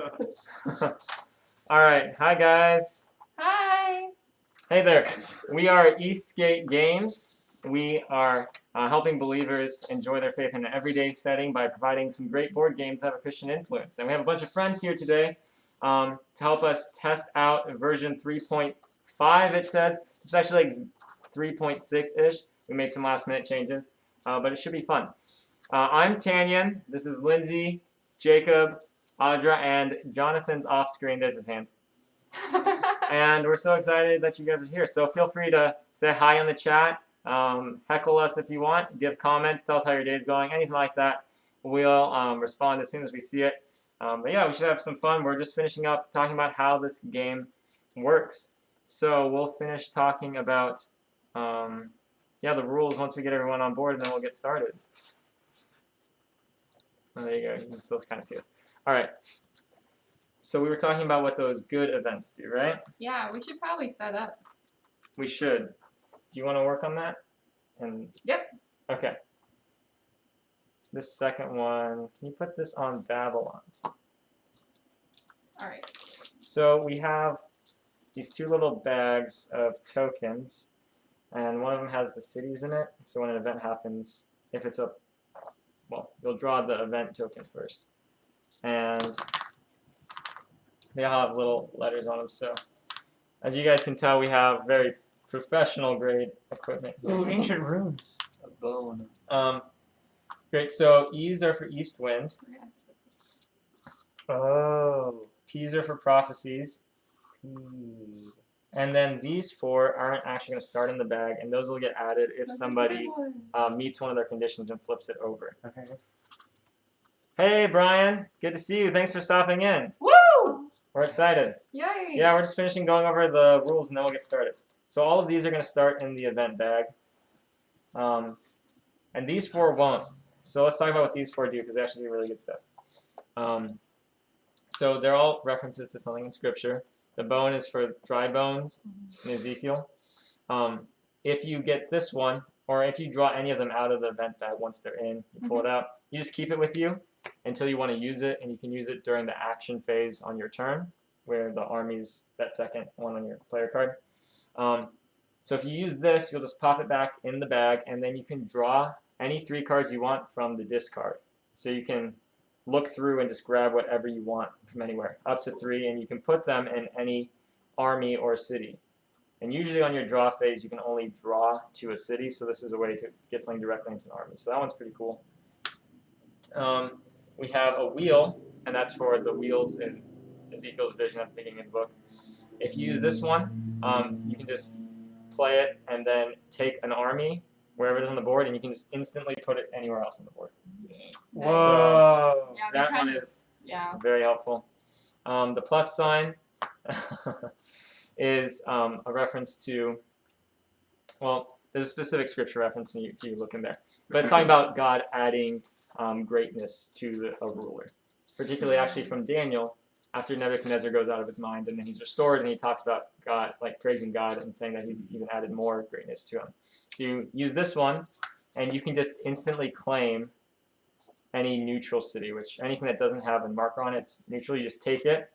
All right. Hi, guys. Hi. Hey there. We are Eastgate Games. We are helping believers enjoy their faith in an everyday setting by providing some great board games that have a Christian influence. And we have a bunch of friends here today to help us test out version 3.5, it says. It's actually like 3.6-ish. We made some last-minute changes, but it should be fun. I'm Tanyan. This is Lindsay, Jacob, Audra, and Jonathan's off screen. There's his hand. And we're so excited that you guys are here. So feel free to say hi in the chat, heckle us if you want, give comments, tell us how your day's going, anything like that. We'll respond as soon as we see it. But yeah, we should have some fun. We're just finishing up talking about how this game works. So we'll finish talking about the rules once we get everyone on board, and then we'll get started. Oh, there you go. You can still kind of see us. All right. So we were talking about what those good events do, right? Yeah, we should probably set up. We should. Do you want to work on that? Yep. Okay. This second one, can you put this on Babylon? All right. So we have these two little bags of tokens, and one of them has the cities in it. So when an event happens, if it's you'll draw the event token first. And they all have little letters on them. So as you guys can tell, we have very professional grade equipment. Ooh, ancient runes. A bone. Great. So E's are for east wind. Oh. P's are for prophecies. And then these four aren't actually going to start in the bag, and those will get added if somebody meets one of their conditions and flips it over. Okay. Hey, Brian. Good to see you. Thanks for stopping in. Woo! We're excited. Yay! Yeah, we're just finishing going over the rules, and then we'll get started. So all of these are going to start in the event bag. And these four won't. So let's talk about what these four do, because they actually do really good stuff. So they're all references to something in Scripture. The bone is for dry bones in Ezekiel. If you get this one, or if you draw any of them out of the event bag once they're in, you pull it out, you just keep it with you until you want to use it, and you can use it during the action phase on your turn, where the army's that second one on your player card. So if you use this, you'll just pop it back in the bag, and then you can draw any 3 cards you want from the discard. So you can look through and just grab whatever you want from anywhere, up to 3, and you can put them in any army or city. And usually on your draw phase, you can only draw to a city, so this is a way to get something directly into an army. So that one's pretty cool. We have a wheel, and that's for the wheels in Ezekiel's vision at the beginning of the book. If you use this one, you can just play it and then take an army wherever it is on the board, and you can just instantly put it anywhere else on the board. Whoa. So Yeah, that one is very helpful. The plus sign is a reference to, well, there's a specific scripture reference, and you look in there. But it's talking about God adding greatness to a ruler. Particularly actually from Daniel, after Nebuchadnezzar goes out of his mind, and then he's restored, and he talks about God, like praising God and saying that he's even added more greatness to him. So you use this one, and you can just instantly claim any neutral city, which anything that doesn't have a marker on it's neutral. You just take it,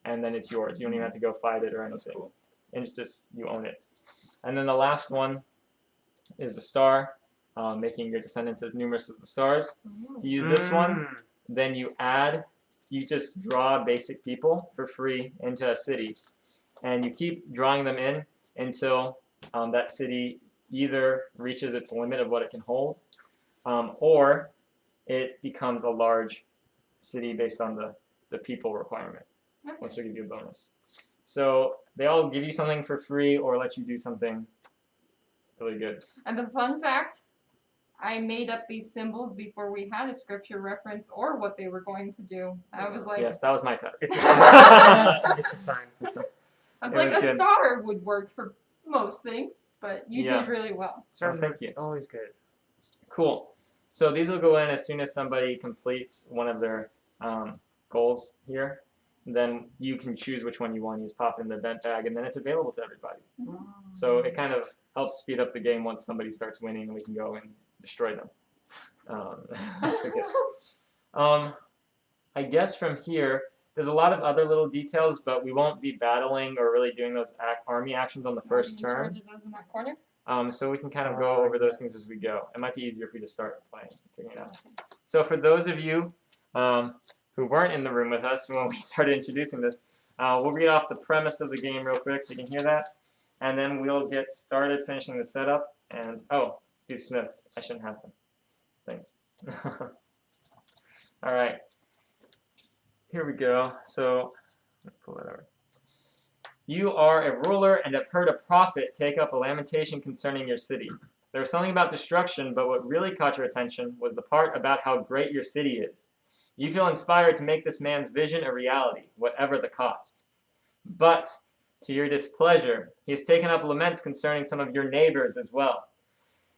and then it's yours. You don't even have to go fight it or anything. And it's just, you own it. And then the last one is a star, making your descendants as numerous as the stars. If you use this one, then you just draw basic people for free into a city. And you keep drawing them in until that city either reaches its limit of what it can hold, or it becomes a large city based on the people requirement, which will give you a bonus. So they all give you something for free or let you do something really good. And the fun fact, I made up these symbols before we had a scripture reference or what they were going to do. I was like, yes, that was my test. It's a sign. It's a sign. I was like, a star would work for most things, but you did really well. So thank you. Always good. Cool. So these will go in as soon as somebody completes one of their goals here. Then you can choose which one you want to use, pop it in the event bag, and then it's available to everybody. So it kind of helps speed up the game once somebody starts winning, and we can go and destroy them. So good. I guess from here, There's a lot of other little details, but we won't be battling or really doing those army actions on the first In turn. charge of those in that corner. So we can kind of go over those things as we go. It might be easier if we just start playing, figuring it out. So for those of you who weren't in the room with us when we started introducing this, we'll read off the premise of the game real quick so you can hear that. And then we'll get started finishing the setup. And, oh, these Smiths. I shouldn't have them. Thanks. All right. Here we go. So, let me pull that over. You are a ruler and have heard a prophet take up a lamentation concerning your city. There was something about destruction, but what really caught your attention was the part about how great your city is. You feel inspired to make this man's vision a reality, whatever the cost. But, to your displeasure, he has taken up laments concerning some of your neighbors as well.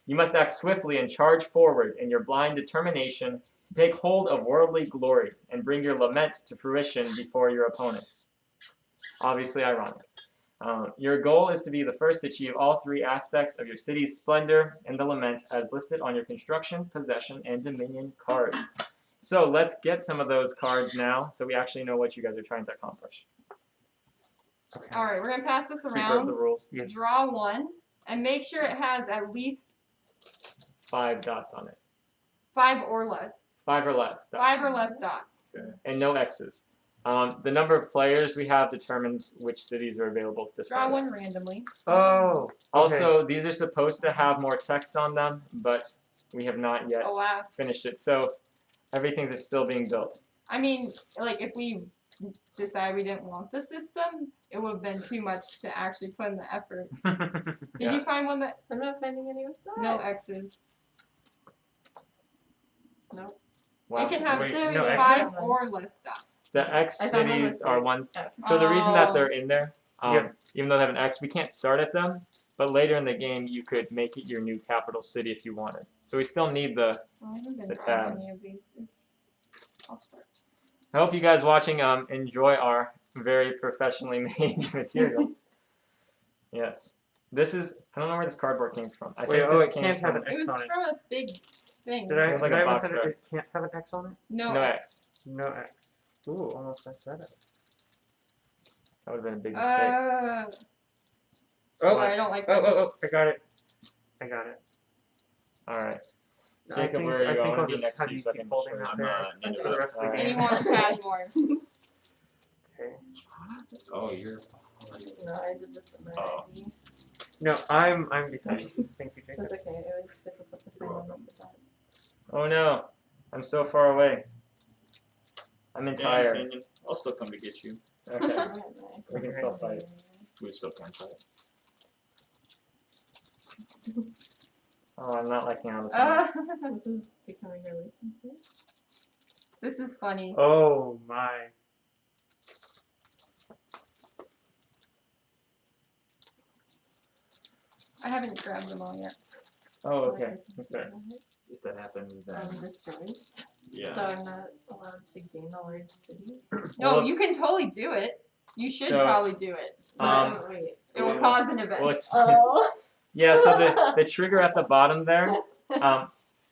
You must act swiftly and charge forward in your blind determination to take hold of worldly glory and bring your lament to fruition before your opponents. Obviously ironic. Your goal is to be the first to achieve all three aspects of your city's splendor and the lament as listed on your construction, possession, and dominion cards. So let's get some of those cards now so we actually know what you guys are trying to accomplish. Okay. All right, we're gonna pass this Keep up around. the rules. Yes. Draw one, and make sure it has at least 5 dots on it. 5 or less. 5 or less dots. 5 or less dots. Okay. And no X's. The number of players we have determines which cities are available to start. Draw one randomly. Oh. Okay. Also, these are supposed to have more text on them, but we have not yet Alas. finished it. So everything's still being built. I mean, like if we decided we didn't want the system, it would have been too much to actually put in the effort. Did you find one that I'm not finding any of that. no X's? Nope. Wow. You can have Wait, There we no go. 5 X's? or less dots. The X I found one with cities are 6. ones. Okay. So the reason that Oh. they're in there, Yes. even though they have an X, we can't start at them. But later in the game, you could make it your new capital city if you wanted. So we still need the. I haven't been The drawing tab. any of these. I'll start. I hope you guys watching enjoy our very professionally made materials. Yes. This is. I don't know where this cardboard came from. I Wait, think oh, this it came can't have from an It X was on it. from a big thing. Did I, was like did a I box miss it? art. It can't have an X on it? No, no X. X. No X. Ooh, almost messed that up. That would have been a big mistake. Oh, Sorry, I don't like oh, that. oh, oh, I got it. I got it. All right. I Jacob, think, where are you? I I think wanna I'll be just next have to you you so I keep can holding show that you. there into for the it. rest of the Alright. And he game. wants to add more. Okay. Oh, you're. No, I did this in my Oh. ID. No, I'm behind. Thank you, Jacob. That's okay. It was difficult to find one of the dots. Oh no, I'm so far away. I'm entire. Canyon. I'll still come to get you. Okay. We can still fight. We still can fight. Oh, I'm not liking how this one is. This is becoming really confusing. This is funny. Oh my. I haven't grabbed them all yet. Oh, okay. I'm sorry. If that happens, then I'm destroyed. yeah. So I'm not allowed to gain a large city. No, Well, you can totally do it. You should So, probably do it. But wait. It will cause an event. Well, it's Oh. yeah. So the trigger at the bottom there.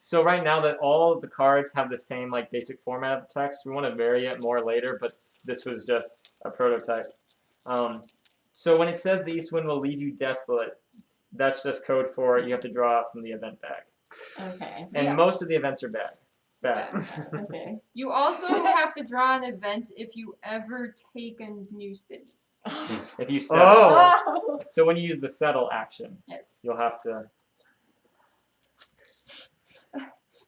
So right now that all of the cards have the same like basic format of the text, we want to vary it more later. But this was just a prototype. So when it says the east wind will leave you desolate, that's just code for you have to draw out from the event bag. Okay. And Yeah. most of the events are bad. Bad. Okay. You also have to draw an event if you ever take a new city. If you settle. Oh. So when you use the settle action, Yes. you'll have to.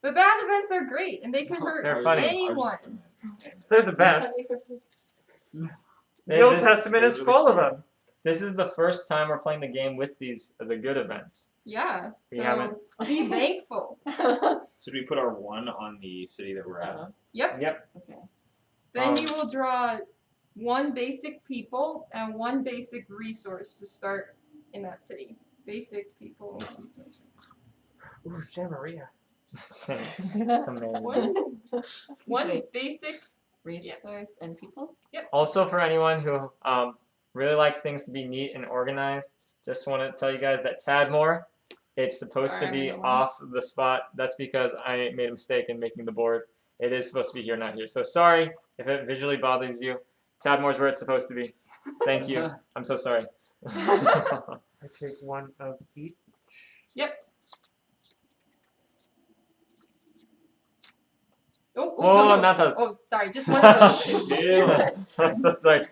But bad events are great, and they can hurt They're funny. anyone. They're the best. The Old Testament is full of them. This is the first time we're playing the game with the good events. Yeah. We So haven't- be thankful. So do we put our 1 on the city that we're at? Yep. Yep. Okay. Then Um, you will draw 1 basic people and 1 basic resource to start in that city. Basic people. Resource. Ooh, Santa Maria. Samaritan. One basic. Resource and people. Also, for anyone who really likes things to be neat and organized, just want to tell you guys that Tadmore, it's supposed Sorry, to be I'm off the spot. That's because I made a mistake in making the board. It is supposed to be here, not here. So sorry if it visually bothers you. Tadmore's where it's supposed to be. Thank you. I'm so sorry. I take one of each. Oh, Whoa, no. not those. Oh, sorry, just one of those. Ew. I'm so sorry.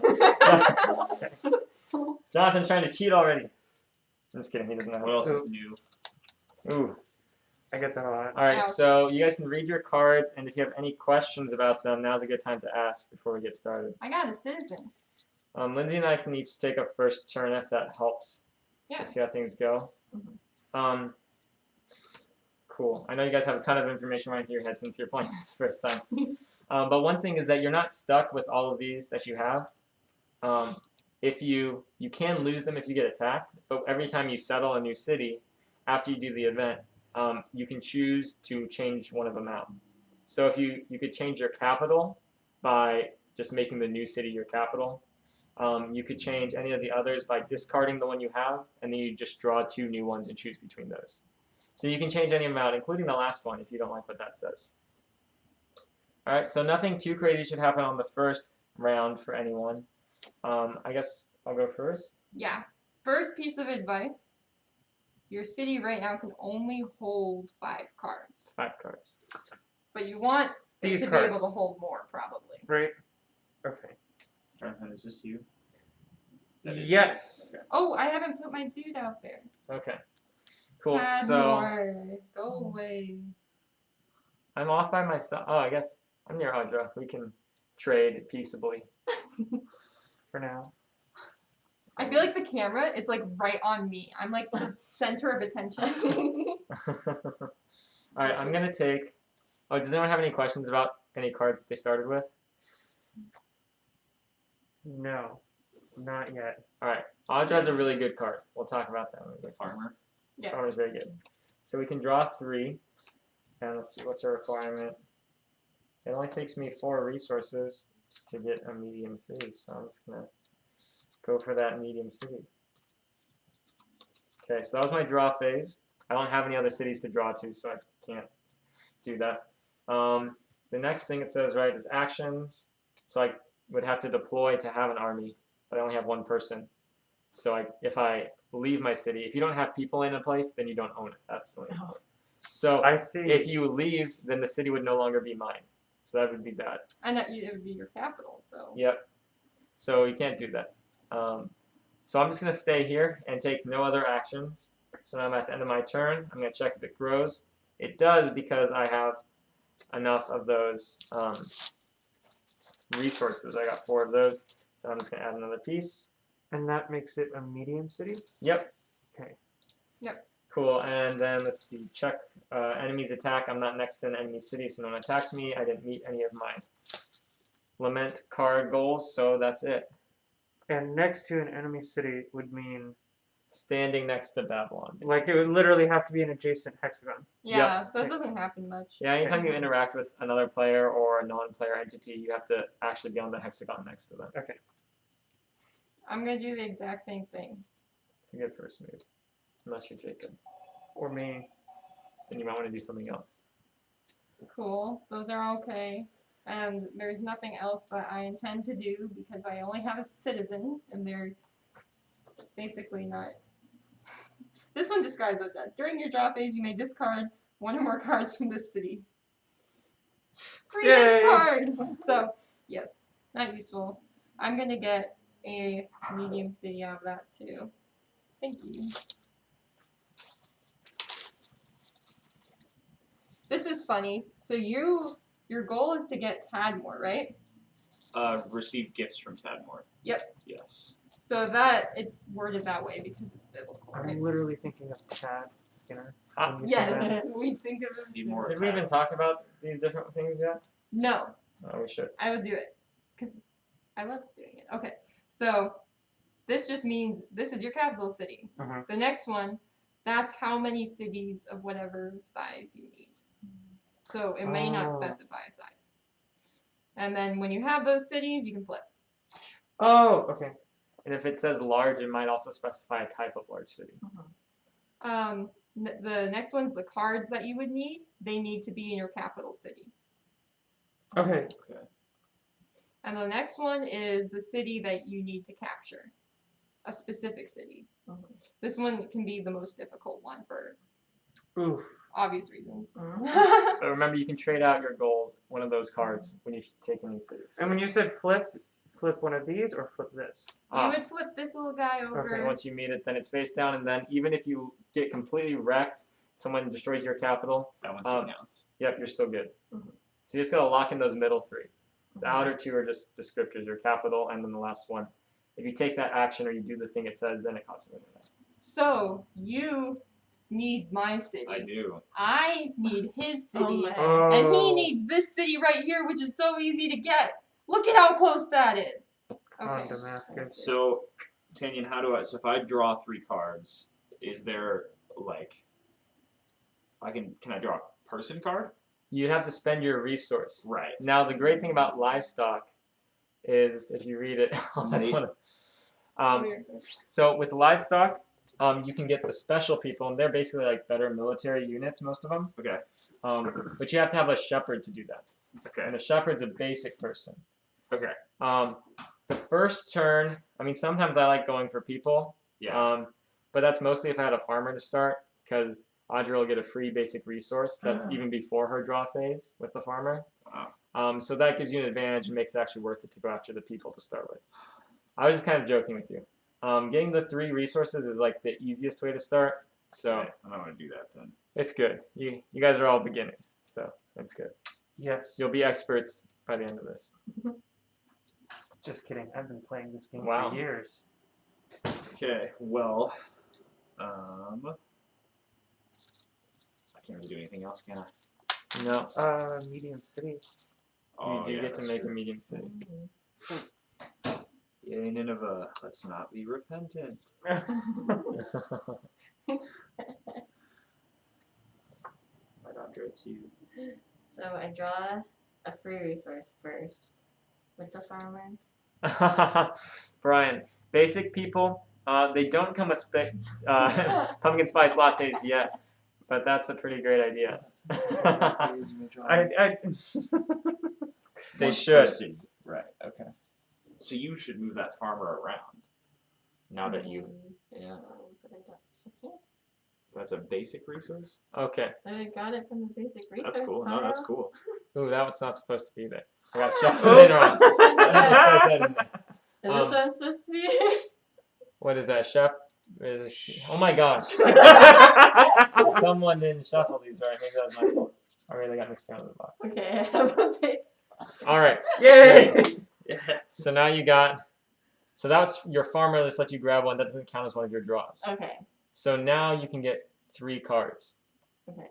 Jonathan's trying to cheat already. I'm just kidding. He doesn't know. What else is Oops. new? Ooh. I get that a lot. All right, Ouch. so you guys can read your cards, and if you have any questions about them, now's a good time to ask before we get started. I got a citizen. Lindsay and I can each take a first turn if that helps Yeah. to see how things go. Mhm. Cool. I know you guys have a ton of information running through your head since you're playing this the first time. But one thing is that you're not stuck with all of these that you have. If you can lose them if you get attacked, but every time you settle a new city, after you do the event, you can choose to change one of them out. So if you could change your capital by just making the new city your capital. You could change any of the others by discarding the one you have, and then you just draw 2 new ones and choose between those. So you can change any of them out, including the last one if you don't like what that says. All right, so nothing too crazy should happen on the first round for anyone. I guess I'll go first. Yeah. First piece of advice. Your city right now can only hold 5 cards. 5 cards. But you want These it to be able to cards. hold more, probably. Right? Okay. Jonathan, is this you? That is Yes. you. Okay. Oh, I haven't put my dude out there. Okay. Cool. Add So more. Go away. I'm off by myself. Oh, I guess I'm near Audra. We can trade peaceably. For now. I feel like the camera is like right on me. I'm like the center of attention. All right, I'm gonna take. Oh, does anyone have any questions about any cards that they started with? No. Not yet. All right, Audra has a really good card. We'll talk about that when we The get farmer. Farmer's Yes. very good. So we can draw 3, and let's see what's our requirement. It only takes me 4 resources to get a medium city, so I'm just gonna go for that medium city. Okay, so that was my draw phase. I don't have any other cities to draw to, so I can't do that. The next thing it says, right, is actions. So I would have to deploy to have an army, but I only have 1 person. So if I leave my city, if you don't have people in a place, then you don't own it. That's the only point. So I see. if you leave, then the city would no longer be mine. So that would be bad. And that it would be your capital, so. Yep. So you can't do that. So I'm just going to stay here and take no other actions. So now I'm at the end of my turn. I'm going to check if it grows. It does because I have enough of those resources. I got 4 of those. So I'm just going to add another piece. And that makes it a medium city? Yep. Okay. Yep. Cool. And then let's see. Check enemies attack. I'm not next to an enemy city, so no one attacks me. I didn't meet any of my lament card goals, so that's it. And next to an enemy city would mean, Standing next to Babylon. like, it would literally have to be an adjacent hexagon. Yeah, so it doesn't happen much. Yeah, anytime you interact with another player or a non-player entity, you have to actually be on the hexagon next to them. Okay. I'm gonna do the exact same thing. It's a good first move. Unless you're Jacob. Or me. Then you might want to do something else. Cool. Those are okay. And there's nothing else that I intend to do because I only have a citizen and they're basically not. This one describes what it does. During your draw phase, you may discard 1 or more cards from this city. Free Yay! discard! So, yes, not useful. I'm gonna get a medium city out of that too. Thank you. This is funny. So your goal is to get Tadmore, right? Receive gifts from Tadmore. Yep. Yes. So that it's worded that way because it's biblical, right? I'm literally thinking of Tad Skinner. Ah, when you said that. Yes, we think of it. Need too. more. Did we even talk about these different things yet? No, Oh, we should. I will do it because I love doing it. Okay, so this just means this is your capital city. Mhm. The next one, that's how many cities of whatever size you need. So it may not Oh. specify a size. And then when you have those cities, you can flip. Oh, okay. And if it says large, it might also specify a type of large city. The next one's the cards that you would need. They need to be in your capital city. Okay. And the next one is the city that you need to capture, a specific city. Mhm. This one can be the most difficult one for Oof. obvious reasons. But remember, you can trade out your gold, one of those cards, when you take any cities. And when you said flip one of these or flip this? You would flip this little guy over. So once you meet it, then it's face down, and then even if you get completely wrecked, someone destroys your capital, That one still counts. yep, you're still good. Mhm. So you just gotta lock in those middle three. The outer two are just descriptors, your capital, and then the last one. If you take that action or you do the thing it says, then it costs you anything. So you need my city. I do. I need his city. Oh my. Oh. And he needs this city right here, which is so easy to get. Look at how close that is. On Okay. Damascus. So, Tanyan, how do I? So if I draw 3 cards, is there like, can I draw a person card? You'd have to spend your resource. Right. Now the great thing about livestock is if you read it, that's one of, so with livestock, you can get the special people, and they're basically like better military units, most of them. Okay. But you have to have a shepherd to do that. Okay. And a shepherd's a basic person. Okay. The first turn, I mean, sometimes I like going for people. Yeah. But that's mostly if I had a farmer to start, because Audrey will get a free basic resource that's even before her draw phase with the farmer. Wow. So that gives you an advantage and makes it actually worth it to go after the people to start with. I was just kind of joking with you. Getting the 3 resources is like the easiest way to start. So Okay, I don't want to do that then. it's good. You guys are all beginners, so that's good. Yes. You'll be experts by the end of this. Just kidding. I've been playing this game Wow. for years. Okay. Well, I can't really do anything else, can I? No, Medium city. Oh, you do yeah, get to that's make true. a medium city. Yea, Nineveh, let's not be repentant. Right, Andre, it's you. So I draw a free resource first with the farmer. Brian, basic people, they don't come with pumpkin spice lattes yet, but that's a pretty great idea. I They One should. person. Right, okay. So you should move that farmer around. Now that you, Yeah, but I can't. that's a basic resource? Okay. I got it from the basic resource. That's cool. No, that's cool. Ooh, that was not supposed to be there. I got shuffled later on. Let's just put that in there. Is this one supposed to be? What is that, Shep? Oh my gosh. Someone didn't shuffle these right. Maybe that was my fault. Alright, they got mixed out of the box. Okay, I have a basic. Alright. Yay! So now you got. So that's your farmer. This lets you grab one. That doesn't count as one of your draws. Okay. So now you can get 3 cards. Okay.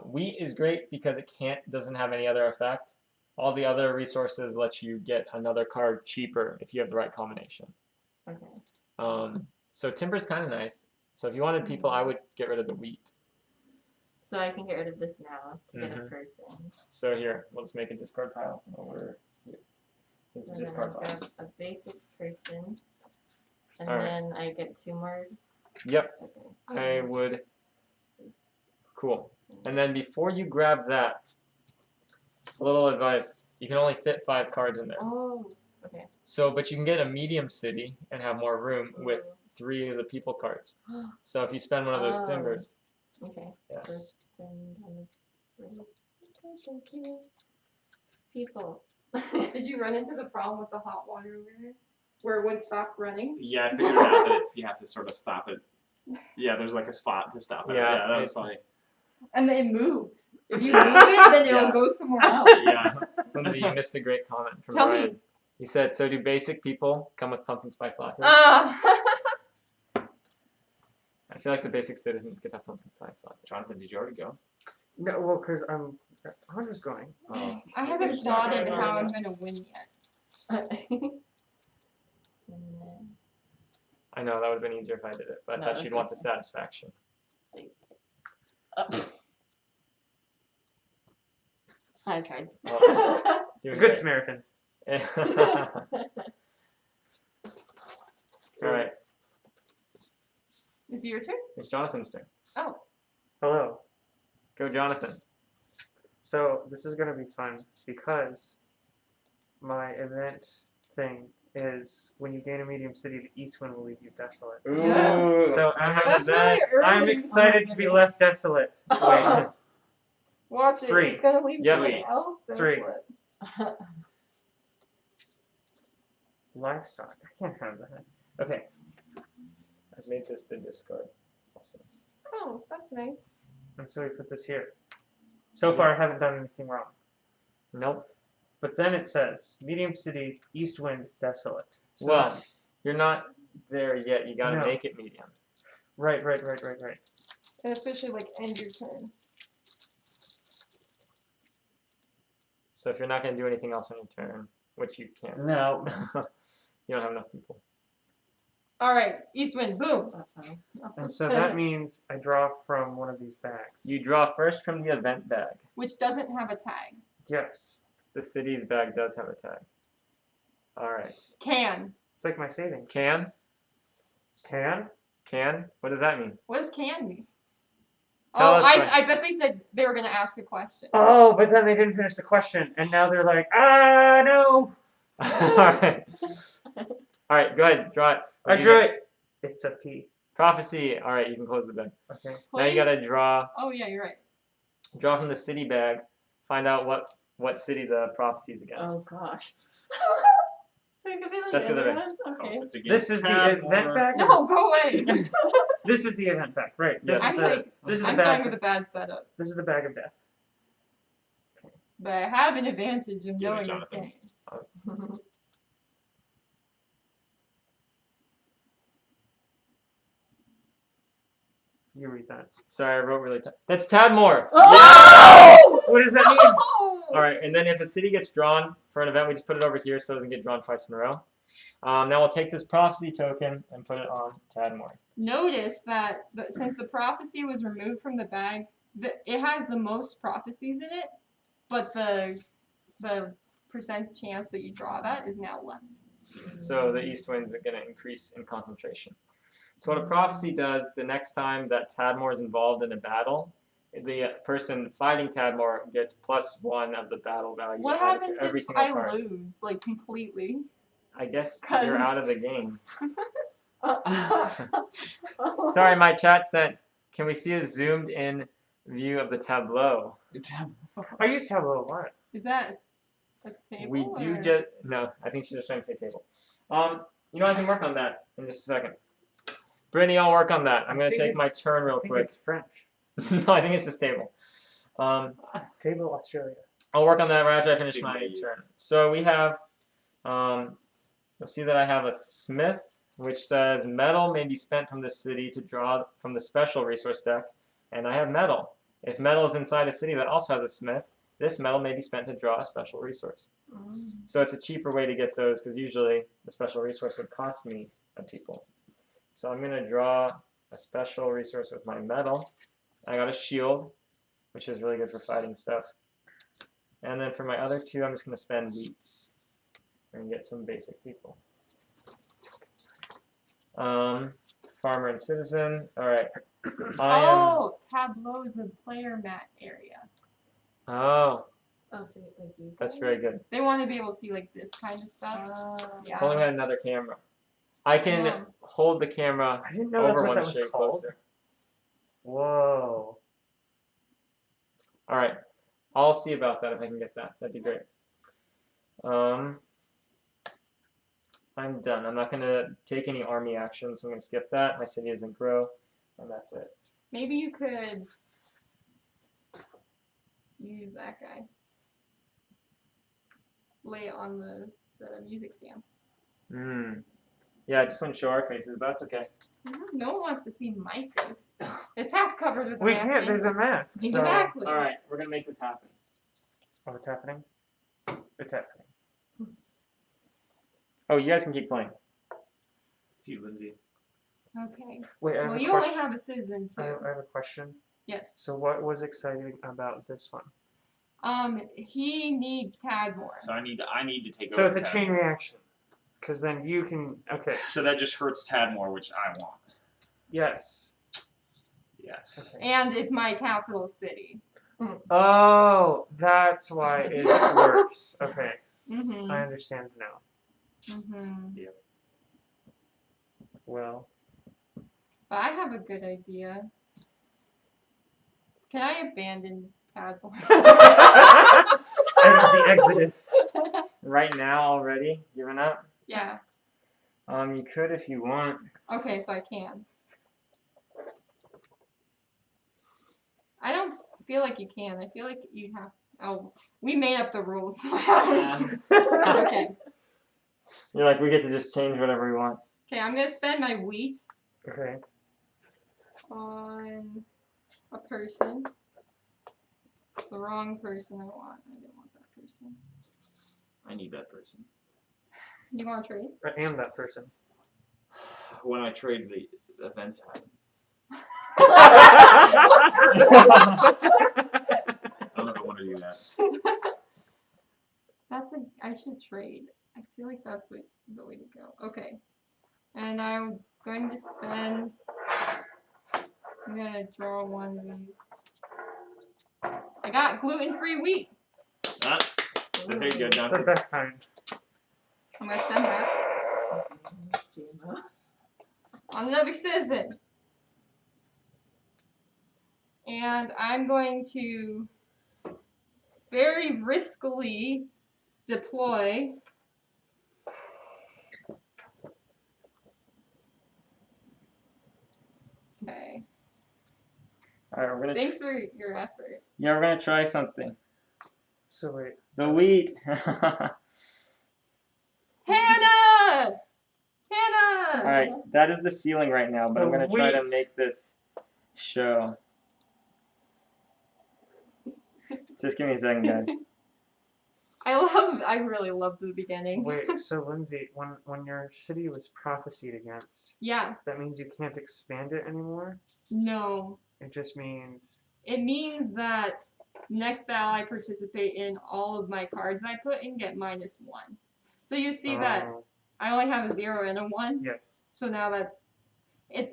Wheat is great because it doesn't have any other effect. All the other resources let you get another card cheaper if you have the right combination. Okay. So timber's kind of nice. So if you wanted people, I would get rid of the wheat. So I can get rid of this now to get a Mhm. person. So here, we'll just make a discard pile over here. Here's the And then discard I've got piles. a basic person. And All right. then I get 2 more. Yep, Okay. I would. Cool. And then before you grab that, a little advice. You can only fit 5 cards in there. Oh, okay. So, but you can get a medium city and have more room with 3 of the people cards. So if you spend one of those Oh. timbers, Okay. Yeah. First and on the okay, thank you. People. Did you run into the problem with the hot water over there? Where it would stop running? Yeah, I figured out that you have to sort of stop it. Yeah, there's like a spot to stop it. Yeah, Yeah, that was it's- funny. And then it moves. If you move it, then it'll Yeah. go somewhere else. Yeah. Lindsay, you missed a great comment from Tell me. Brian. He said, "So do basic people come with pumpkin spice lattes?" Ah. I feel like the basic citizens get that pumpkin spice latte. Jonathan, did you already go? No, well, because I'm just going. Oh. I haven't It's not plotted right. how I'm gonna win yet. And then I know that would have been easier if I did it, but I No, thought she'd that's want the okay. satisfaction. I tried. Well, doing Good great. Samaritan. All right, Is it your turn? it's Jonathan's turn. Oh. Hello. Go, Jonathan. So this is gonna be fun because my event thing is when you gain a medium city, the east wind will leave you desolate. Ooh. So I have That's that. really early. I'm excited to be left desolate. Wait, Watch it. 3. It's gonna leave Yep. somebody else 3. desolate. Livestock. I can't have that. Okay. I've made this the discard. Also. Oh, that's nice. And so we put this here. So far, I haven't done anything wrong. Nope. But then it says medium city, east wind, desolate. So Well, you're not there yet. You gotta No. make it medium. right. And officially, like, end your turn. So if you're not gonna do anything else on your turn, which you can't, No. you don't have enough people. Alright, east wind, boom. And so that means I draw from one of these bags. You draw first from the event bag. Which doesn't have a tag. Yes. The city's bag does have a tag. All right. Can. It's like my savings. Can? Can? Can? What does that mean? What does can mean? Tell Oh, us what- I bet they said they were gonna ask a question. Oh, but then they didn't finish the question, and now they're like, no. All right. All right. Go ahead. Draw it. I What'd you drew get? it. It's a P. Prophecy. All right. You can close the bag. Okay. Now you gotta Place- draw. Oh yeah, you're right. Draw from the city bag. Find out what city the prophecy is against. Oh gosh. So it could be like That's the other any bag. ones? Okay. It's against This is the tab event or- bag? No, go away. This is the event bag, right? This Yes. is I'm the like, this is the I'm starting bag. with a bad setup. This is the bag of death. But I have an advantage of Do it, knowing this Jonathan. game. You read that. Sorry, I wrote really tight. That's Tadmore. Oh! What does that mean? All right, and then if a city gets drawn for an event, we just put it over here so it doesn't get drawn twice in a row. Now we'll take this prophecy token and put it on Tadmore. Notice that since the prophecy was removed from the bag, it has the most prophecies in it, but the percent chance that you draw that is now less. So the east winds are going to increase in concentration. So what a prophecy does, the next time that Tadmore is involved in a battle, the person fighting Tadmore gets +1 of the battle value What added happens to every if single I card. lose, like, completely? I guess 'Cause- you're out of the game. Sorry, my chat sent, can we see a zoomed in view of the tableau? I used Tableau a lot. Is that a table? We do or- just, no, I think she's just trying to say table. You know, I can work on that in just a second. Brittany, I'll work on that. I'm going to take my turn real I think quick. it's French. No, I think it's just table. Table Australia. I'll work on that right after I finish my Table. turn. So we have, you'll see that I have a smith, which says metal may be spent from the city to draw from the special resource deck, and I have metal. If metal is inside a city that also has a smith, this metal may be spent to draw a special resource. So it's a cheaper way to get those because usually the special resource would cost me a people. So I'm going to draw a special resource with my metal. I got a shield, which is really good for fighting stuff. And then for my other two, I'm just going to spend wheats and get some basic people. Farmer and citizen. All right. Oh, tableau is the player mat area. Oh, Oh, so like you. that's very good. They want to be able to see like this kind of stuff. Yeah. If only we had another camera. I can Yeah. hold the camera I didn't know that's over what one that was shade called. closer. Whoa. All right. I'll see about that if I can get that. That'd be great. I'm done. I'm not going to take any army actions, so I'm going to skip that. My city doesn't grow, and that's it. Maybe you could use that guy. Lay it on the music stand. Yeah, I just wouldn't show our faces, but that's okay. No one wants to see my face. It's half covered with a We mask can't. There's a anyway. mask. So. Exactly. All right, we're going to make this happen. Oh, it's happening. It's happening. Oh, you guys can keep playing. It's you, Lindsay. Okay. Wait, I have Well, a you only question. have a citizen I too. have a question. Yes. So what was exciting about this one? He needs Tadmore. So I need to take So over it's a chain Tadmore. reaction. Because then you can. Okay. So that just hurts Tadmore, which I want. Yes. Yes. Okay. And it's my capital city. Oh, that's why it works. Okay. Mm-hmm. I understand now. Mm-hmm. Well, But I have a good idea. Can I abandon Tadpole? the Exodus. Right now already, giving up. Yeah. You could if you want. Okay, so I can. I don't feel like you can. I feel like you have. Oh, we made up the rules. Okay. You're like, we get to just change whatever we want. Okay, I'm gonna spend my wheat Okay. on a person. It's the wrong person I want. I didn't want that person. I need that person. You want to trade? I am that person. When I trade, the events happen. I don't know if I want to do that. I should trade. I feel like that's the way to go. Okay. And I'm going to spend. I'm gonna draw one of these. I got gluten-free wheat. Ah, very good. It's the best kind. I'm gonna spend that on another citizen. And I'm going to very riskily deploy okay. Alright, we're gonna. Thanks for your effort. Yeah, we're gonna try something. So wait. The wheat. Hannah! Hannah! Alright, that is the ceiling right now, but I'm The gonna try to wheat. make this show. Just give me a second, guys. I really love the beginning. Wait, so Lindsay, when your city was prophesied against, Yeah, that means you can't expand it anymore? no. It just means It means that next battle I participate in, all of my cards I put in get -1. So you see that I only have a 0 and a 1. yes. So now it's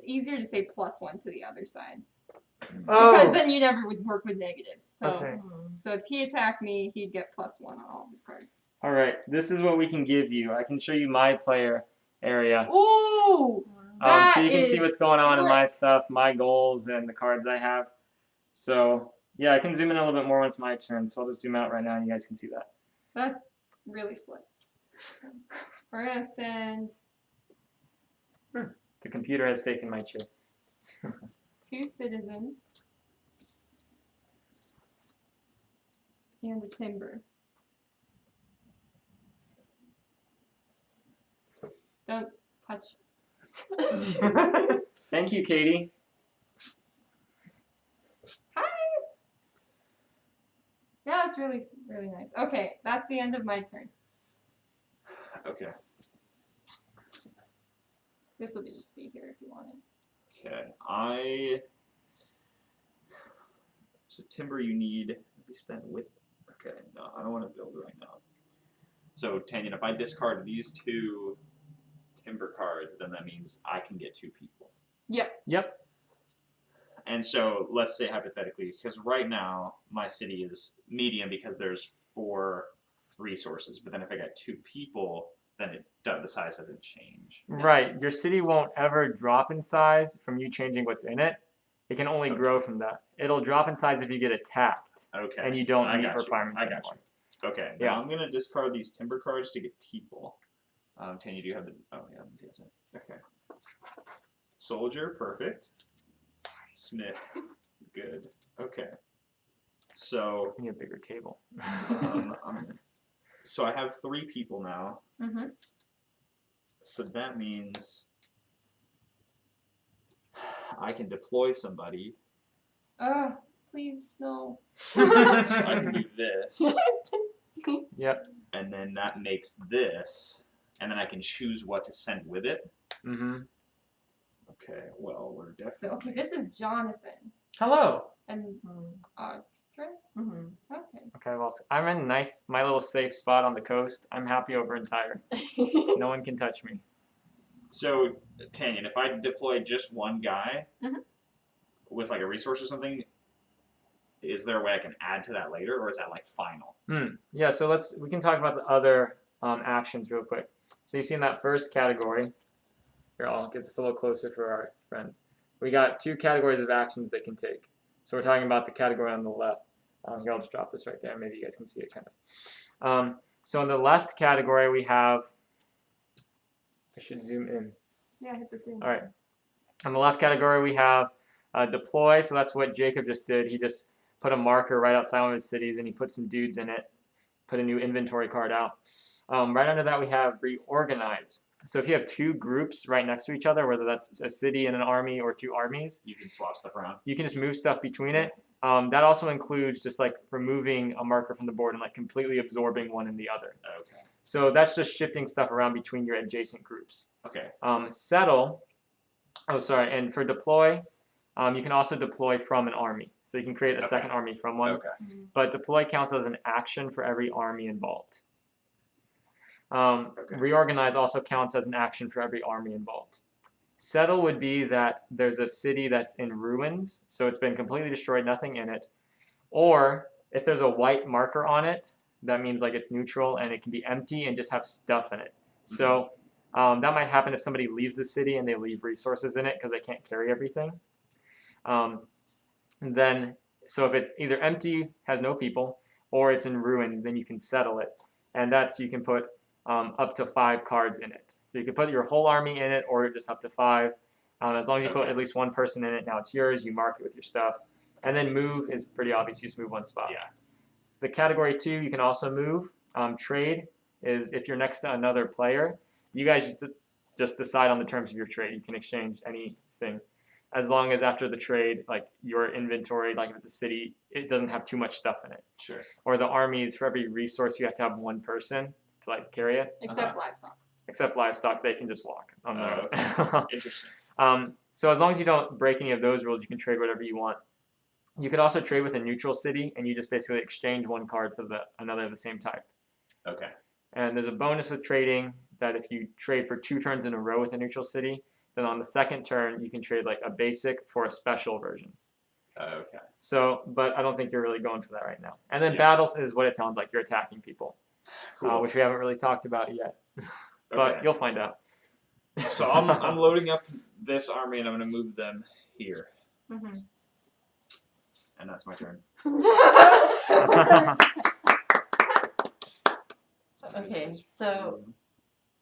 easier to say +1 to the other side. Oh, Because then you never would work with negatives. So okay. so if he attacked me, he'd get +1 on all of his cards. Alright, this is what we can give you. I can show you my player area. Ooh! So you can see what's going on in my stuff, my goals, and the cards I have. So, yeah, I can zoom in a little bit more when it's my turn. So I'll just zoom out right now and you guys can see that. That's really slick. We're gonna send The computer has taken my chair. 2 citizens and a timber. Don't touch. Thank you, Katie. Hi. Yeah, that's really nice. Okay, that's the end of my turn. Okay. This will just be here if you want it. Okay. So timber you need to be spent with. Okay, no, I don't want to build right now. So Tanyan, if I discard these 2 timber cards, then that means I can get 2 people. Yep. And so let's say hypothetically, because right now my city is medium because there's 4 resources, but then if I got 2 people, then the size doesn't change. Right. Your city won't ever drop in size from you changing what's in it. It can only grow from that. It'll drop in size if you get attacked Okay. and you don't I meet got you. requirements I got anymore. you. Okay. Yeah. Now I'm gonna discard these timber cards to get people. Tanya, do you have the? Oh yeah, Lindsay has it. Okay. Soldier, perfect. Smith, good. Okay. So. I need a bigger table. So I have 3 people now. Mm-hmm. So that means I can deploy somebody. Please no. So I can do this. Yep. And then that makes this. And then I can choose what to send with it. Mm-hmm. Okay, well, we're So, definitely. okay, this is Jonathan Hello. and Audrey. Okay. Okay, well, I'm in my little safe spot on the coast. I'm happy over in Tyre. No one can touch me. So, Tanyan, if I deploy just one guy Mhm. with like a resource or something, is there a way I can add to that later, or is that like final? Yeah, so we can talk about the other actions real quick. So you see in that first category, here I'll get this a little closer for our friends. We got 2 categories of actions they can take. So we're talking about the category on the left. Here I'll just drop this right there. Maybe you guys can see it kind of. So in the left category we have, I should zoom in. Yeah, hit the thing. All right. On the left category we have deploy. So that's what Jacob just did. He just put a marker right outside one of his cities and he put some dudes in it, put a new inventory card out. Right under that we have reorganize. So if you have 2 groups right next to each other, whether that's a city and an army or 2 armies, You can swap stuff around. you can just move stuff between it. That also includes just like removing a marker from the board and like completely absorbing one in the other. Okay. So that's just shifting stuff around between your adjacent groups. Okay. Settle, and for deploy, you can also deploy from an army. So you can create a second army from one. Okay. But deploy counts as an action for every army involved. Reorganize also counts as an action for every army involved. Settle would be that there's a city that's in ruins, so it's been completely destroyed, nothing in it. Or if there's a white marker on it, that means like it's neutral and it can be empty and just have stuff in it. So that might happen if somebody leaves the city and they leave resources in it because they can't carry everything. So if it's either empty, has no people, or it's in ruins, then you can settle it. And you can put up to 5 cards in it. So you can put your whole army in it or just up to 5. As long as you put at least 1 person in it, now it's yours, you mark it with your stuff. And then move is pretty obvious, you just move 1 spot. Yeah. The category 2, you can also move. Trade is if you're next to another player, you guys just decide on the terms of your trade. You can exchange anything. As long as after the trade, like your inventory, like if it's a city, it doesn't have too much stuff in it. Sure. Or the armies, for every resource, you have to have 1 person to like carry it. Except livestock. Except livestock, they can just walk on their Okay. own. Interesting. So as long as you don't break any of those rules, you can trade whatever you want. You could also trade with a neutral city, and you just basically exchange 1 card for another of the same type. Okay. And there's a bonus with trading that if you trade for 2 turns in a row with a neutral city, then on the second turn you can trade like a basic for a special version. Okay. So, but I don't think you're really going for that right now. And then Yeah. battles is what it sounds like. You're attacking people, Cool. which we haven't really talked about yet. But Okay. you'll find out. So I'm loading up this army and I'm going to move them here. And that's my turn. Okay, so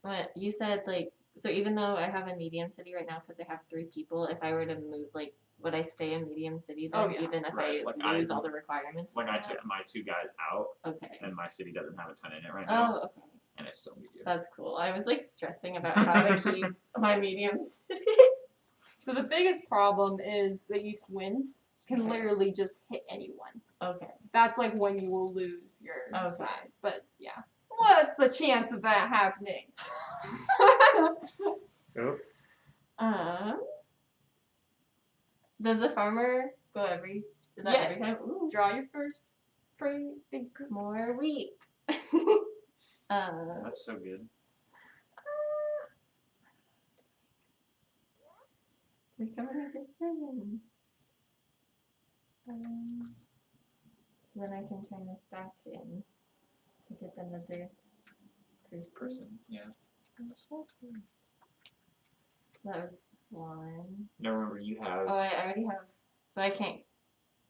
what you said, like, so even though I have a medium city right now because I have 3 people, if I were to move, like, would I stay a medium city then, Oh, yeah. even if Right, I like lose all the requirements? Like I took my 2 guys out, Okay. and my city doesn't have a ton in it right now, Oh, okay. and it's still medium. That's cool. I was like stressing about how to keep my medium city. So the biggest problem is the east wind can Okay. literally just hit anyone. Okay. That's like when you will lose your Okay. size. But yeah. What's the chance of that happening? Oops. Does the farmer go every? Is that every Yes. time? Ooh, Draw your first free thing. more wheat. That's so good. There's so many decisions. So then I can turn this back in to get another person. Yeah. So that was 1. Now remember, you have. Oh, I already have. So I can't.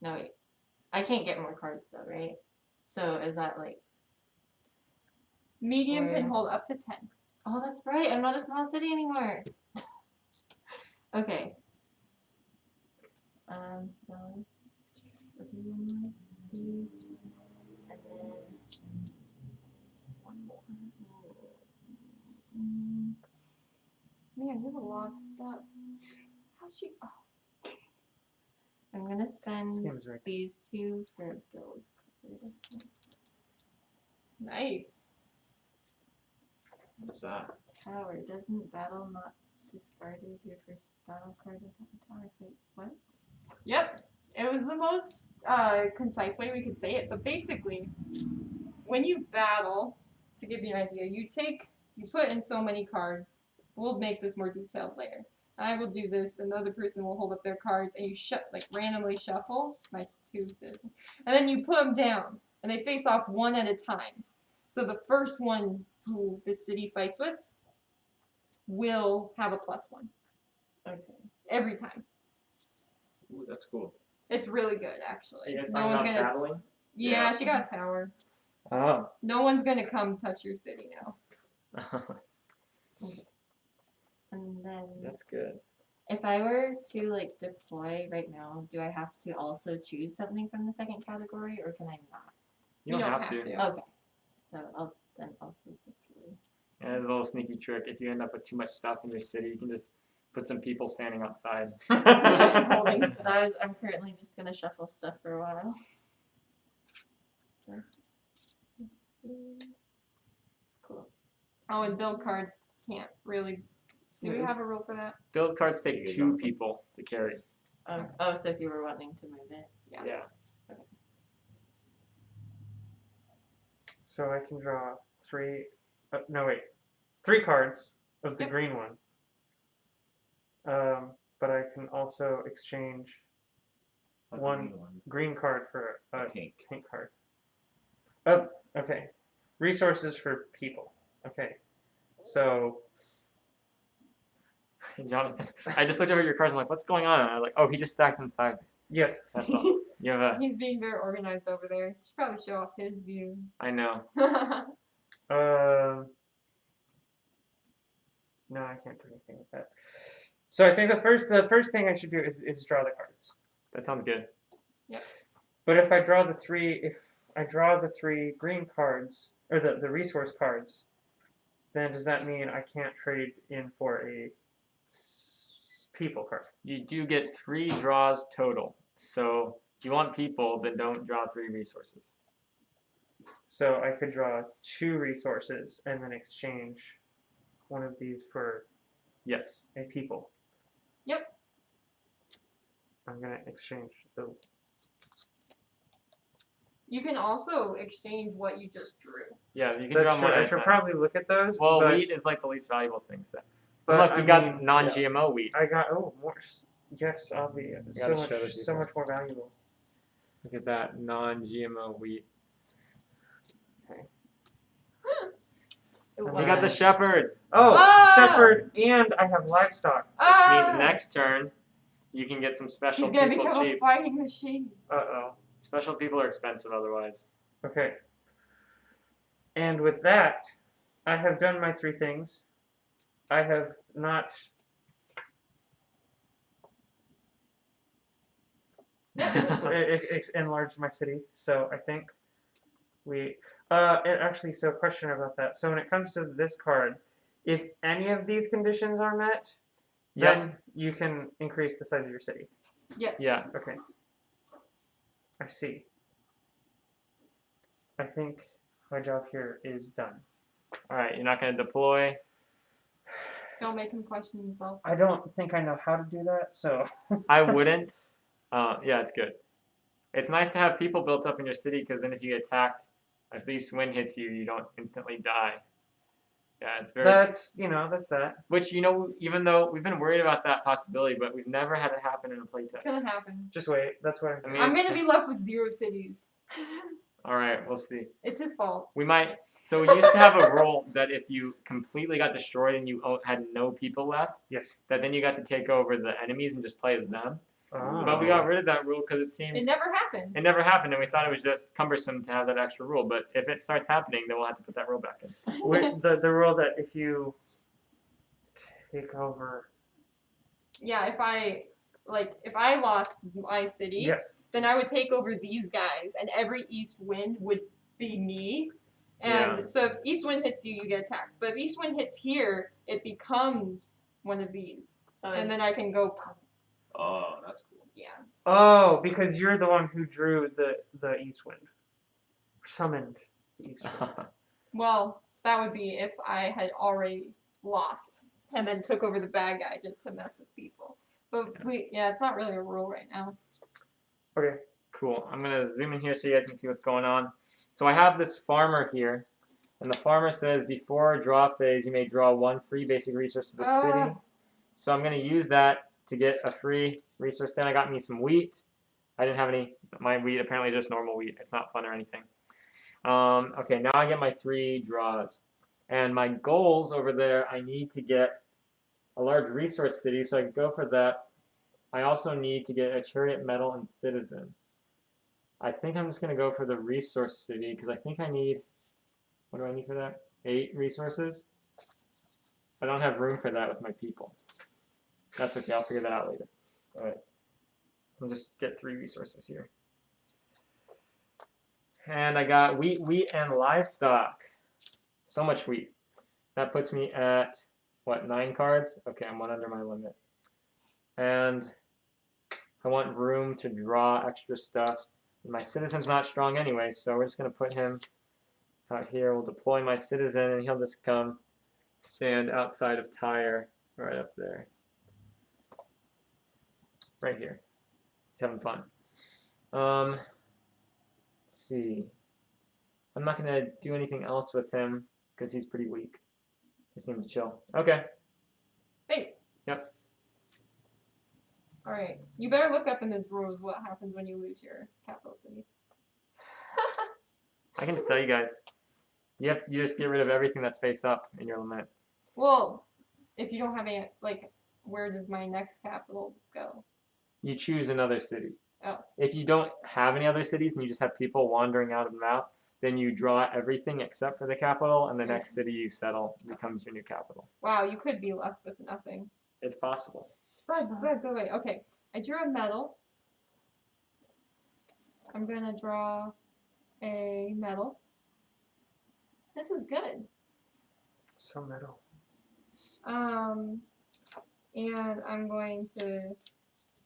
No, wait. I can't get more cards though, right? So is that like? Medium can Or- hold up to 10. Oh, that's right. I'm not a small city anymore. Okay. Those 3 more, these, and then 1 more. Man, you have a lot of stuff. How'd you? Oh. I'm gonna spend This game is rigged. these 2 for a build. Nice. What's that? Tower. Doesn't battle not discarded your first battle card of the tower? Wait, what? Yep. It was the most concise way we could say it. But basically, when you battle, to give you an idea, you put in so many cards. We'll make this more detailed later. I will do this, another person will hold up their cards, and you randomly shuffle. My 2 citizens. And then you put them down, and they face off one at a time. So the first one who the city fights with will have a +1 Okay. every time. Ooh, that's cool. It's really good, Are actually. you guys No talking one's about gonna. battling? Yeah, Yeah. she got a tower. Oh. No one's gonna come touch your city now. And then That's good. if I were to like deploy right now, do I have to also choose something from the second category, or can I not? You don't have to. Okay. So I'll then also deploy. And there's a little sneaky trick. If you end up with too much stuff in your city, you can just put some people standing outside. Holding stuff. I'm currently just gonna shuffle stuff for a while. Cool. Oh, and build cards can't really. Do we have a rule for that? Build cards take 2 people to carry. Oh, so if you were wanting to move it. Yeah. So I can draw 3. No, wait. 3 cards of the Yep. green one. But I can also exchange one green card for a Pink. card. Oh, okay. Resources for people. Okay. So Jonathan, I just looked over your cards. I'm like, what's going on? And I was like, oh, he just stacked them sideways. yes. That's all. You have a. He's being very organized over there. Should probably show off his view. I know. No, I can't do anything with that. So I think the first thing I should do is draw the cards. That sounds good. But if I draw the 3 green cards or the resource cards, then does that mean I can't trade in for a people card? You do get 3 draws total. So if you want people, then don't draw 3 resources. So I could draw 2 resources and then exchange one of these for Yes. a people. Yep. I'm gonna exchange the. You can also exchange what you just drew. Yeah, you can That's draw true. more. I at a should time. probably look at those. Well, but, wheat is like the least valuable thing. So. but Look, I you got mean, non-GMO wheat. I got yes, obvious. gotta So show much, the so people. much more valuable. Look at that non-GMO wheat. It You got the was- shepherd. Oh, Ah! shepherd, and I have livestock. Ah! Means next turn, you can get some special He's gonna people become a cheap. fighting machine. Uh-oh. Special people are expensive otherwise. Okay. And with that, I have done my 3 things. I have not enlarged my city, so I think actually, so a question about that. So when it comes to this card, if any of these conditions are met, Yep. then you can increase the size of your city. Yes. Yeah. Okay. I see. I think my job here is done. All right. You're not gonna deploy. Don't make him question himself. I don't think I know how to do that, so I wouldn't. Yeah, it's good. It's nice to have people built up in your city because then if you get attacked, if the east wind hits you, you don't instantly die. Yeah, it's very. that's that. Which even though we've been worried about that possibility, but we've never had it happen in a playtest. It's gonna happen. Just wait. That's what I mean, I'm it's- gonna be left with 0 cities. All right, we'll see. It's his fault. We might. So we used to have a rule that if you completely got destroyed and you had no people left, Yes. that then you got to take over the enemies and just play as them. Oh. But we got rid of that rule because it seemed It never happened. it never happened, and we thought it was just cumbersome to have that extra rule. But if it starts happening, then we'll have to put that rule back in. Wait, the rule that if you take over. Yeah, if I lost my city, Yes. then I would take over these guys, and every east wind would be me. And Yeah. so if east wind hits you, you get attacked. But if east wind hits here, it becomes one of these, and then I can go. Oh, that's cool. Yeah. Oh, because you're the one who drew the east wind. Summoned the east wind. Well, that would be if I had already lost and then took over the bad guy just to mess with people. But it's not really a rule right now. Okay. Cool. I'm gonna zoom in here so you guys can see what's going on. So I have this farmer here, and the farmer says before draw phase you may draw 1 free basic resource to the city. So I'm gonna use that to get a free resource. Then I got me some wheat. I didn't have any. My wheat apparently just normal wheat. It's not fun or anything. Okay, now I get my 3 draws. And my goals over there, I need to get a large resource city, so I can go for that. I also need to get a chariot, metal, and citizen. I think I'm just going to go for the resource city, because I think I need, what do I need for that? 8 resources? I don't have room for that with my people. That's okay, I'll figure that out later. Alright, I'll just get 3 resources here. And I got wheat, and livestock. So much wheat. That puts me at, what, 9 cards? Okay, I'm 1 under my limit. And I want room to draw extra stuff. My citizen's not strong anyway, so we're just going to put him out here. We'll deploy my citizen, and he'll just come stand outside of Tyre, right up there. Right here. He's having fun. Let's see. I'm not going to do anything else with him because he's pretty weak. He seems chill. Okay. Thanks. Yep. All right. You better look up in those rules what happens when you lose your capital city. I can just tell you guys. You just get rid of everything that's face up in your limit. Well, if you don't have any, like, where does my next capital go? You choose another city. Oh. If you don't have any other cities and you just have people wandering out of the map, then you draw everything except for the capital, and the next city you settle becomes your new capital. Wow, you could be left with nothing. It's possible. But wait. Okay, I drew a medal. I'm gonna draw a medal. This is good. So metal. And I'm going to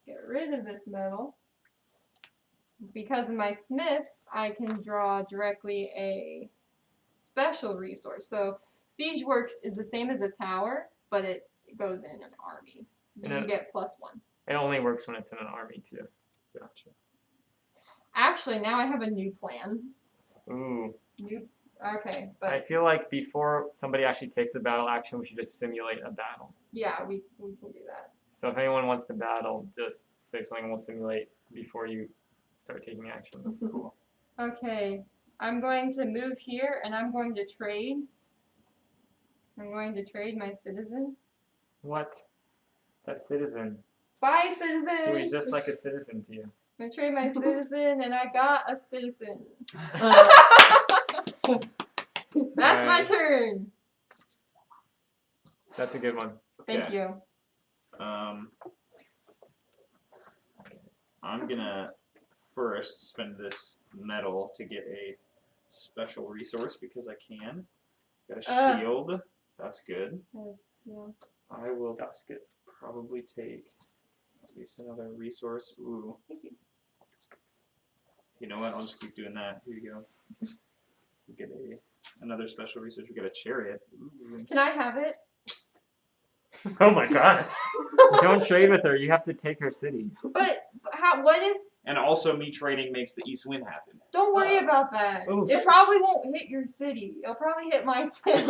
get rid of this medal. Because of my smith, I can draw directly a special resource. So siege works is the same as a tower, but it goes in an army. You get +1. It only works when it's in an army too. Gotcha. Actually, now I have a new plan. Ooh. Okay, I but feel like before somebody actually takes a battle action, we should just simulate a battle. yeah, we can do that. So if anyone wants to battle, just say something, we'll simulate before you start taking actions. Cool. Okay, I'm going to move here and I'm going to trade. I'm going to trade my citizen. What? That citizen. Bye, He citizen! was just like a citizen to you. I'm going to trade my citizen and I got a citizen. That's my Alright. turn. That's a good one. Thank Okay. you. I'm gonna first spend this metal to get a special resource because I can. Got a shield. That's good. Yeah. I will probably take at least another resource. Ooh. Thank you. You know what? I'll just keep doing that. Here you go. We get another special resource. We got a chariot. Ooh. Can I have it? Oh my god. Don't trade with her. You have to take her city. But how? What if? And also, me trading makes the east wind happen. Don't worry about that. Ooh. It probably won't hit your city. It'll probably hit my city.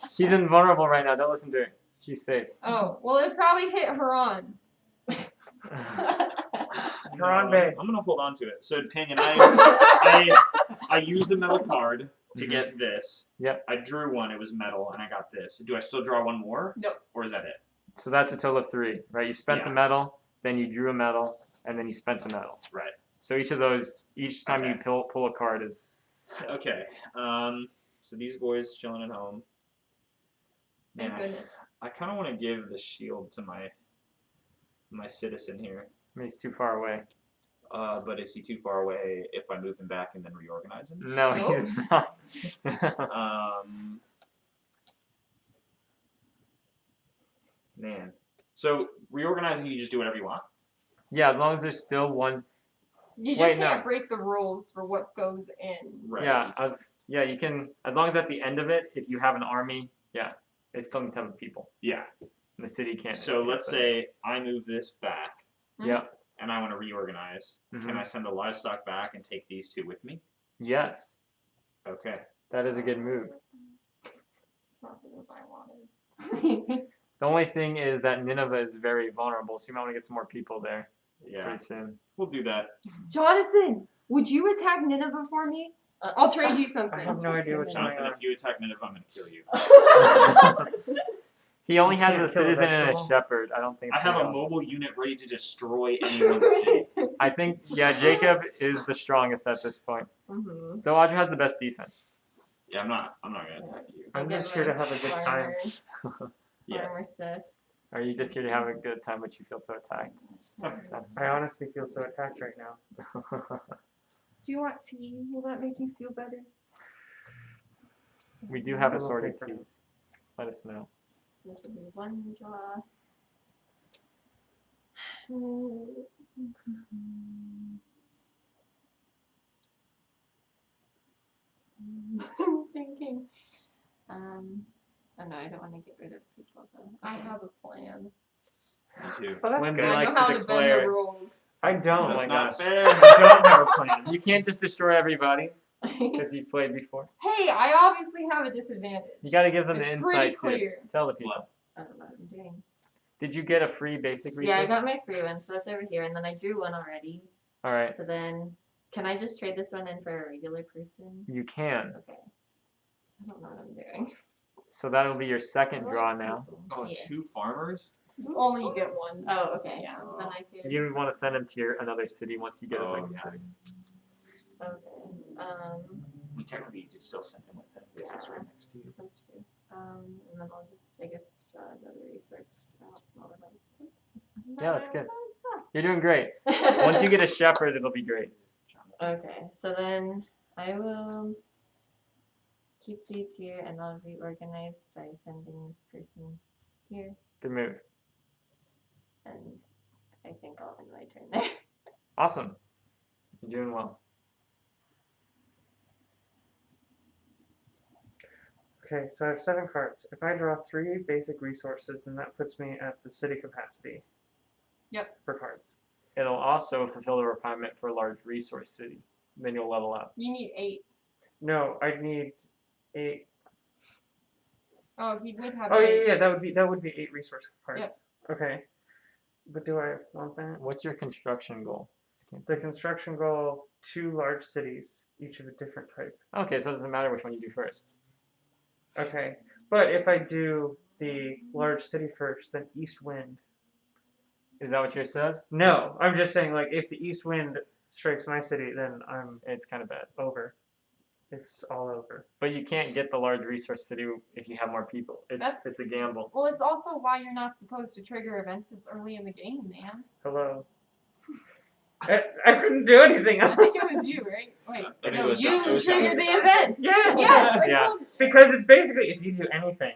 She's invulnerable right now. Don't listen to her. She's safe. Oh, well, it probably hit Haran. Haran Bay. I'm gonna hold on to it. So Tanya, I used a metal card to get this. Yep. I drew one. It was metal, and I got this. Do I still draw one more? No. Or is that it? So that's a total of 3, right? You spent the Yeah. metal, then you drew a metal, and then you spent the metal. Right. So each of those, each time you Okay. pull a card is. Okay. So these boys chilling at home. Thank Man, goodness. I kind of want to give the shield to my citizen here. I mean, he's too far away. But is he too far away if I move him back and then reorganize him? No, Nope. he's not. Man. So reorganizing, you just do whatever you want. Yeah, as long as there's still one. You just Wait, no. can't break the rules for what goes in. Right. Yeah, you can, as long as at the end of it, if you have an army, yeah, it still needs to have people. Yeah. And the city can't. So let's say I move this back Yeah. and I want to reorganize. Can I send the livestock back and take these 2 with me? Yes, Okay. that is a good move. It's not the move I wanted. The only thing is that Nineveh is very vulnerable, so you might want to get some more people there. Yeah, pretty soon. we'll do that. Jonathan, would you attack Nineveh for me? I'll trade you something. I have no idea what's going Jonathan, on. if you attack Nineveh, I'm gonna kill you. He only You has can't a kill a citizen and a vegetable. shepherd. I don't think I it's have a gonna go. mobile unit ready to destroy anyone's city. I think, yeah, Jacob is the strongest at this point. Mm-hmm. Though Audra has the best defense. Yeah, I'm not gonna attack you. I'm just here to have a good time. Yeah. Farmer stuff. Are you just here to have a good time, but you feel so attacked? That's I honestly feel so attacked right now. Do you want tea? Will that make you feel better? We do have I'm assorted okay for now. teas. Let us know. This will be one draw. I'm thinking. Oh no, I don't want to get rid of people though. I have a plan. Me too. Well, that's Lindsay good. I likes know how to to bend declare. the rules. I don't. That's my not gosh. fair. I don't have a plan. You can't just destroy everybody because you played before. Hey, I obviously have a disadvantage. You got to give them It's the pretty insight to clear. tell the people. What? I don't know what I'm doing. Did you get a free basic resource? Yeah, I got my free one, so that's over here, and then I drew one already. All right, So then, can I just trade this one in for a regular person? you can. Okay. I don't know what I'm doing. So that'll be your second draw now. Oh, Yes. 2 farmers? Only you get one. Oh, okay. Yeah. So then I could. You want to send them to another city once you get a second yeah. city. Okay. I mean, technically, you could still send him with him because he's right next to you. That's true. And then I'll just, I guess, draw another resource out. All of those. Yeah, that's good. You're doing great. Once you get a shepherd, it'll be great. Okay, so then I will keep these here, and I'll reorganize by sending this person here, Good move. and I think I'll end my turn there. Awesome. You're doing well. Okay, so I have 7 cards. If I draw 3 basic resources, then that puts me at the city capacity. Yep. For cards. It'll also fulfill the requirement for a large resource city. Then you'll level up. You need 8. No, I'd need 8. Oh, he would have Oh 8. yeah, that would be 8 resource cards. Okay. But do I want that? What's your construction goal? The construction goal, 2 large cities, each of a different type. Okay, so it doesn't matter which one you do first. Okay. But if I do the large city first, then east wind. Is that what yours says? No, I'm just saying, like, if the east wind strikes my city, then I'm It's kind of bad. over. It's all over. But you can't get the large resource city if you have more people. It's a gamble. Well, it's also why you're not supposed to trigger events this early in the game, man. Hello. I couldn't do anything I else. think it was you, right? Wait, I think no, it was you John- it was triggered the Jonathan. event. Yes. Yes, I Yeah. told Because it's basically if you do anything.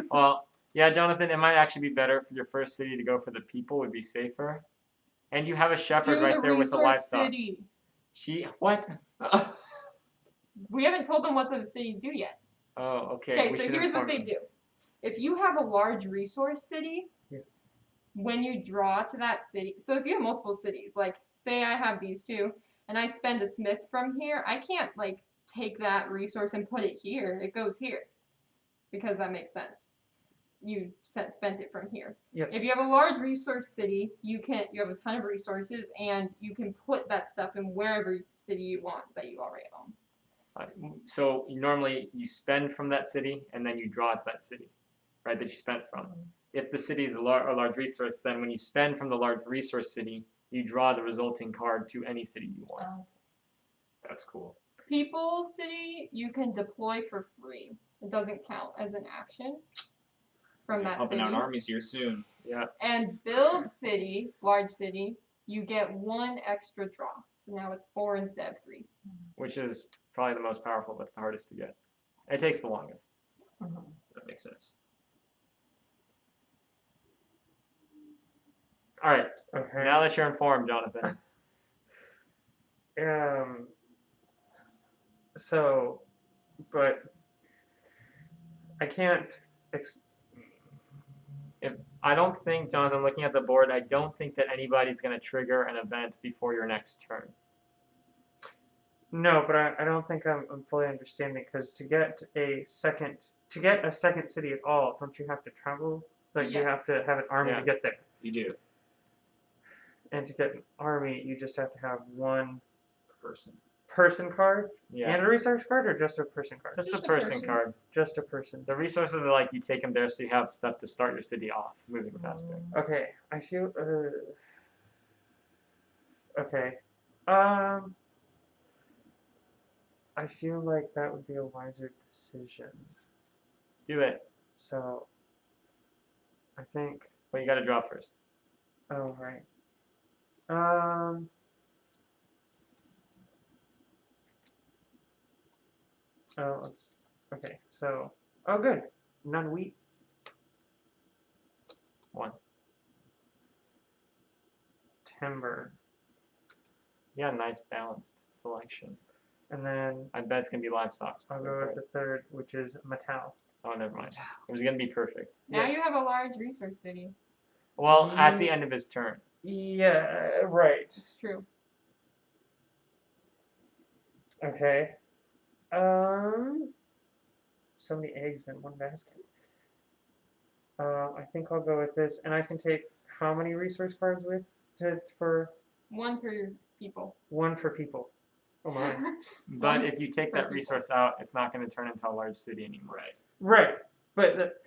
Well, yeah, Jonathan, it might actually be better for your first city to go for the people. Would be safer. And you have a shepherd Do right the there with the resource livestock. city. What? We haven't told them what the cities do yet. Oh, okay. Okay, we so should here's what inform they them. do. If you have a large resource city, Yes. when you draw to that city, so if you have multiple cities, like say I have these 2, and I spend a smith from here, I can't like take that resource and put it here. It goes here because that makes sense. You spent it from here. Yes. If you have a large resource city, you have a ton of resources, and you can put that stuff in wherever city you want that you already own. So normally you spend from that city and then you draw to that city, right? That you spent from. If the city is a large resource, then when you spend from the large resource city, you draw the resulting card to any city you want. That's cool. People city, you can deploy for free. It doesn't count as an action from that Pumping city. out armies here soon. Yeah. And build city, large city, you get 1 extra draw. So now it's 4 instead of 3. Which is probably the most powerful, but it's the hardest to get. It takes the longest. That makes sense. All right. Okay. Now that you're informed, Jonathan. So, but I can't. I don't think, Jonathan, looking at the board, I don't think that anybody's going to trigger an event before your next turn. No, but I don't think I'm fully understanding because to get a second city at all, don't you have to travel? Like you have Yes. to have an army Yeah. to get there. You do. And to get an army, you just have to have one Person. card Yeah. and a resource card, or just a person card? Just Just a a person person. card. Just a person. The resources are like you take them there so you have stuff to start your city off, moving faster. Okay, I feel. Okay. I feel like that would be a wiser decision. Do it. So, I think. But you got to draw first. Oh right. Oh, let's. Okay, so. Oh, good. None wheat. 1. Timber. Yeah, nice balanced selection. And then I bet it's gonna be livestock. I'll go with the third, which is metal. Oh, never mind. It was gonna be perfect. Now Yes. you have a large resource city. Well, at the end of his turn. Yeah, right. It's true. Okay. So many eggs in one basket. I think I'll go with this, and I can take how many resource cards for One per people. one for people. Oh my. But if you take that resource out, it's not gonna turn into a large city anymore. Right, but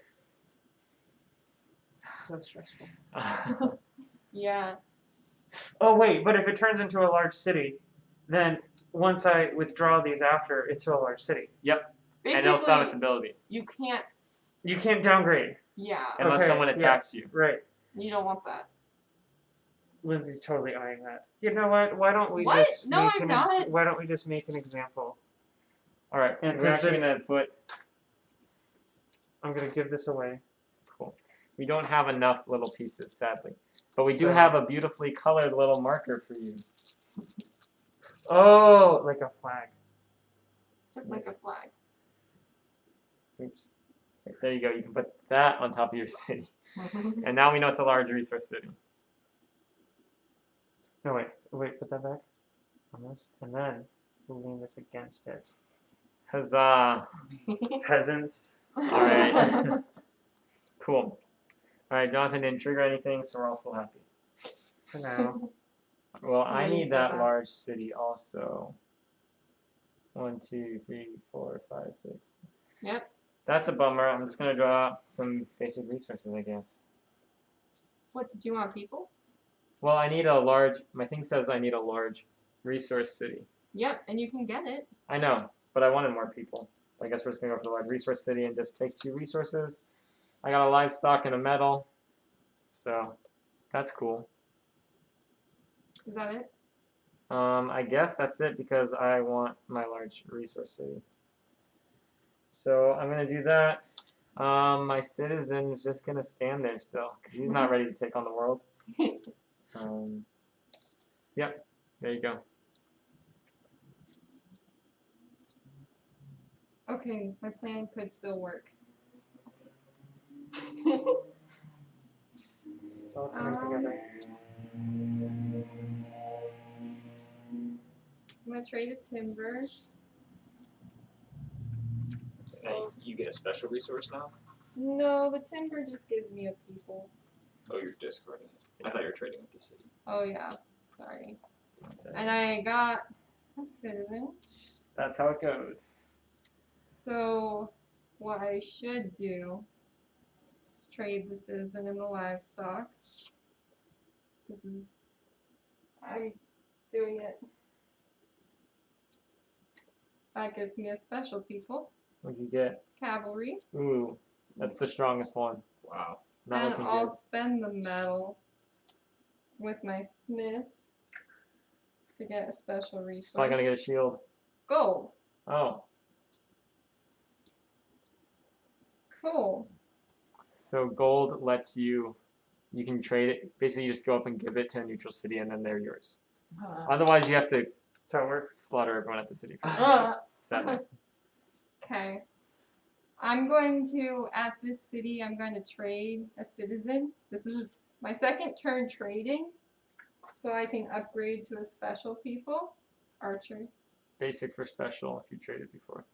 so stressful. Yeah. Oh wait, but if it turns into a large city, then once I withdraw these after, it's still a large city. And it'll still have its Basically, ability. you can't. You can't downgrade. Yeah. Unless Okay, someone attacks yes, you. Right. You don't want that. Lindsay's totally eyeing that. You know what? Why don't we What? just No, make I'm an not. why don't we just make an example? All right, And we're 'cause actually this- gonna put. I'm gonna give this away. Cool. We don't have enough little pieces, sadly, but we do So- have a beautifully colored little marker for you. Oh, like a flag. Just like a Nice. flag. Oops. There you go. You can put that on top of your city, and now we know it's a large resource city. No, wait, put that back on this, and then we'll lean this against it. Huzzah! Peasants. Alright. Cool. All right, Jonathan didn't trigger anything, so we're all still happy. For now. Well, I Yeah, you need said that that. large city also. 1, 2, 3, 4, 5, 6. Yep. That's a bummer. I'm just gonna draw some basic resources, I guess. What did you want, people? Well, I need a large. My thing says I need a large resource city. Yep, and you can get it. I know, but I wanted more people. I guess we're just gonna go for the large resource city and just take 2 resources. I got a livestock and a metal, so that's cool. Is that it? I guess that's it because I want my large resource city. So I'm gonna do that. My citizen is just gonna stand there still because he's not ready to take on the world. Yep, there you go. Okay, my plan could still work. It's all coming together. I'm gonna trade a timber. Now you get a special resource now? No, the timber just gives me a people. Oh, you're discarding it. I thought you were trading with the city. Oh yeah, sorry. And I got a citizen. That's how it goes. So what I should do is trade the citizen and the livestock. I'm doing it. That gives me a special people, What'd you get? cavalry, Ooh, that's the strongest one. Wow. Not and looking I'll good. spend the metal with my smith to get a special resource. Probably gonna get a shield. Gold. Oh, Cool. so gold lets you can trade it. Basically, you just go up and give it to a neutral city, and then they're yours. Otherwise, you have to That's how it works. slaughter everyone at the city first. Sadly. Okay. I'm going to, at this city, I'm going to trade a citizen. This is my second turn trading, so I can upgrade to a special people. Archer. Basic for special if you traded before.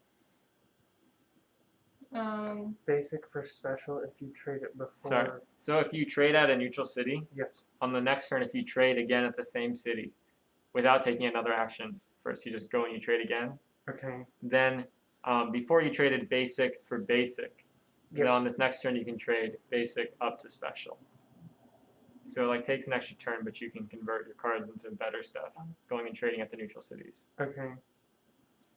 Basic for special if you trade it before. Sorry. So if you trade at a neutral city, Yes. on the next turn, if you trade again at the same city, without taking another action, first you just go and you trade again. Okay. Then before you traded basic for basic, Yes. then on this next turn you can trade basic up to special. So it like takes an extra turn, but you can convert your cards into better stuff, going and trading at the neutral cities. Okay.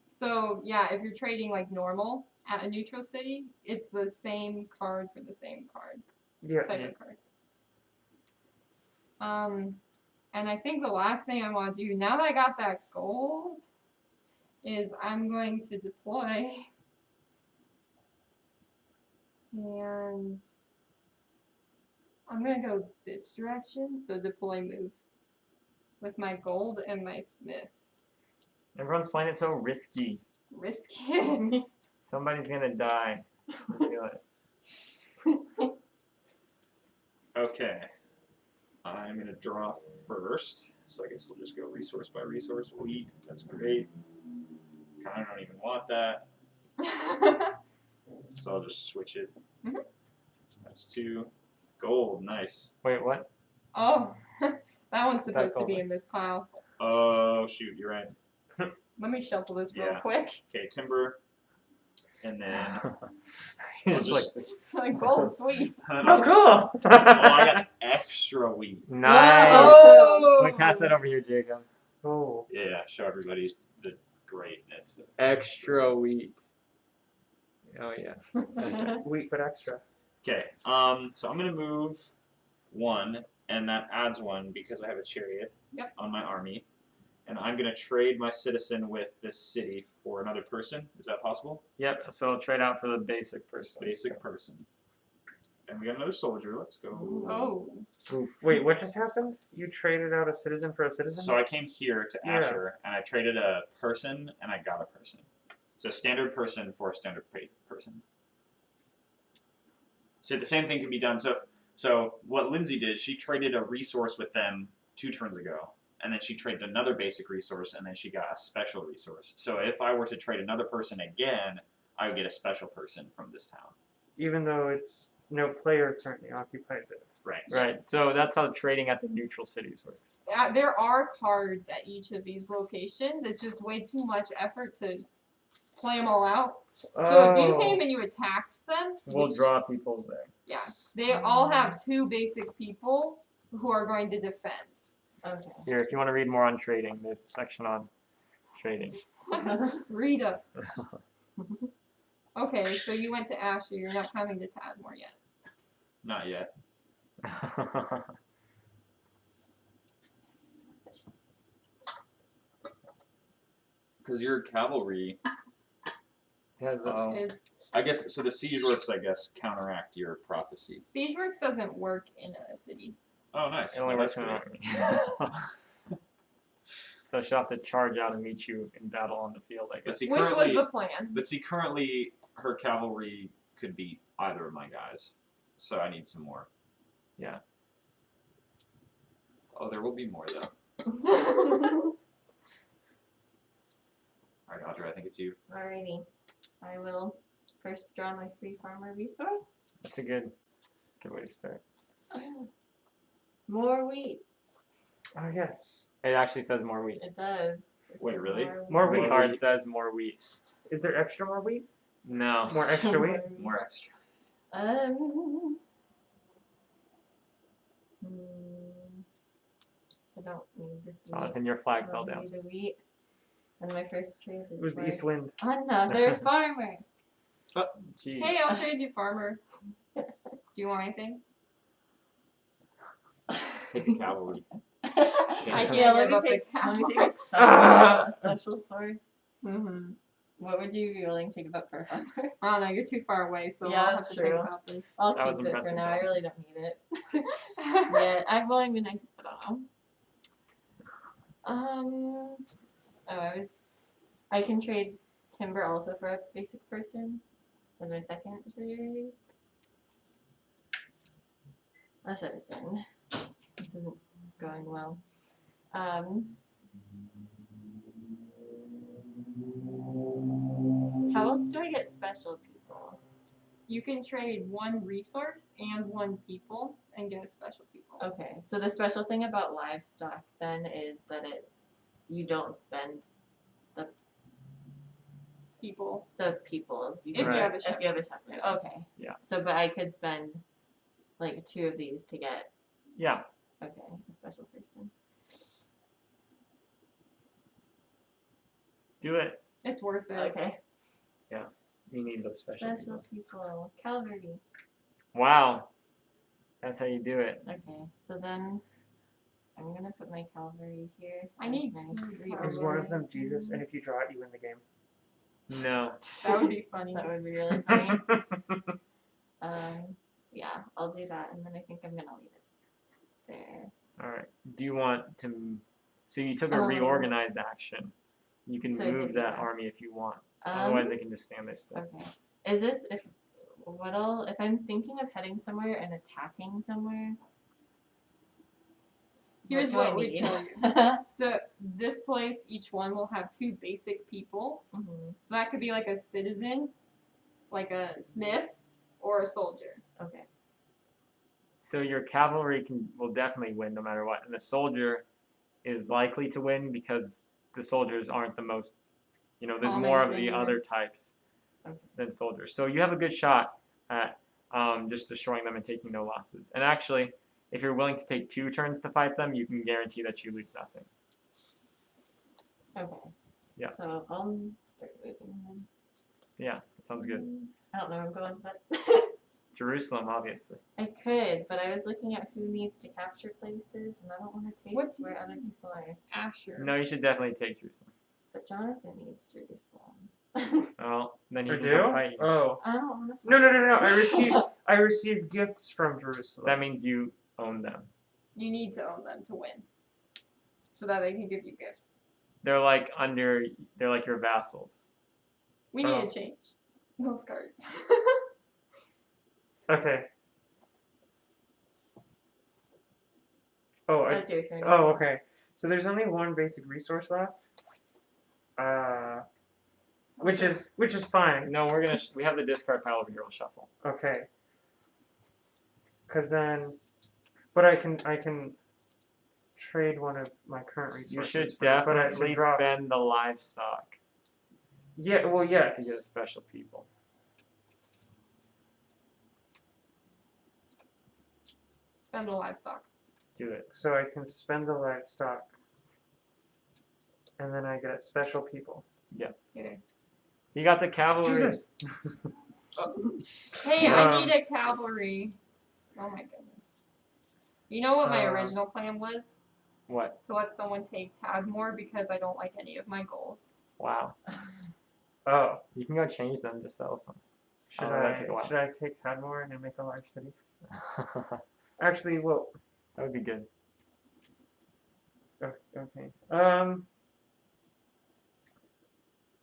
So yeah, if you're trading like normal at a neutral city, it's the same card for the same card. Yes. Type of card. And I think the last thing I want to do, now that I got that gold, is I'm going to deploy. And I'm going to go this direction, so deploy move. With my gold and my smith. Everyone's playing it so risky. Risky. Somebody's gonna die. I feel it. Okay. I'm gonna draw first, so I guess we'll just go resource by resource. Wheat, that's great. Kinda don't even want that, so I'll just switch it. Mhm. That's 2. Gold, nice. Wait, what? Oh, that one's supposed to gold. be in this pile. Oh shoot, you're right. Let me shuffle this real Yeah. quick. Okay, timber, and then It's just- like, Like gold, sweet. Oh, cool. Oh, I got extra wheat. nice. Oh. Wait, pass that over here, Jacob. Oh. Yeah, show everybody the greatness. Extra wheat. Oh yeah. Wheat, but extra. Okay, so I'm gonna move 1, and that adds 1 because I have a chariot Yep. on my army, and I'm gonna trade my citizen with this city for another person. Is that possible? Yep. So I'll trade out for the basic person. Basic person. And we got another soldier. Let's go. Oh. Oof. Wait, what just happened? You traded out a citizen for a citizen? So I came here to Yeah. Asher, and I traded a person, and I got a person. So standard person for a standard person. So the same thing can be done. So what Lindsay did, she traded a resource with them 2 turns ago, and then she traded another basic resource, and then she got a special resource. So if I were to trade another person again, I would get a special person from this town. Even though it's no player currently occupies it. Right. Right. So that's how trading at the neutral cities works. Yeah, there are cards at each of these locations. It's just way too much effort to play them all out. So if you came and you attacked them, We'll which- draw people there. Yeah, they all have 2 basic people who are going to defend. Okay. Here, if you want to read more on trading, there's the section on trading. Read up. Okay, so you went to Asher. You're not coming to Tadmore yet. Not yet. Because your cavalry, Has a, Is I guess, so the siege works, I guess, counteract your prophecy. Siege Works doesn't work in a city. Oh, nice. it only Well, works in that's an great. army. So she'll have to charge out and meet you in battle on the field, I But guess. see, Which was currently, the plan. currently, her cavalry could beat either of my guys. So I need some more. Yeah. Oh, there will be more, though. Alright, Audrey, I think it's you. Alrighty. I will first draw my free farmer resource. That's a good way to start. More wheat. Oh, yes. It actually says more wheat. It does. It Wait, says really? More The wheat. card says more wheat. Is there extra more wheat? No. More extra wheat? More extra. Um. I don't need this wheat. Jonathan, your flag I fell don't down. need the wheat. And my first trade It is was the for east wind. another farmer. Jeez. Hey, I'll trade you, farmer. Do you want anything? Take the cavalry. I can't yeah, let give me up the take a Ah! special source. Mm-hmm. What would you be willing to give up for a farmer? I don't know, you're too far away, so Yeah, I'll have that's to true. think about this. I'll That was keep it for impressive, now. I though. really don't need it. Yeah, I well, I mean, I don't know. I can trade timber also for a basic person. As my second trade. A citizen. This isn't going well. How else do I get special people? You can trade 1 resource and 1 people and get a special people. Okay, so the special thing about livestock then is that you don't spend People. the people. You If can you have just- a if you have a shepherd. Okay. Yeah. So, but I could spend like 2 of these to get Yeah. a special person. Do it. It's worth it. Okay. You need those special Special people. people. Cavalry. Wow. That's how you do it. Okay. So then I'm gonna put my cavalry here. I as need my 2 rearguard. Is one of them Jesus? And if you draw it, you win the game. No. That would be funny. That would be really funny. Yeah, I'll do that, and then I think I'm gonna leave it there. All right. Do you want to? So you took a Um, reorganize action. You can so I can move do that that. army if you want. Otherwise, they can just stand there still. Okay. Is this if I'm thinking of heading somewhere and attacking somewhere? Here's do I what we need? tell So this place, each one will have 2 basic people. Mhm. So that could be like a citizen, like a smith, or a soldier. Okay. So your cavalry will definitely win no matter what, and the soldier is likely to win because the soldiers aren't the most. There's Common more of the thing, right? other types Okay. than soldiers. So you have a good shot at just destroying them and taking no losses. And actually, if you're willing to take 2 turns to fight them, you can guarantee that you lose nothing. Okay. Yeah. So I'll start moving then. Yeah, that sounds good. I don't know where I'm going, but Jerusalem, obviously. I could, but I was looking at who needs to capture places, and I don't want to take What do where you other people are. Asher. No, you should definitely take Jerusalem. But Jonathan needs Jerusalem. Well, then he Or can do? come fight you. Oh. I don't want to. No. I received gifts from Jerusalem. That means you own them. You need to own them to win. So that they can give you gifts. They're like your vassals. We need Oh. to change those cards. Okay. Oh, That's your turn. okay. So there's only 1 basic resource left. Which is fine. No, we have the discard pile over here. We'll shuffle. Okay. Cause then, but I can trade one of my current resources. You should but I should definitely drop. spend the livestock Yeah. Well, to get yes. special people. Spend the livestock. Do it. So I can spend the livestock, and then I get special people. Here. You got the cavalry. Jesus. Hey, I Um, need a cavalry. Oh my goodness. You know what my Uh, original plan was? What? To let someone take Tadmor because I don't like any of my goals. Wow. Oh. You can go change them to sell some. Should that'd take a while. should I take Tadmor and make a large city? That Actually, well, would be good. okay.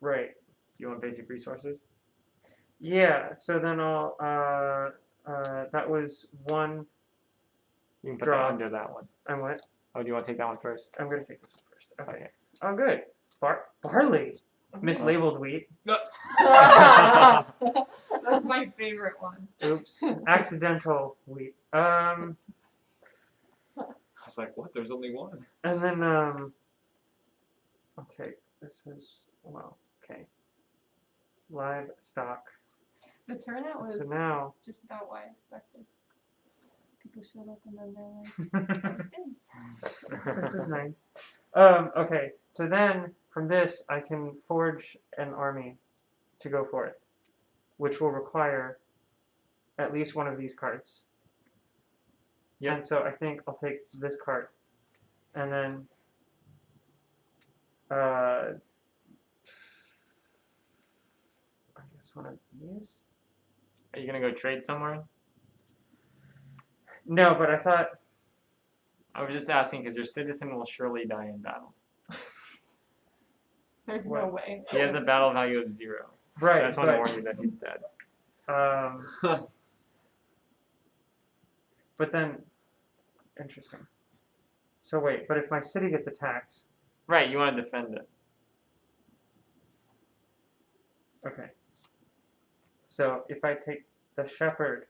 Right. Do you want basic resources? Yeah. So then I'll that was 1. You can put Draw. that under that one. I'm what? Oh, do you want to take that one first? I'm gonna take this one first. Okay. Okay. Oh, good. Barley. Mislabeled wheat. That's my favorite one. Oops. Accidental wheat. I was like, what? There's only 1. And then I'll take this is okay. Livestock. The turnout was So now just about what I expected. People showed up and then they're like, "That was good." this is nice. Okay, so then from this I can forge an army to go forth, which will require at least 1 of these cards. Yep. And so I think I'll take this card, and then I guess 1 of these. Are you gonna go trade somewhere? No, but I thought. I was just asking because your citizen will surely die in battle. There's no What? way. He has a battle value of 0. Right, So I just want to but warn you that he's dead. but then, interesting. So wait, but if my city gets attacked, Right, you want to defend it. okay. So if I take the shepherd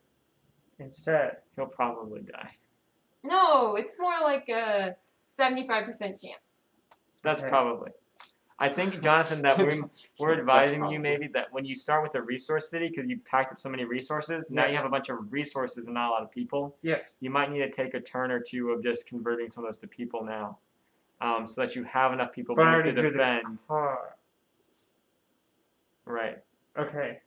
instead. He'll probably die. No, it's more like a 75% chance. That's Okay. probably. I think, Jonathan, that we're That's advising you probably. maybe that when you start with a resource city, because you packed up so many resources, now you Yes. have a bunch of resources and not a lot of people. Yes. You might need to take a turn or two of just converting some of those to people now, so that you have enough people But I both already to drew the defend. card. Right. Okay.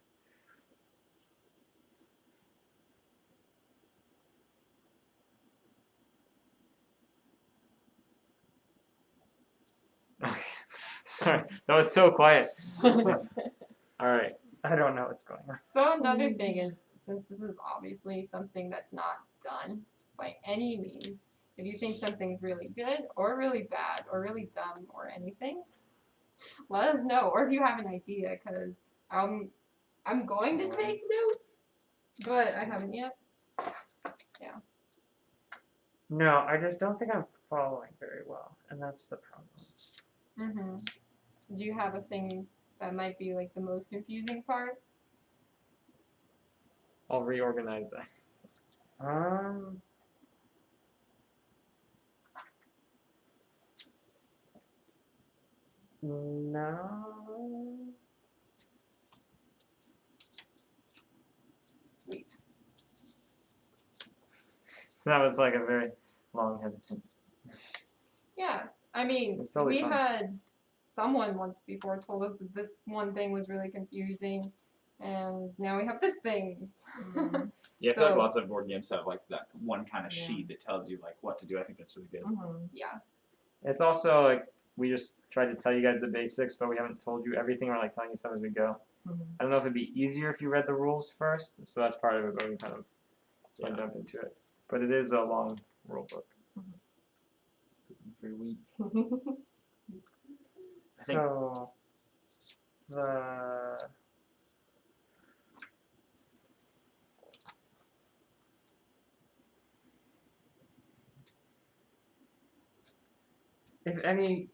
Okay. Sorry, that was so quiet. All right. I don't know what's going on. So another thing is, since this is obviously something that's not done by any means, if you think something's really good or really bad or really dumb or anything, let us know. Or if you have an idea, because I'm going to take notes, but I haven't yet. No, I just don't think I'm following very well, and that's the problem. Do you have a thing that might be like the most confusing part? I'll reorganize that. No. Wait. That was like a very long hesitant. Yeah, I mean, It's totally we fine. had someone once before told us that this one thing was really confusing, and now we have this thing. Yeah, I feel like So- lots of board games have like that one kind of Yeah. sheet that tells you like what to do. I think that's really good. Yeah. It's also like we just tried to tell you guys the basics, but we haven't told you everything. We're like telling you some as we go. I don't know if it'd be easier if you read the rules first, so that's part of it, but we kind of Yeah. jump into it. But it is a long rule book. Very weak. I think- So the if any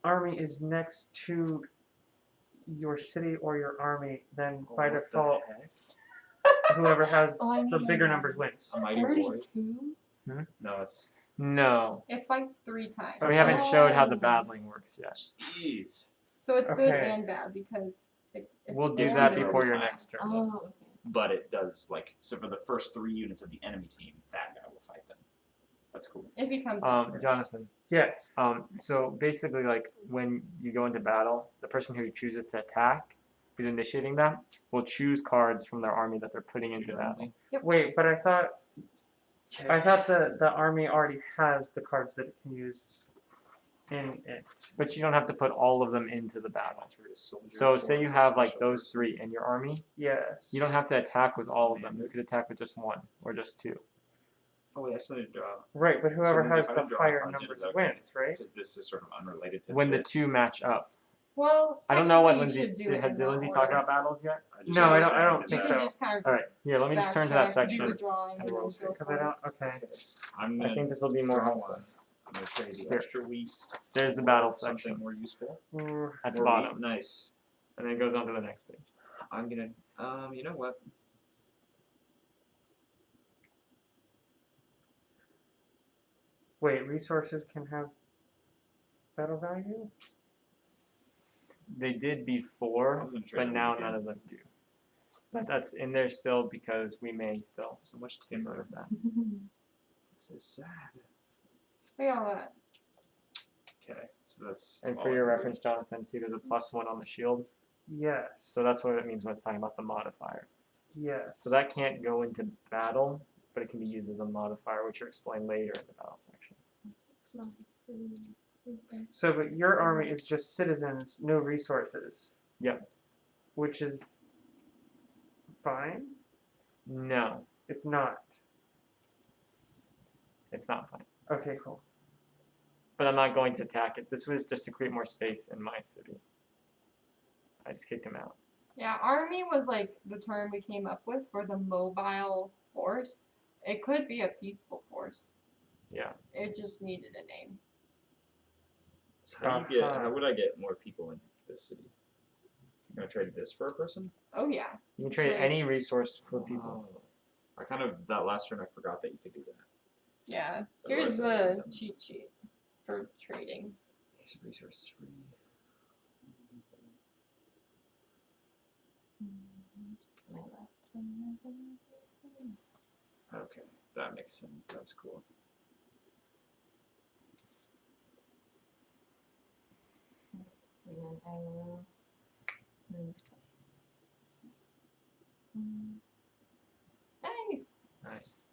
army is next to your city or your army, then by What the default, heck? whoever has Oh, I the know bigger that. numbers wins. A mighty boy. 32? No, it's No. It fights 3 times. So we haven't showed how the Oh. battling works yet. jeez. So it's good Okay. and bad because it's We'll do formed that over before your time. next turn. Oh, okay. But it does like so for the first 3 units of the enemy team, that guy will fight them. That's cool. If he comes up first. Jonathan. Yes. So basically, like when you go into battle, the person who chooses to attack, who's initiating that, will choose cards from their army that they're putting into battle. Wait, but I thought the army already has the cards that it can use in it. But you don't have to put all of them into the battle. So say you have like those 3 in your army, Yes. you don't have to attack with all of them. You could attack with just 1 or just 2. Oh wait, I still need to draw Right, but whoever Lindsay, has if I the don't draw higher cards in, numbers is that okay? wins, right? because this is sort of unrelated to When the this. 2 match up. Well, I don't know what technically you Lindsay should do it in did. that Lindsay order. talk about battles yet? I just No, I understand don't that think You so. can just kind of All right, here. Let me just turn to that backtrack, section. do the drawing, and and we'll then see, go Because I for it. don't. Okay. Okay. I'm I gonna think this will be more draw helpful. one. I'm gonna trade the Here. extra wheat. There's the for battle something section more useful. at the More wheat, bottom, nice. and then it goes on to the next page. I'm gonna you know what? Wait, resources can have battle value? They did I before, was gonna trade but them now again. none of them do. But that's in there still because we may still So much do some timber. of that. This is sad. Look at all that. Okay, so that's And all for I your can do. reference, Jonathan, see there's a +1 on the shield. Yes. So that's what it means when it's talking about the modifier. Yes. So that can't go into battle, but it can be used as a modifier, which are explained later in the battle section. So, but your army is just citizens, no resources. Yep. Which is fine. No, It's not. it's not fine. Okay, cool. But I'm not going to attack it. This was just to create more space in my city. I just kicked him out. Yeah, army was like the term we came up with for the mobile force. It could be a peaceful force. Yeah. It just needed a name. So how do you get? Uh-huh. How would I get more people in this city? I'm gonna trade this for a person. Oh yeah. You can trade Trade. any resource for people. I kind of that last turn I forgot that you could do that. Yeah. Otherwise, Here's I would've the done that. cheat sheet for trading. Resources free. My last one. Okay, that makes sense. That's cool. And then I will move twice. Nice. Nice.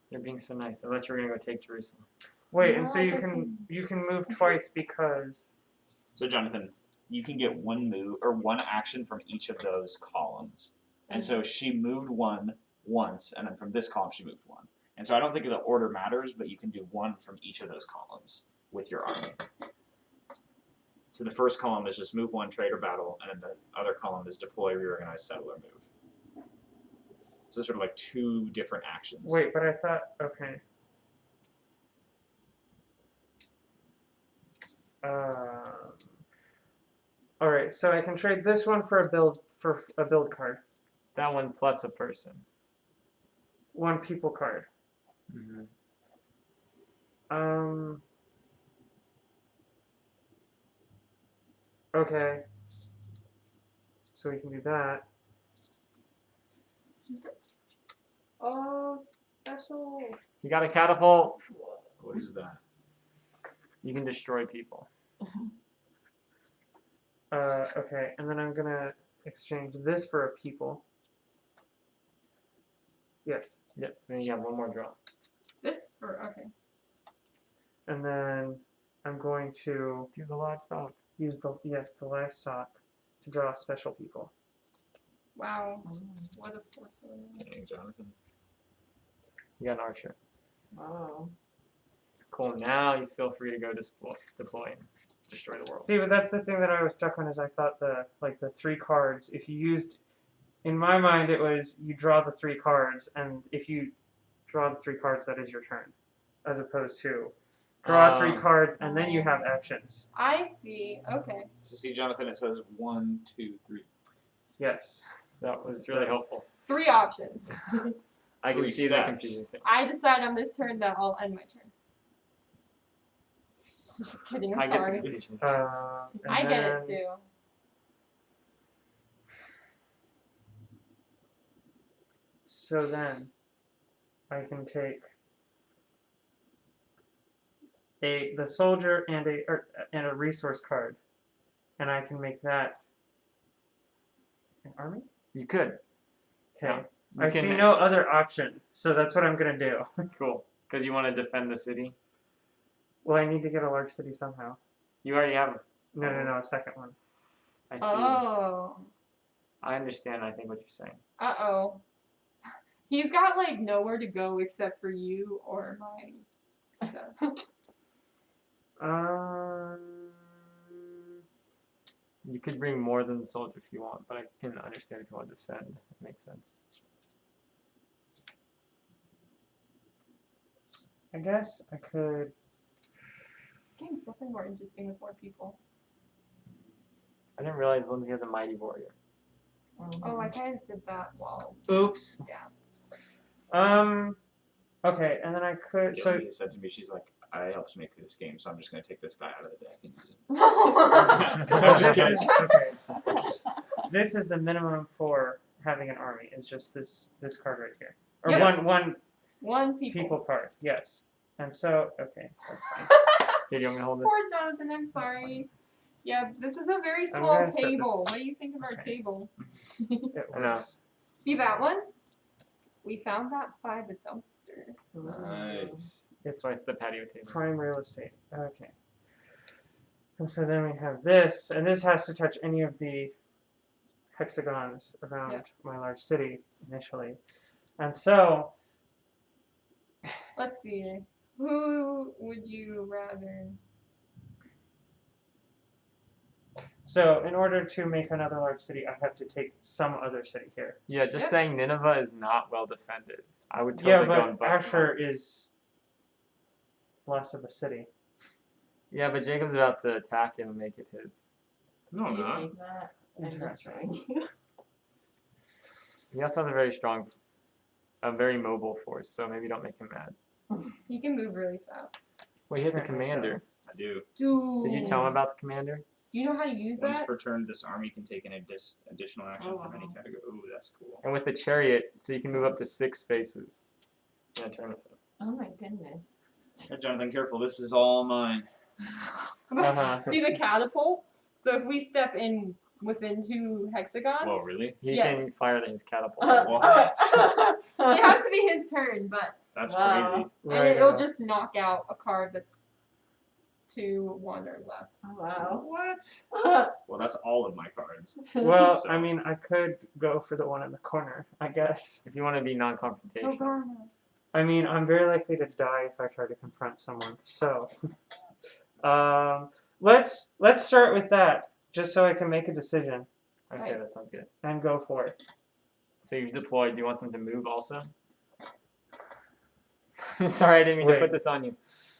You're being so nice. I thought you were gonna go take Jerusalem. Wait, No, and so I you guess can move twice because So Jonathan, you can get one move or one action from each of those columns. And so she moved one once, and then from this column she moved one. And so I don't think the order matters, but you can do one from each of those columns with your army. So the first column is just move one, trade or battle, and then the other column is deploy, reorganize, settle, or move. So sort of like two different actions. wait, but I thought okay. All right, so I can trade this one for a build card, That one plus a person. one people card. Mm-hmm. Okay. So we can do that. Oh, special. You got a catapult. What is that? You can destroy people. Okay, and then I'm gonna exchange this for a people. Yes, Yep. Then you have one more draw. This for okay. and then I'm going to Do the livestock. use the livestock to draw special people. Wow. What a fortune. Dang, Jonathan. You got an archer. Wow. Cool. Now you feel free to go deploy and destroy the world. See, but that's the thing that I was stuck on is I thought the 3 cards. If you used, in my mind, it was you draw the 3 cards, and if you draw the 3 cards, that is your turn, as opposed to draw 3 cards and then you have actions. I see. Okay. So see, Jonathan, it says 1, 2, 3. Yes. That was really helpful. 3 options. I can 3 see the steps. confusing thing. I decide on this turn that I'll end my turn. Just kidding. I'm I get the sorry. confusion. And I get it then- too. So then, I can take the soldier and a resource card, and I can make that an army. You could. Okay. You I can- see no other option, so that's what I'm gonna do. Cool. Because you want to defend the city. Well, I need to get a large city somehow. You already have. No, a second one. I see. Oh. I understand. I think what you're saying. Uh-oh. He's got like nowhere to go except for you or my stuff. You could bring more than the soldier if you want, but I can understand if you want to defend. It makes sense. I guess I could. This game's definitely more interesting with more people. I didn't realize Lindsay has a mighty warrior. Oh, I kind of did that while. Oops. Yeah. Okay, and then I could. So Lindsay said to me, she's like, I helped make this game, so I'm just going to take this guy out of the deck and use him. So Just this kidding. is okay. This is the minimum for having an army. Is just this card right here, or Yes. one One people. people card. Yes. And so okay, that's fine. Here, do you want me to hold this? Poor Jonathan, I'm sorry. Yeah, this is a very I'm small gonna set table. this- What do you think of our okay. table? It I know. works. See that one? We found that by the dumpster. Nice. That's why it's the patio table. Prime real estate. Okay. And so then we have this, and this has to touch any of the hexagons around Yeah. my large city initially. And so Let's see. Who would you rather? in order to make another large city, I have to take some other city here. Yeah, just Yep. saying Nineveh is not well defended. I would Yeah, totally go and but bust them Asher up. is less of a city. Yeah, but Jacob's about to attack him and make it his. No, I'm You not. take that and Interesting. destroy you. He also has a very strong, a very mobile force, so maybe don't make him mad. He can move really fast. Wait, he has a Yeah, I think so. commander. I do. Dude. Did you tell him about the commander? Do you know how to use Once that? per turn, this army can take an additional action Oh, from any wow. category. Ooh, that's cool. And with the chariot, so you can move up to 6 spaces in a turn. Oh my goodness. Hey, Jonathan, careful. This is all mine. Uh-huh. See the catapult? So if we step in within 2 hexagons, Whoa, really? He Yes. can fire his catapult. What? it has to be his turn, but That's Wow. crazy. and it'll just knock out a card that's 2, 1, or less. Oh, wow. What? Well, that's all of my cards. Well, So- I mean, I could go for the one in the corner, I guess. If you want to be Oh non-confrontational. god. I mean, I'm very likely to die if I try to confront someone. So, let's start with that, just so I can make a decision Okay, that Nice. sounds good. and go forth. So you've deployed. Do you want them to move also? I'm sorry, I didn't mean to Wait. put this on you.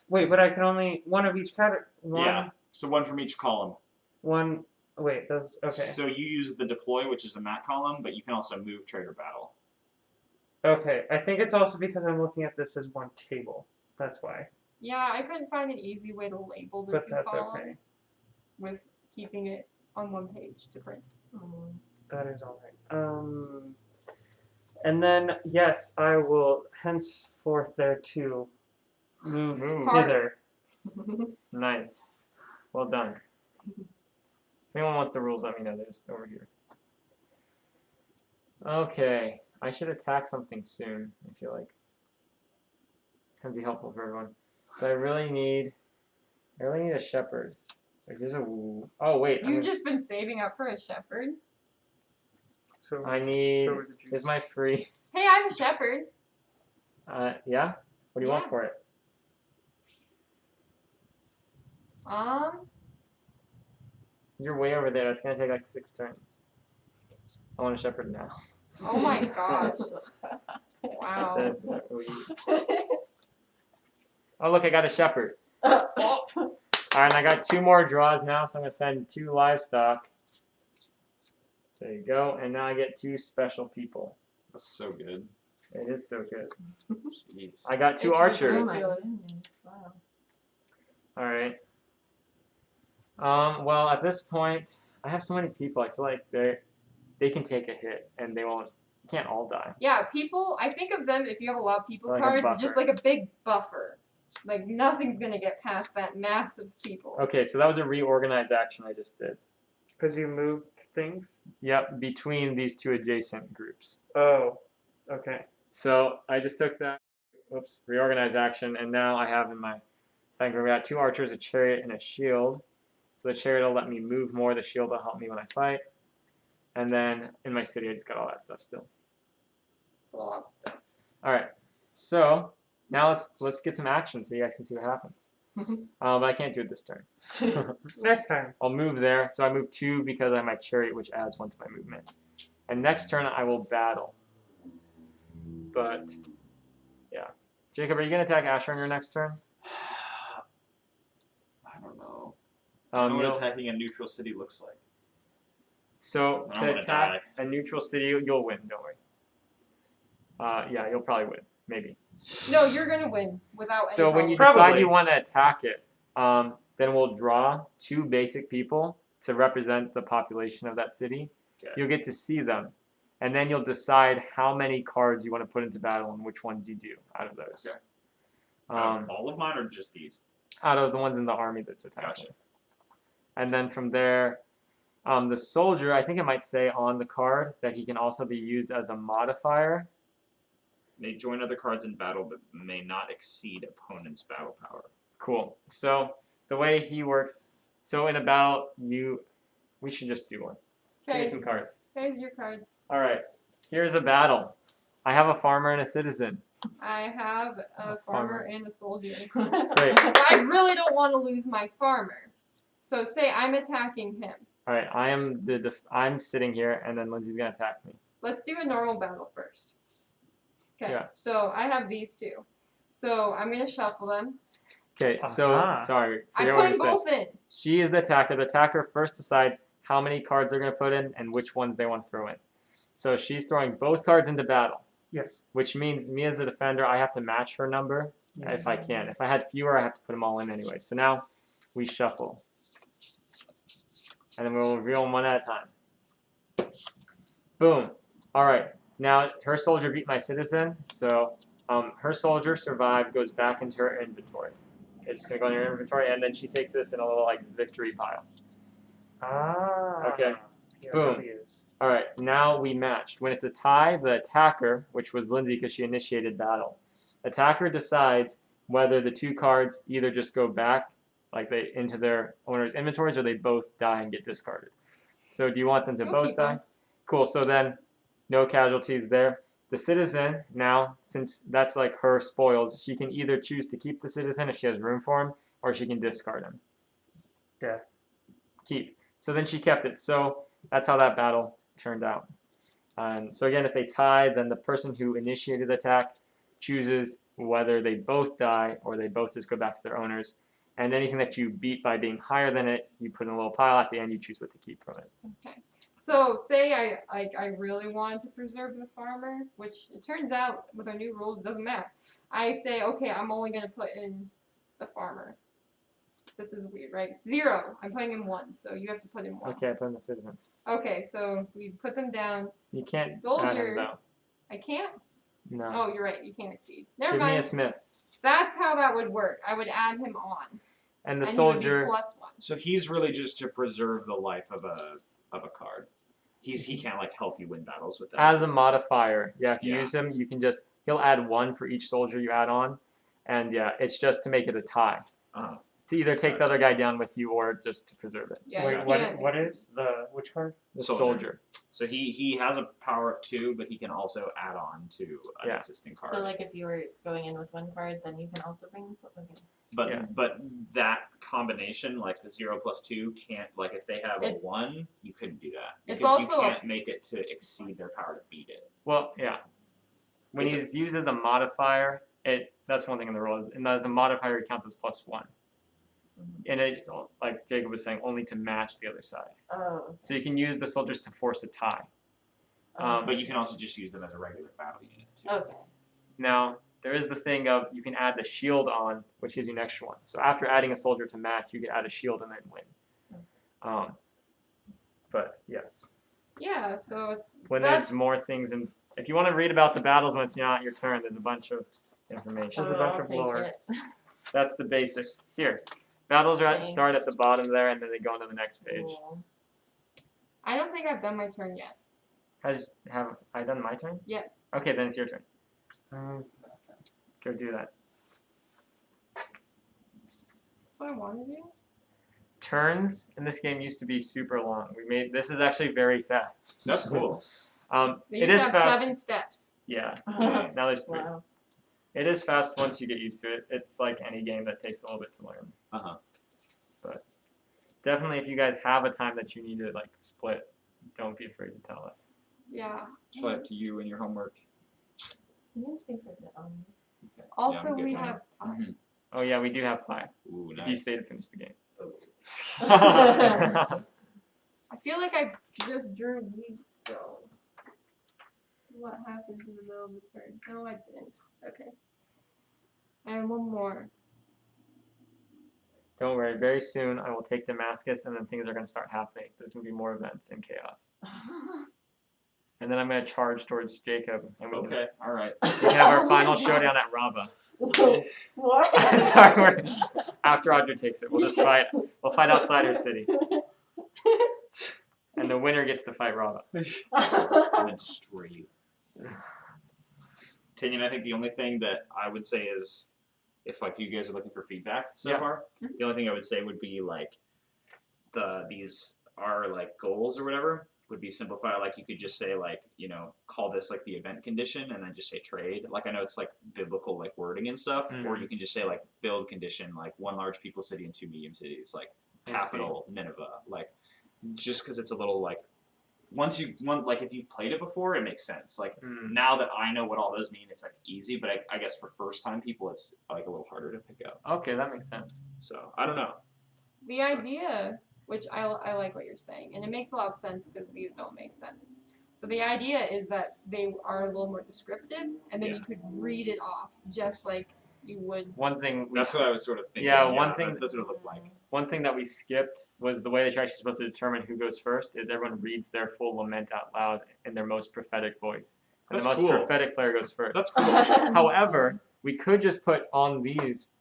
Wait, but I can only one of each category. Yeah. So one from each column. One. Wait, those. Okay. So you use the deploy, which is in that column, but you can also move, trade, or battle. Okay. I think it's also because I'm looking at this as one table. That's why. Yeah, I couldn't find an easy way to label the But 2 that's columns okay. with keeping it on one page to print. Mm. That is all right. And then yes, I will henceforth there too move Move. Heart. hither. Nice. Well done. If anyone wants the rules, let me know. They're just over here. Okay. I should attack something soon, I feel like. That'd be helpful for everyone. So I really need a shepherd. So here's a woo. Oh wait, You've just been saving up for a shepherd. So I need so would the here's my free Hey, I'm a shepherd. yeah? What do you want Yeah. for it? You're way over there. That's gonna take like 6 turns. I want a shepherd now. Oh my gosh. Wow. That's not what we need. Oh look, I got a shepherd. Alright, and I got 2 more draws now, so I'm gonna spend 2 livestock. There you go, and now I get 2 special people. That's so good. It is so good. Jeez. I got 2 It's Oh archers. my ridiculous. goodness. Wow. Alright. Well, at this point, I have so many people. I feel like they can take a hit, and they won't. You can't all die. Yeah, people, I think of them, if you have a lot of people Like a cards, buffer. just like a big buffer. Like, nothing's gonna get past that mass of people. Okay, so that was a reorganize action I just did. because you moved things. Yep, between these 2 adjacent groups. Oh, okay. So I just took that, reorganize action, and now I have in my second group, I got 2 archers, a chariot, and a shield. So the chariot will let me move more, the shield will help me when I fight. And then in my city, I just got all that stuff still. It's a lot of stuff. Alright, so now let's get some action so you guys can see what happens. But I can't do it this turn. Next time. I'll move there, so I move 2 because I have my chariot, which adds 1 to my movement. And next turn, I will battle. But, yeah. Jacob, are you going to attack Asher on your next turn? I don't know. I don't know You'll- what attacking a neutral city looks like. So I don't to wanna attack a neutral city, you'll win. Don't worry. Yeah, you'll probably win. Maybe. No, you're gonna win without So any when you problem. decide Probably. you want to attack it, then we'll draw 2 basic people to represent the population of that city. Okay. You'll get to see them, and then you'll decide how many cards you want to put into battle and which ones you do out of those. Okay. All of mine or just these? Out of the ones in the army that's attacking. Gotcha. And then from there, the soldier, I think it might say on the card that he can also be used as a modifier. May join other cards in battle, but may not exceed opponent's battle power. Cool. So the way he works, so in a battle, we should just do one. Give me Okay, some cards. there's your cards. All right. Here's a battle. I have a farmer and a citizen. I have a A farmer. farmer and a soldier. Great. But I really don't want to lose my farmer. So say I'm attacking him. All right. I'm sitting here, and then Lindsay's gonna attack me. Let's do a normal battle first. Okay, Yeah. so I have these 2. So I'm gonna shuffle them. Okay. So Uh-huh. sorry. I Forget put what them you said. both in. She is the attacker. The attacker first decides how many cards they're going to put in and which ones they want to throw in. So she's throwing both cards into battle, Yes. which means me as the defender, I have to match her number Yes. if I can. If I had fewer, I have to put them all in anyway. So now we shuffle. And then we'll reveal them one at a time. Boom. All right. Now her soldier beat my citizen, so her soldier survived, goes back into her inventory. It's gonna go in her inventory, and then she takes this in a little like victory pile. Ah. Okay. POWs. Boom. All right. Now we matched. When it's a tie, the attacker, which was Lindsay because she initiated battle, attacker decides whether the two cards either just go back like they into their owner's inventories or they both die and get discarded. So do you want them to We'll both keep die? them. Cool. So then no casualties there. The citizen now, since that's like her spoils, she can either choose to keep the citizen if she has room for him, or she can discard him. Death. Keep. So then she kept it. So that's how that battle turned out. So again, if they tie, then the person who initiated the attack chooses whether they both die or they both just go back to their owners. And anything that you beat by being higher than it, you put in a little pile. At the end, you choose what to keep from it. Okay. So say I really wanted to preserve the farmer, which it turns out with our new rules it doesn't matter. I say, okay, I'm only gonna put in the farmer. This is weird, right? 0. I'm putting in 1, so you have to put in 1. Okay, I put in the citizen. Okay, so we put them down. You can't add him Soldier. though. I can't? No. Oh, you're right. You can't exceed. Never Give me a mind. Smith. That's how that would work. I would add him on. And the and soldier. He would be +1. So he's really just to preserve the life of a card. He can't like help you win battles with that. As a modifier, yeah, if you Yeah. use him, you can just, he'll add 1 for each soldier you add on. And yeah, it's just to make it a tie. Uh-huh. To either take the other guy down with you or just to preserve it. Yeah, Wait, you what? can't What exceed. is the which card? The Soldier. soldier. So he has a power of 2, but he can also add on to an Yeah. existing card. So like if you were going in with 1 card, then you can also bring. Okay. But Yeah. but that combination, like the 0 + 2, can't like if they have a It- 1, you couldn't do that It's because also you a- can't make it to exceed their power to beat it. Well, yeah. When Is it- he's used as a modifier, that's one thing in the rule. And as a modifier, it counts as +1. And it's like Jacob was saying, only to match the other side. Oh. So you can use the soldiers to force a tie. But you can also just use them as a regular battle unit too. Okay. Now, there is the thing of you can add the shield on, which gives you an extra 1. So after adding a soldier to match, you can add a shield and then win. But yes, Yeah, so it's when that's, there's more things, and if you want to read about the battles when it's not your turn, there's a bunch of information. There's a bunch I'll of take lore. it. That's the basics. Here, battles are Okay. start at the bottom there, and then they go into the next page. Cool. I don't think I've done my turn yet. Have I done my turn? Yes. Okay, then it's your turn. Go do that. That's what I want to do. Turns in this game used to be super long. This is actually very fast. That's cool. They It used is to have fast. 7 steps. Yeah. Now there's 3. Wow. It is fast once you get used to it. It's like any game that takes a little bit to learn. Uh-huh. Definitely, if you guys have a time that you need to like split, don't be afraid to tell us. Yeah. It's probably up to you and your homework. I'm gonna stay for a bit. Okay. Also, Yeah, I'm good. we have pie. Mhm. Oh yeah, we do have pie. Ooh, If you nice. stay to finish the game. I feel like I just drew Wheatstone. What happened in the middle of the turn? No, I didn't. Okay. And one more. Don't worry. Very soon, I will take Damascus, and then things are going to start happening. There's going to be more events and chaos. And then I'm going to charge towards Jacob, and we Okay, all right. can have our final showdown at Raba. What? Sorry, after Audrey takes it, we'll just fight. We'll fight outside her city, and the winner gets to fight Raba. I'm gonna destroy you. Tinian, I think the only thing that I would say is, if like you guys are looking for feedback so Yeah. far, the only thing I would say would be like these are like goals or whatever would be simplified. Like you could just say like, you know, call this like the event condition and then just say trade. Like I know it's like biblical like wording and stuff, or you can just say like build condition, like 1 large people city and 2 medium cities, like I see. capital Nineveh. Like just because it's a little like like if you've played it before, it makes sense. Like now that I know what all those mean, it's like easy. But I guess for first time people, it's like a little harder to pick up. Okay, that makes sense. So I don't know. The idea, which I like what you're saying, and it makes a lot of sense because these don't make sense. So the idea is that they are a little more descriptive, and then Yeah. you could read it off just like you would. One thing That's what I was sort of thinking. Yeah, one thing- That's what it looked like. One thing that we skipped was the way that you're actually supposed to determine who goes first is everyone reads their full lament out loud in their most prophetic voice. And That's the most cool. prophetic player goes first. That's cool. However, we could just put on these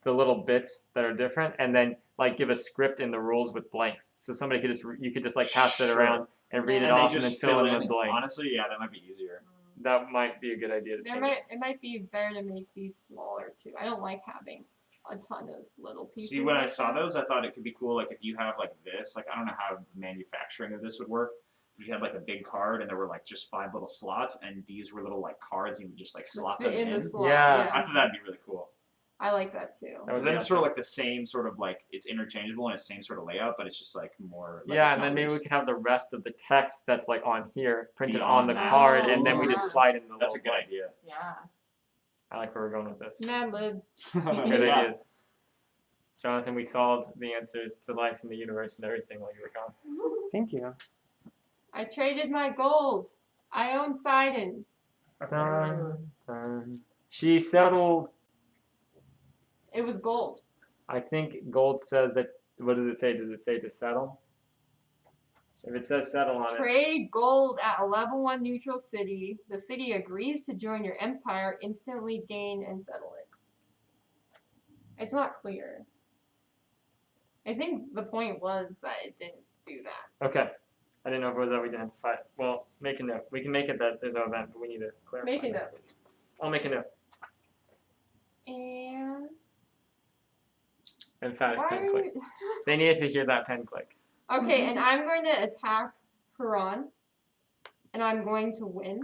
the little bits that are different and then like give a script in the rules with blanks. So somebody could just you could just like pass it Sure. around and read it And off they and then just fill in with blanks. Honestly, yeah, that might be easier. That might be a good idea to change. It might be better to make these smaller too. I don't like having a ton of little pieces. See, when I like saw that. those, I thought it could be cool. Like if you have like this, like I don't know how the manufacturing of this would work. If you had like a big card and there were like just 5 little slots, and these were little like cards, and you would just like slot Fit them in in. the slot. Yeah. I thought that'd be really cool. I like that too. That was Because then it's awesome. sort of like the same sort of like it's interchangeable and it's the same sort of layout, but it's just like more. Like, Yeah, it's and not then maybe we loose. could have the rest of the text that's like on here printed Beyond on the that. card, and then we Oh. just slide in the That's a little good blanks. Yeah. I like where we're going with this. Mad Lib. Good Yeah. ideas. Jonathan, we solved the answers to life in the universe and everything while you were gone. Thank you. I traded my gold. I own Sidon. Dun, dun. She settled. It was gold. I think gold says that. What does it say? Does it say to settle? If it says settle on it, Trade gold at a level 1 neutral city. The city agrees to join your empire. Instantly gain and settle it. It's not clear. I think the point was that it didn't do that. okay. I didn't know if it was that we didn't identify it. Well, make a note. We can make it that there's no event, but we need to clarify. Make a that. note. I'll make a note. And Emphatic why pen are click. you... They needed to hear that pen click. Okay, and I'm going to attack Haran, and I'm going to win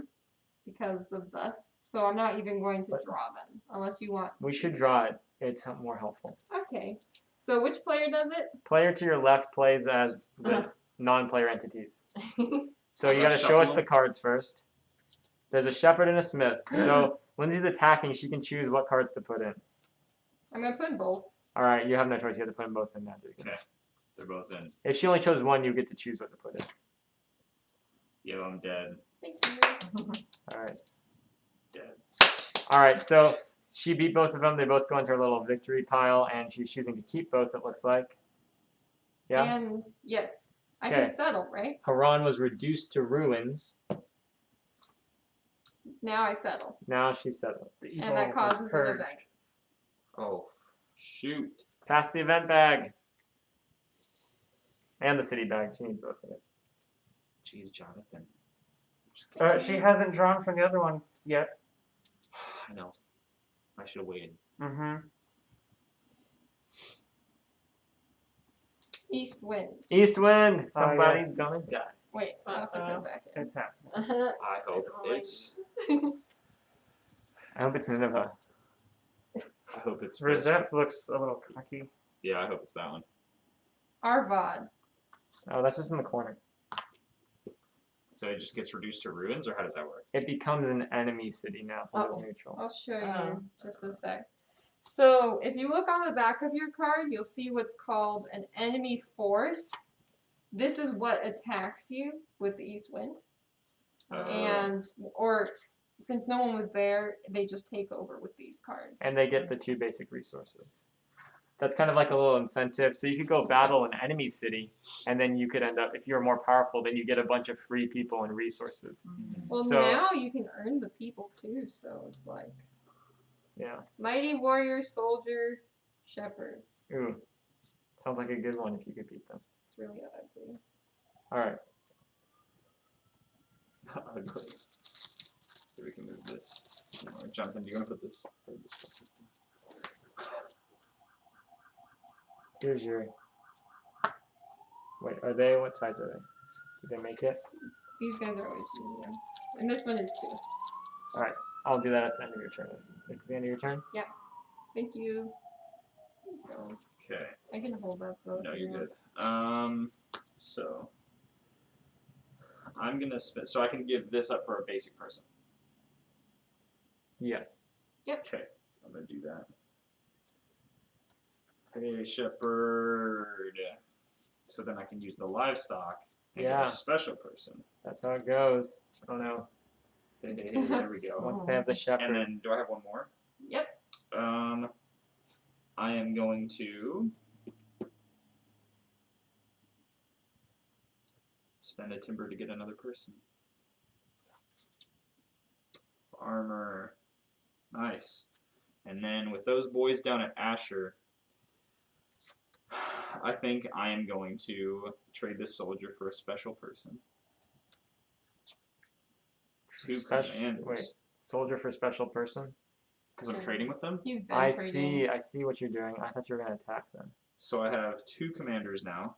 because of this. So I'm not even going to draw them unless you want. We should draw it. It's more helpful. Okay. So which player does it? Player to your left plays as with non-player entities. So you got to show us the cards first. There's a shepherd and a smith. So Lindsay's attacking. She can choose what cards to put in. I'm gonna put in both. All right, you have no choice. You have to put them both in now. Okay, they're both in. If she only chose one, you get to choose what to put in. Yo, I'm dead. Thank you. All right. Dead. All right, so she beat both of them. They both go into her little victory pile, and she's choosing to keep both, it looks like. Yeah? And yes, I Okay. can settle, right? Haran was reduced to ruins. Now I settle. Now she's settled. And that causes an purged. event. Oh, shoot. Pass the event bag. And the city bag. She needs both of this. Jeez, Jonathan. She hasn't drawn from the other one yet. I know. I should have waited. Mm-hmm. East wind. East wind. Somebody's yes. gonna die. Wait, I'll have to Uh-oh. come back in. It's happening. I hope it's. I hope it's Nineveh. I hope it's. Rosette looks a little cocky. Yeah, I hope it's that one. Arvad. Oh, that's just in the corner. So it just gets reduced to ruins, or how does that work? It becomes an enemy city now since it's Oh. neutral. I'll show you Oh. just a sec. So if you look on the back of your card, you'll see what's called an enemy force. This is what attacks you with the east wind. And or since no one was there, they just take over with these cards. And they get the 2 basic resources. That's kind of like a little incentive. So you could go battle an enemy city, and then you could end up, if you're more powerful, then you get a bunch of free people and resources. Well, so- now you can earn the people too, so it's like Yeah. mighty warrior, soldier, shepherd. Ooh. Sounds like a good one if you could beat them. It's really ugly. All right. Ugly. So we can move this. Jonathan, do you want to put this? Here's your. Wait, are they? What size are they? Did they make it? These guys are always medium. And this one is too. All right. I'll do that at the end of your turn. Is it the end of your turn? Thank you. So Okay. I can hold that though. No, if you're you good. want. So I'm gonna spend. So I can give this up for a basic person. Yes. Okay. I'm gonna do that. A shepherd. So then I can use the livestock Make Yeah. it a special person. That's how it goes. I don't know. Hey, there we go. Once they have the And shepherd. then, do I have one more? Yep. I am going to spend a timber to get another person. Armor. Nice. And then with those boys down at Asher, I think I am going to trade this soldier for a special person. Two commanders. Wait, soldier for special person? Because I'm trading with them. He's been I trading. see what you're doing. I thought you were going to attack them. So I have 2 commanders now.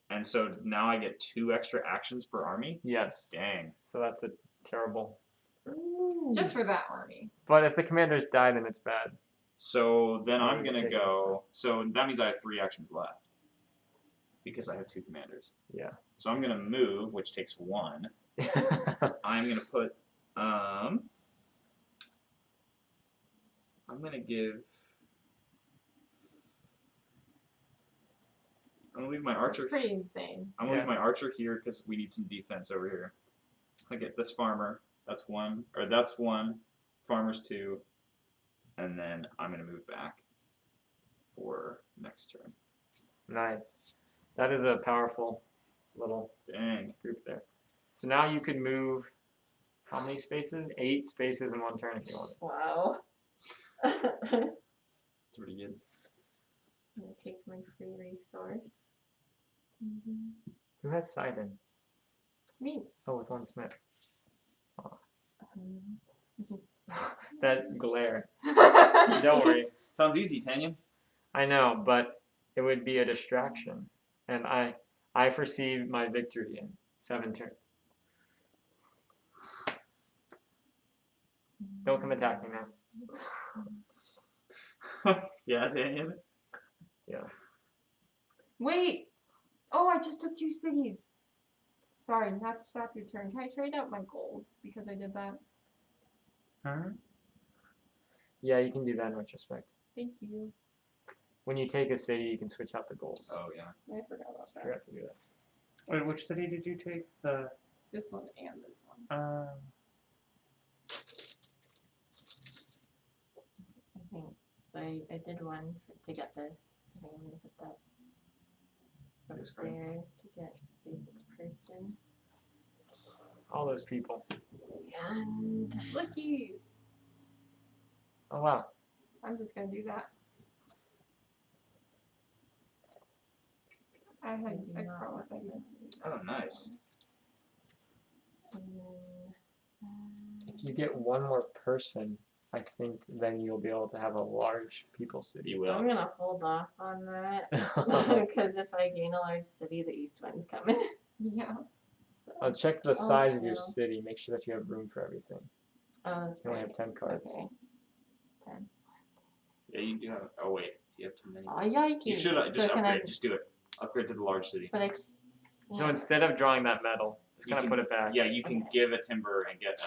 And so now I get 2 extra actions per army. Yes. Dang. So that's a terrible. Just for that army. But if the commanders die, then it's bad. So then I'm Take gonna it go. So that means I have 3 actions left because I have 2 commanders. Yeah. So I'm gonna move, which takes 1. I'm gonna put. I'm gonna give. I'm gonna leave my It's archer. pretty insane. I'm gonna leave my archer here because we need some defense over here. I get this farmer. That's 1, or that's 1. Farmer's 2, and then I'm gonna move back for next turn. Nice. That is a powerful little Dang. group there. So now you could move how many spaces? 8 spaces in one turn if you want. Wow. I'm It's pretty good. gonna take my free resource. Who has Sidon? Me. Oh, with 1 smith. Um, That glare. Don't worry. Sounds easy, Tanya. I know, but it would be a distraction. And I foresee my victory in 7 turns. Don't come attack me now. Yeah, Tanya. Wait! Oh, I just took 2 cities. Sorry, not to stop your turn. Can I trade out my goals because I did that? Huh? Yeah, you can do that in retrospect. Thank you. When you take a city, you can switch out the goals. Oh yeah. I forgot about that. Forgot to do that. Wait, which city did you take? The This one and this one. I think so. I did one to get this. I think I'm gonna put that up This card. there to get basic person. All those people. And Lucky! Oh wow. I'm just gonna do that. I promise I meant to do that. Oh, nice. and then If you get 1 more person, I think then you'll be able to have a large people city. You will. I'm gonna hold off on that because if I gain a large city, the east wind's coming. Yeah. So, Check the size of your chill. city. Make sure that you have room for everything. oh, that's You only right. have 10 cards. Okay. 10. Yeah, you do have. Oh wait, you have too many. Oh, yikes. You should just so can upgrade. I, Just do it. Upgrade to the large city. but I So can't. instead of drawing that metal, just You kind of can- put it back. Yeah, you can Okay. give a timber and get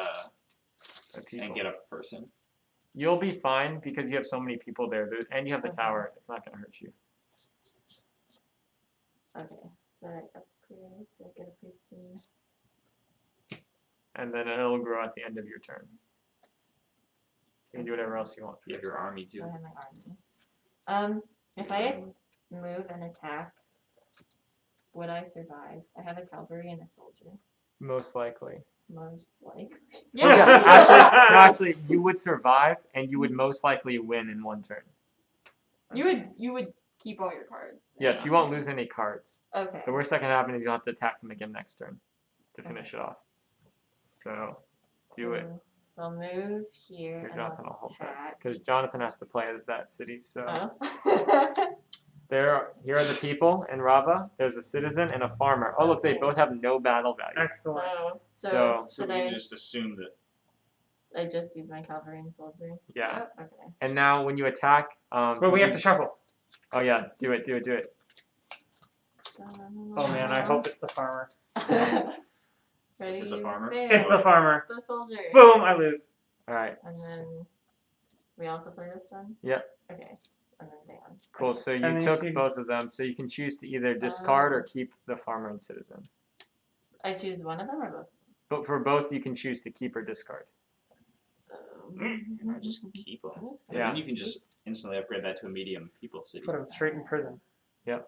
at people. a person. You'll be fine because you have so many people there, and you have the Okay. tower. It's not going to hurt you. Okay. So I upgrade. So I get a person. And then it'll grow at the end of your turn. So you can do whatever else you want. For You have your yourself. army So too. I have my army. If I move and attack, would I survive? I have a cavalry and a soldier. Most likely. Most likely. Oh, yeah. Actually, you would survive, and you would most likely win in 1 turn. You would keep all your cards. Yes, you won't lose any cards. Okay. The worst that can happen is you'll have to attack them again next turn to finish it off. So do it. So I'll move here Here, and Jonathan, I'll I'll hold back attack. because Jonathan has to play as that city. So Oh. here are the people in Rava. There's a citizen and a farmer. Oh look, they both have no battle value. excellent. Oh. So- So should we I just assume that. I just use my cavalry and soldier? Yeah. Okay. And now when you attack, Well, we have to shuffle. Oh yeah, do it. Oh man, I hope it's the farmer. Ready? Is it the farmer? There. It's the farmer. The soldier. Boom! I lose. All right. And then we also play this one? Yep. Okay. And then down. Cool. So you And then took you- both of them. So you can choose to either discard or Oh. keep the farmer and citizen. I choose one of them or both? But for both, you can choose to keep or discard. You're not just gonna keep them. Because Yeah. then you can just instantly upgrade that to a medium people city. Put him straight in prison. Yeah.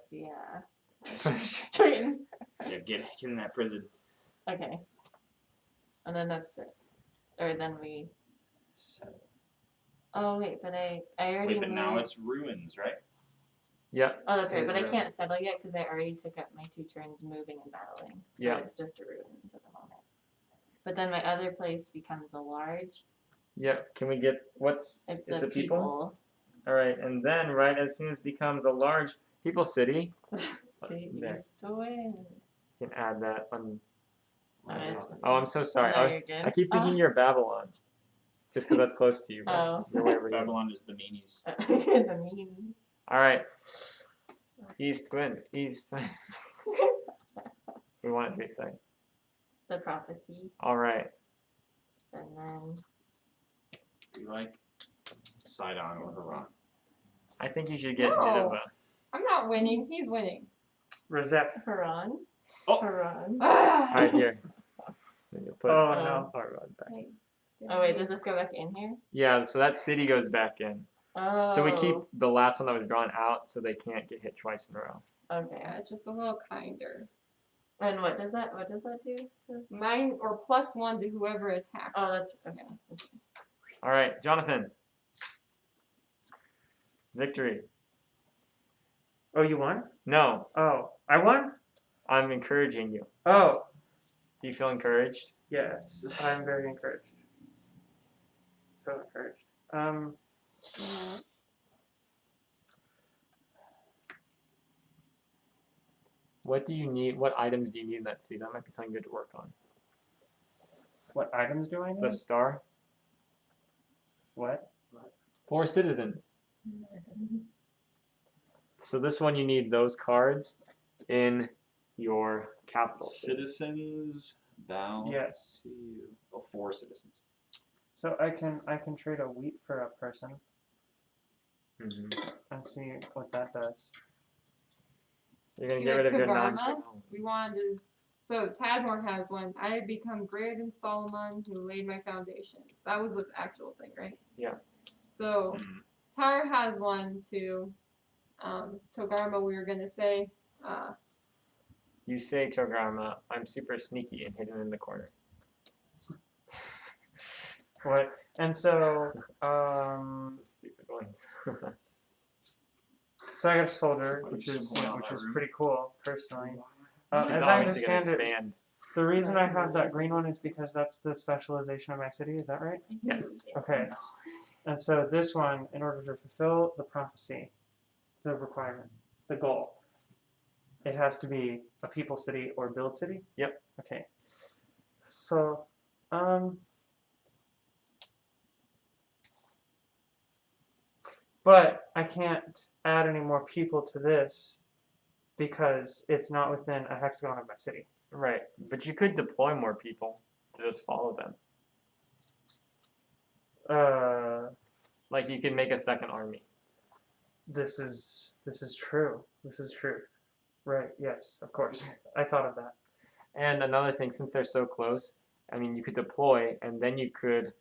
All Straight in. Yeah, get in that prison. Okay. And then that's it. Or then we. So, Oh wait, but I already wait, but moved. now it's ruins, right? Yep. Oh, that's it right. is But I ruins. can't settle yet because I already took up my 2 turns moving and battling. So Yeah. it's just a ruins at the moment. But then my other place becomes a large. Yep. Can we get what's? It's a people. people. All right, and then right as soon as it becomes a large people city, They there. used to win. you can add that on. Okay. Oh, I'm so sorry. No, I, you're good. I keep thinking you're Babylon, just because that's close to you. But Oh. you're way over here. Babylon is the meanies. The meme. All right. East wind. East wind. We want it to be exciting. The prophecy. All right. And then. You like Sidon or Haran? I think you should get No. Nineveh. I'm not winning. He's winning. Rosette. Haran. Oh. Haran. All right, here. Then you'll put Oh Um, no. Harvard back. Oh wait, does this go back in here? Yeah, so that city goes back in. Oh. So we keep the last one that was drawn out, so they can't get hit twice in a row. Okay. Yeah, it's just a little kinder. And what does that do? 9 or +1 to whoever attacks. Oh, that's okay. All right, Jonathan. Victory. Oh, you won? No, Oh, I won? I'm encouraging you. Oh, Do you feel encouraged? yes. I'm very encouraged. So encouraged. Yeah. What do you need? What items do you need in that city? That might be something good to work on. What items do I need? The star. What? 4 citizens. So this one you need those cards in your capital. city. Citizens bow Yes. to you. Oh, 4 citizens. So I can trade a wheat for a person Mhm. and see what that does. You're gonna See, get like rid of your Togarma? non. We wanted to. So Tadmor has one. I have become greater than Solomon, who laid my foundations. That was the actual thing, right? Yeah. So Hmm. Tyre has one too. Togarma, we were gonna say. You say Togarma, I'm super sneaky and hidden in the corner. What? And so Some stupid ones. so I got a soldier, What which is is the point on that room? pretty cool personally. It's As I obviously gonna understand it, expand. the reason I have that green one is because that's the specialization of my city. Is that right? Yes. Okay. And so this one, in order to fulfill the prophecy, the requirement, the goal, it has to be a people city or build city? Yep. Okay. So, but I can't add any more people to this because it's not within a hexagon of my city. Right. But you could deploy more people to just follow them. Like you could make a second army. This is true. This is truth. Right, yes, of course. I thought of that. And another thing, since they're so close, I mean, you could deploy, and then you could.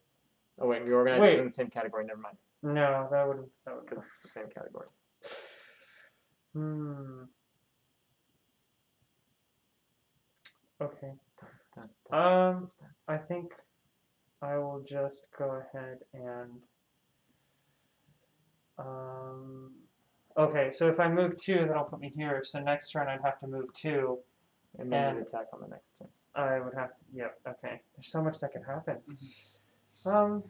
Oh wait, we organize Wait. it in the same category. Never mind, No, that would because it's the same category. Okay. Dun, dun, suspense. I think I will just go ahead and okay, so if I move 2, that'll put me here. So next turn I'd have to move 2. And then and- you'd attack on the next turn. I would have to, yep, okay. There's so much that can happen. To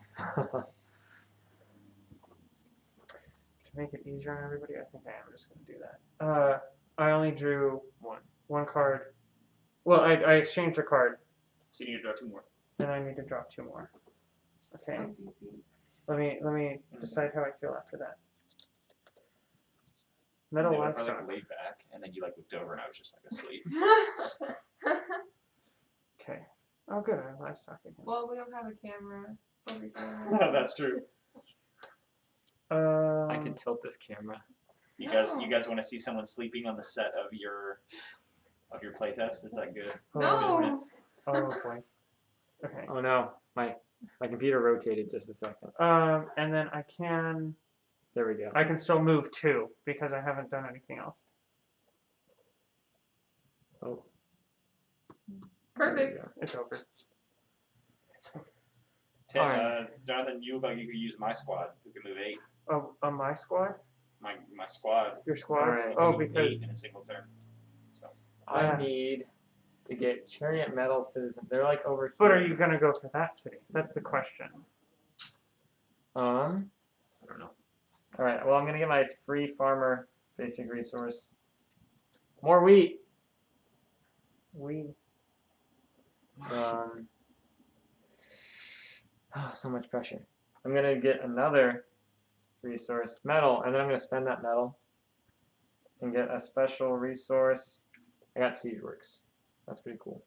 make it easier on everybody, I think I am just going to do that. I only drew one card. Well, I exchanged a card, So you need to draw 2 more. and I need to draw 2 more. Okay, DC. let me decide how I feel after that. They Metal were livestock. like way back, and then you like looked over, and I was just like asleep. Okay. Oh, good. I have livestock again. Well, we don't have a camera. Over here. That's true. I could tilt this camera. You guys want to see someone sleeping on the set of your of your playtest? Is that good? No. Business? Oh boy. Okay. Oh no, my computer rotated just a second. And then I can There we go. still move 2 because I haven't done anything else. Oh, Perfect. there It's over. It's over. Jonathan, you look like you could use my squad. Who can move 8? Oh, on my squad? My squad. Your squad? Alright. Oh, can move because 8 in a single turn. So I need to get Chariot Metal Citizen. They're like over here. but are you gonna go for that city? That's the question. I don't know. All right. Well, I'm gonna get my free farmer basic resource. More wheat. So much pressure. I'm gonna get another resource, metal, and then I'm gonna spend that metal and get a special resource. I got Siege Works. That's pretty cool.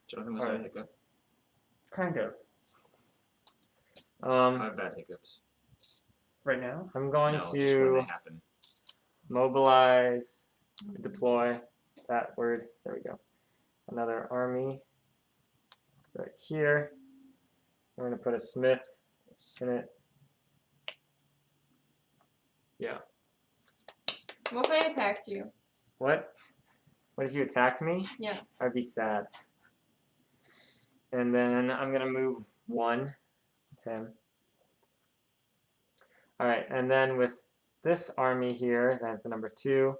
Jonathan, was Alright. a hiccup? Kind of. I have bad hiccups. Right now? I'm going No, just when to they happen. mobilize, deploy. That word. There we go. Another army right here. We're gonna put a smith in it. Yeah. What if I attacked you? What? What if you attacked me? Yeah. I'd be sad. And then I'm gonna move 1 with him. Alright, and then with this army here, that has the number 2,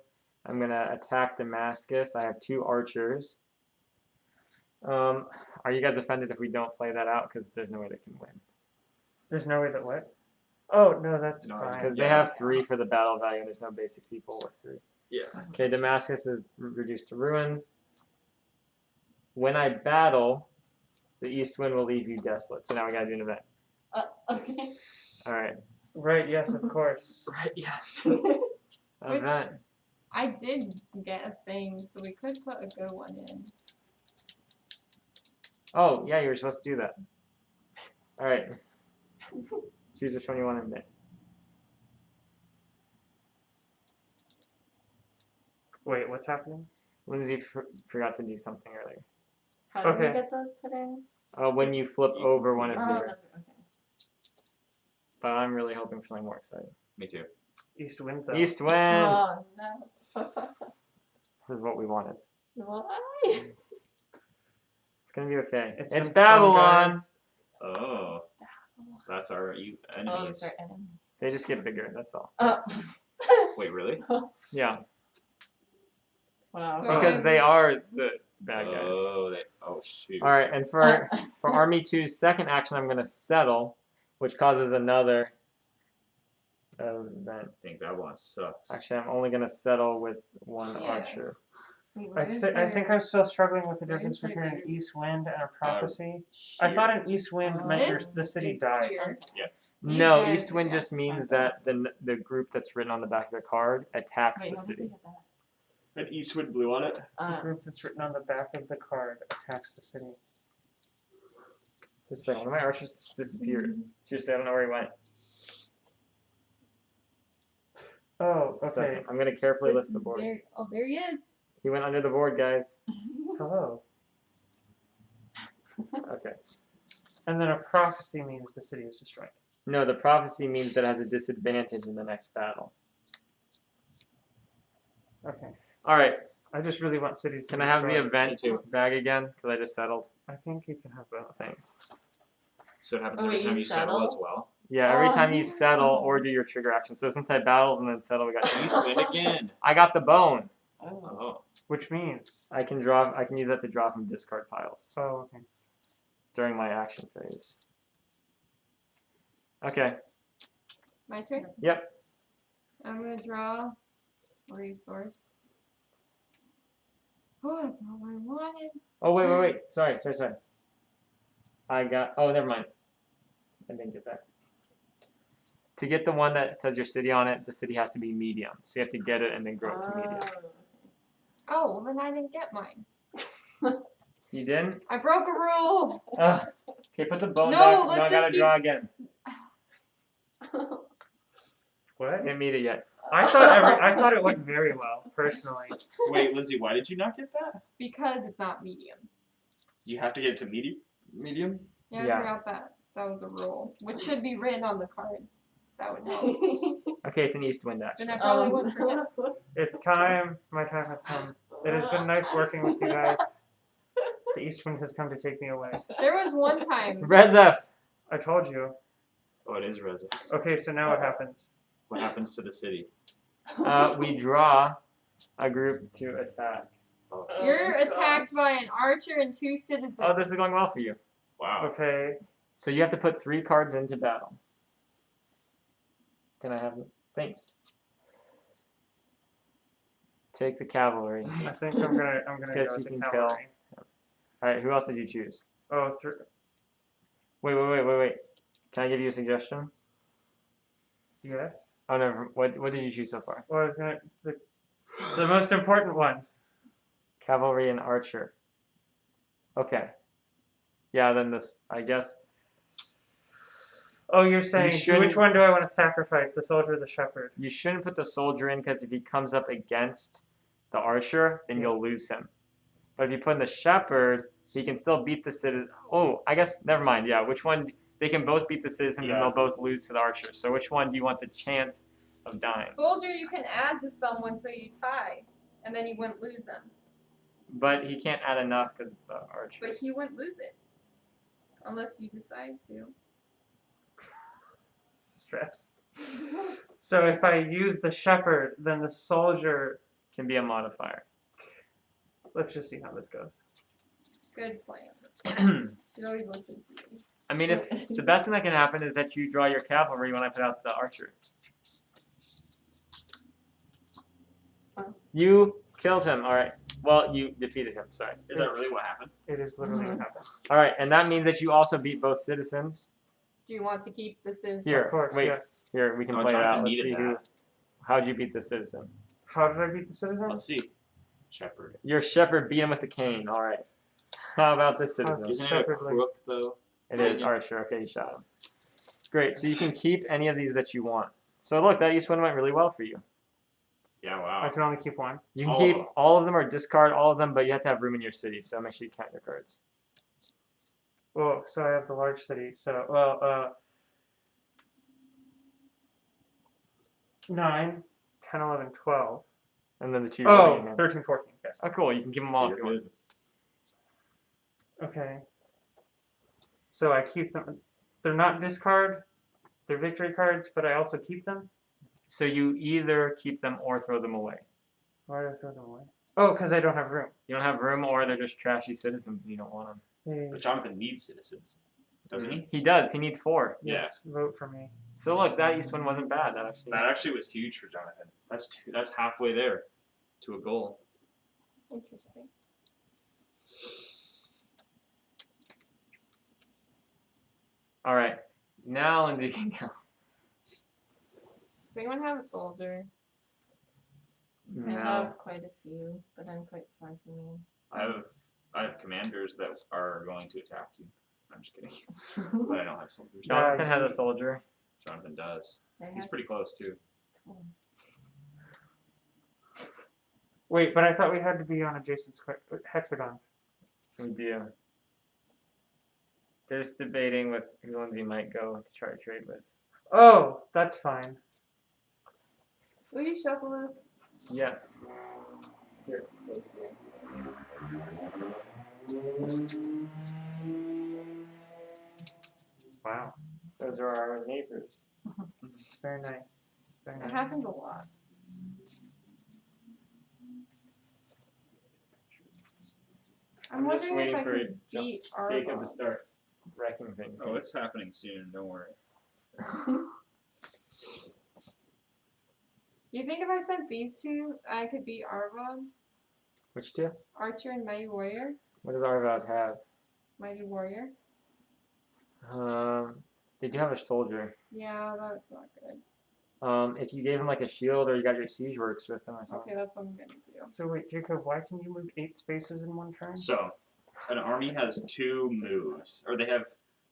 I'm gonna attack Damascus. I have 2 archers. Are you guys offended if we don't play that out? Because there's no way they can win. There's no way that what? Oh, no, that's No, fine. Because they Yeah. have 3 for the battle value, and there's no basic people with 3. Yeah. Okay, Damascus is reduced to ruins. When I battle, the east wind will leave you desolate. So now we gotta do an event. Okay. Alright. Right, yes, of course. Right. Yes. Which- Event. I did get a thing, so we could put a good one in. Oh, yeah, you were supposed to do that. Alright. Choose which one you want to admit. Wait, what's happening? Lindsay forgot to do something earlier. How do we Okay. get those put in? When you flip over one of Oh, your. okay. But I'm really hoping for something more exciting. Me too. East wind, though. East wind! Oh no. This is what we wanted. Why? It's gonna be okay. It's It's been fun, Babylon! guys. Oh, that's our Oh, enemies. it's our enemy. They just get bigger, that's all. Oh. Wait, really? Yeah, Wow. So- because they are the bad guys. Oh shoot. Alright, and for Army 2's second action, I'm gonna settle, which causes another event. I think Babylon sucks. Actually, I'm only gonna settle with 1 Yeah. archer. Wait, I, where is I think their- I'm still struggling with the Where difference is their between an leader? east wind and a prophecy. I Here. thought an east wind Oh, meant This the city is died. here. No, guys East Wind are just means okay. that the group that's written on the back of the card attacks Wait, the how did we city. get that? An Eastwood blue on it. The group that's written on the back of the card attacks the city. Just a second, one of my archers just disappeared. Seriously, I don't know where he went. Oh, Just a okay. second. I'm gonna carefully This lift the is board. very- oh, there he is. He went under the board, guys. Hello. Okay. And then a prophecy means the city is destroyed. No, the prophecy means that it has a disadvantage in the next battle. Okay. All right. I just really want cities to Can I have the destroy. event Me too. bag again? Because I just settled. I think you can have both. Thanks. So it happens Oh, every wait, time you you settle as settle? well. Yeah, every Oh. time you settle or do your trigger action. So since I battled and then settled, we got Eastwind again. I got the bone. Oh. Oh. Which means. I can use that to draw from discard piles Oh, okay. during my action phase. Okay. My turn? Yep. I'm gonna draw a resource. Oh, that's not what I wanted. Oh wait. Sorry. I got. Oh, never mind. I didn't get that. To get the one that says your city on it, the city has to be medium. So you have to get it and then grow it to medium. Oh, well, then I didn't get mine. You didn't? I broke a rule. Ugh. Okay, put the bone No, back. let's No, I gotta just draw again. What? Didn't meet it yet. I thought it went very well, personally. Wait, Lizzie, why did you not get that? Because it's not medium. You have to get it to medium. Medium. Yeah, Yeah. I forgot that was a rule, which should be written on the card. That would help. Okay, it's an east wind Then actually. I probably wouldn't forget. It's time. My time has come. It has been nice working with you guys. The east wind has come to take me away. There was one time. Rezef! I told you. Oh, it is Reza. Okay, so now what happens? What happens to the city? We draw a group to attack. Oh, You're attacked by an archer and 2 citizens. Oh, this is going well for you. wow. Okay. So you have to put 3 cards into battle. Can I have this? Thanks. Take the cavalry. I think I'm gonna Guess go you with can the kill. cavalry. Alright, who else did you choose? Oh, Wait. Can I give you a suggestion? yes. Oh no, what did you choose so far? Well, I was gonna the most important ones. Cavalry and archer. Okay. Yeah, then this, I guess. Oh, you're saying shouldn't- which one do I want to sacrifice, the soldier or the shepherd? You shouldn't put the soldier in because if he comes up against the archer, then Yes. you'll lose him. But if you put in the shepherd, he can still beat the citizen. Oh, I guess, never mind. Yeah, which one? They can both beat the citizens and Yeah. they'll both lose to the archer. So which one do you want the chance of dying? Soldier, you can add to someone so you tie, and then you wouldn't lose them. But he can't add enough because it's the archer. But he wouldn't lose it. Unless you decide to. Stress. So if I use the shepherd, then the soldier. Can be a modifier. Let's just see how this goes. Good plan. I You always listen to me. mean, if the best thing that can happen is that you draw your cavalry when I put out the archer. Oh. You killed him. All right. Well, you defeated him. Sorry. Is that really what happened? It is literally what happened. All right, and that means that you also beat both citizens. Do you want to keep the citizens? Here, Of course, wait. yes. Here, we can Oh, play it out. Jonathan Let's needed see who. that. How'd you beat the citizen? How did I beat the citizen? Let's see. Shepherd. Your shepherd beat him with the cane. All right. How about this citizen? How's- Isn't it a Shepherd, like- crook though? It is archer. Okay, you shot him. Great. So you can keep any of these that you want. So look, that east one went really well for you. Yeah. I Wow. can only keep one. You can All of keep them. all of them or discard all of them, but you have to have room in your city. So make sure you count your cards. Oh, so I have the large city. So 9, 10, 11, 12. And then the two. Oh, remaining. 13, 14. Yes. Oh, cool. You can keep them all if you You're want. good. Okay. So I keep them. They're not discard. They're victory cards, but I also keep them. So you either keep them or throw them away. Why do I throw them away? Oh, because I don't have room. You don't have room, or they're just trashy citizens and you don't want them. Yay. But Jonathan needs citizens, doesn't he? He does. He needs 4. Yes, vote for me. So look, that east one wasn't bad. That actually. That actually was huge for Jonathan. That's halfway there to a goal. Interesting. All right. Now Lindsay can go. Does anyone have a soldier? I No. have quite a few, but I'm quite far from you. I have commanders that are going to attack you. I'm just kidding. But I don't have soldiers. Jonathan has a soldier. Jonathan does. I He's have pretty close too. 4. Wait, but I thought we had to be on adjacent square hexagons. We do. They're just debating with who Lindsay might go to try to trade with. Oh, that's fine. Will you shuffle this? Yes. Here. Wow, Those are our neighbors. it's very nice. Very It nice. happens a lot. I'm I'm just wondering if waiting I for could beat Jacob Arba. to start wrecking things. Oh, it's happening soon. Don't worry. Do you think if I sent these two, I could beat Arva? Which two? Archer and Mighty Warrior? What does Arvad have? Mighty Warrior? They do have a soldier. Yeah, that's not good. If you gave him like a shield or you got your siege works with him or something. Okay, that's what I'm gonna do. So wait, Jacob, why can you move 8 spaces in one turn? So, an army has 2 moves, or they have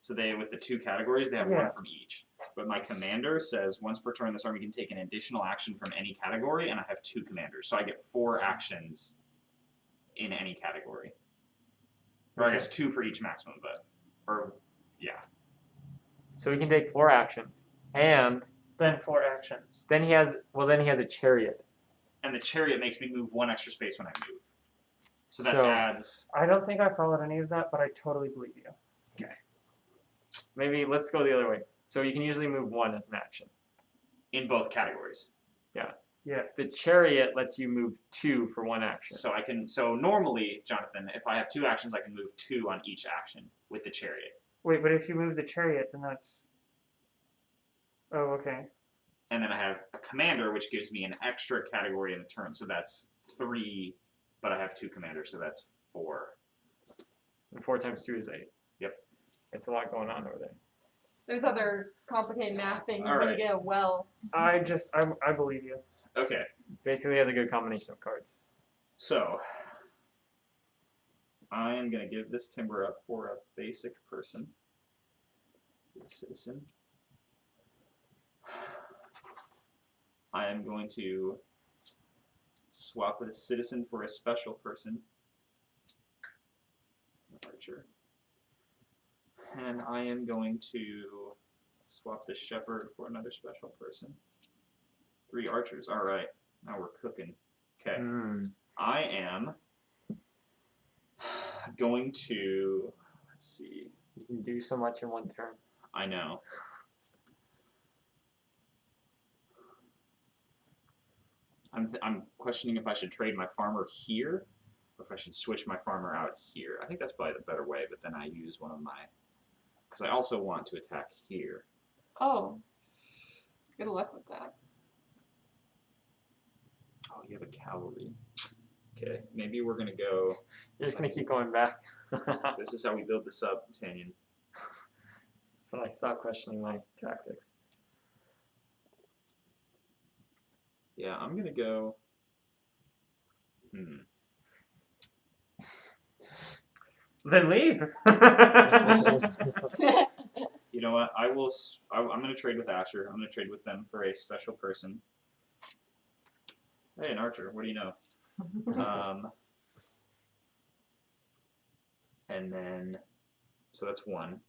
So they, with the 2 categories, they have Yeah. one from each. But my commander says once per turn, this army can take an additional action from any category, and I have 2 commanders, so I get 4 actions in any category. Or I guess 2 for each maximum, but yeah. So he can take 4 actions, and Then 4 actions. then he has a chariot. And the chariot makes me move 1 extra space when I move. So that So adds. I don't think I followed any of that, but I totally believe you. maybe let's go the other way. So you can usually move 1 as an action. In both categories. Yes. The chariot lets you move 2 for 1 action. So I can. So normally, Jonathan, if I have 2 actions, I can move 2 on each action with the chariot. Wait, but if you move the chariot, then that's. Oh, okay. And then I have a commander, which gives me an extra category in a turn. So that's 3, but I have 2 commanders, so that's 4. And 4 times 2 is 8. Yep. It's a lot going on over there. There's other complicated math things when you Alright. get a well. I believe you. Okay, Basically, has a good combination of cards. so I am going to give this timber up for a basic person, a citizen. I am going to swap with a citizen for a special person, archer. And I am going to swap the shepherd for another special person. 3 archers. All right, now we're cooking. Okay, I am going to. Let's see. You can do so much in 1 turn. I know. I'm questioning if I should trade my farmer here, or if I should switch my farmer out here. I think that's probably the better way. But then I use one of my, because I also want to attack here. Oh. Good luck with that. Oh, you have a cavalry. Okay, maybe we're gonna go. You're just gonna keep going back. This is how we build this up, Tanyan. But I stop questioning my tactics. Yeah, I'm gonna go. Then leave. You know what? I will. I'm gonna trade with Asher. I'm gonna trade with them for a special person. Hey, an archer. What do you know? And then, so that's 1.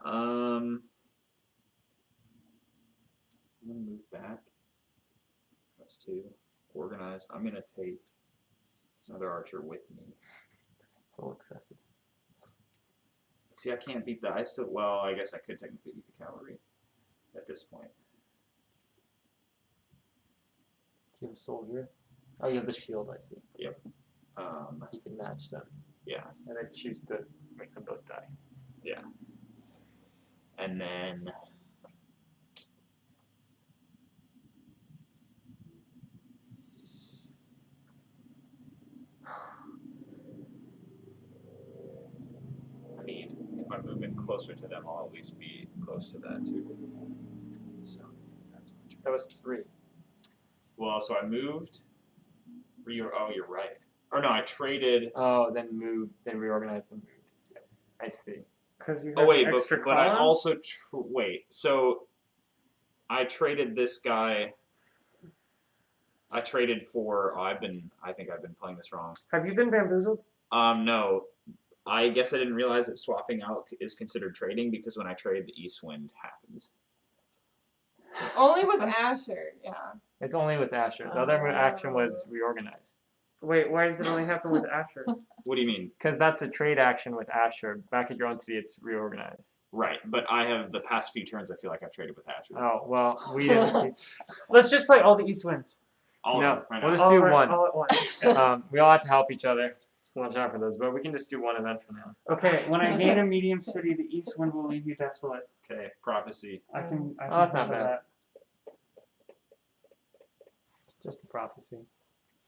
I'm gonna move back. That's 2. Organize. I'm gonna take another archer with me. It's a little excessive. See, I can't beat that. Well, I guess I could technically beat the cavalry at this point. Do you have a soldier? Oh, you have the shield, I see. Yep. You can match them. Yeah. And then choose to make them both die. Yeah. And then. I mean, if I move in closer to them, I'll at least be close to that too. So that's much. That was 3. Well, so I moved. Oh, you're right. Or no, I traded. Oh, then moved, then reorganized and moved. I see. Because you have Oh wait, an extra but I column? also wait. So I traded this guy. I traded for. I think I've been playing this wrong. Have you been bamboozled? No. I guess I didn't realize that swapping out is considered trading because when I trade, the east wind happens. Only with Asher, yeah. It's only with Asher. The other action was reorganize. Wait, why does it only happen with Asher? What do you mean? Because that's a trade action with Asher. Back at your own city, it's reorganize. Right, but I have the past few turns. I feel like I've traded with Asher. Oh, well, we didn't. Let's just play all the east winds. All No, of them, right we'll now. just do All one. all at once. We all have to help each other. Watch out for those, but we can just do 1 event for now. Okay, when I gain a medium city, the east wind will leave you desolate. Okay, prophecy. I can Oh, that's not handle bad. that. Just a prophecy.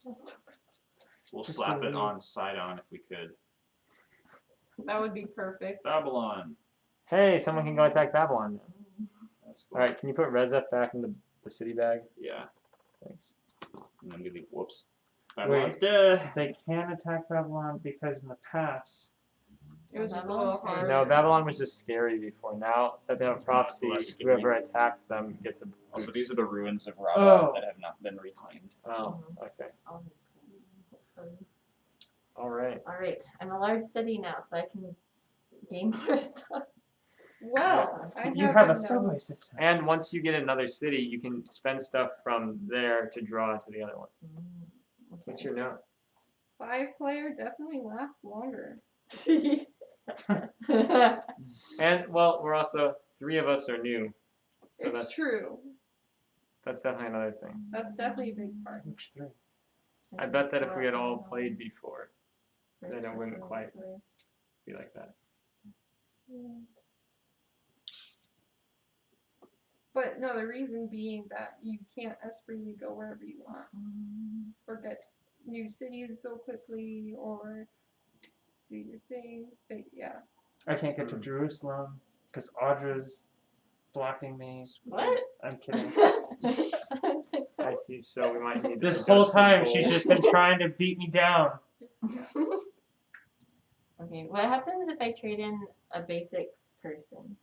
We'll Just slap a it lead. on Sidon if we could. That would be perfect. Babylon. Hey, someone can go attack Babylon then. That's cool. Alright, can you put Rezef back in the city bag? Yeah. Thanks. And then delete. Whoops. Babylon's dead. They can attack Babylon because in the past, It was just a Babylon? little hard. No, Babylon was just scary before. Now that they have prophecy, Less scary. whoever attacks them gets a boost. Also, these are the ruins of Rava Oh. that have not been reclaimed. Oh, okay. Hopefully. All right. All right, I'm a large city now, so I can gain more stuff. Well, I You have have a a subway note. system. And once you get another city, you can spend stuff from there to draw to the other one. What's your note? 5-player definitely lasts longer. And well, we're also 3 of us are new, so It's true. that's definitely another thing. That's definitely a big part. Which 3? I bet that if we had all played before, then it wouldn't quite resource. be like that. But no, the reason being that you can't as freely go wherever you want, or get new cities so quickly, or do your thing. But yeah, I can't get to Jerusalem because Audra's blocking me. What? I'm kidding. I see. So we might need This to whole adjust the time goals. she's just been trying to beat me down. just yeah. Okay, what happens if I trade in a basic person?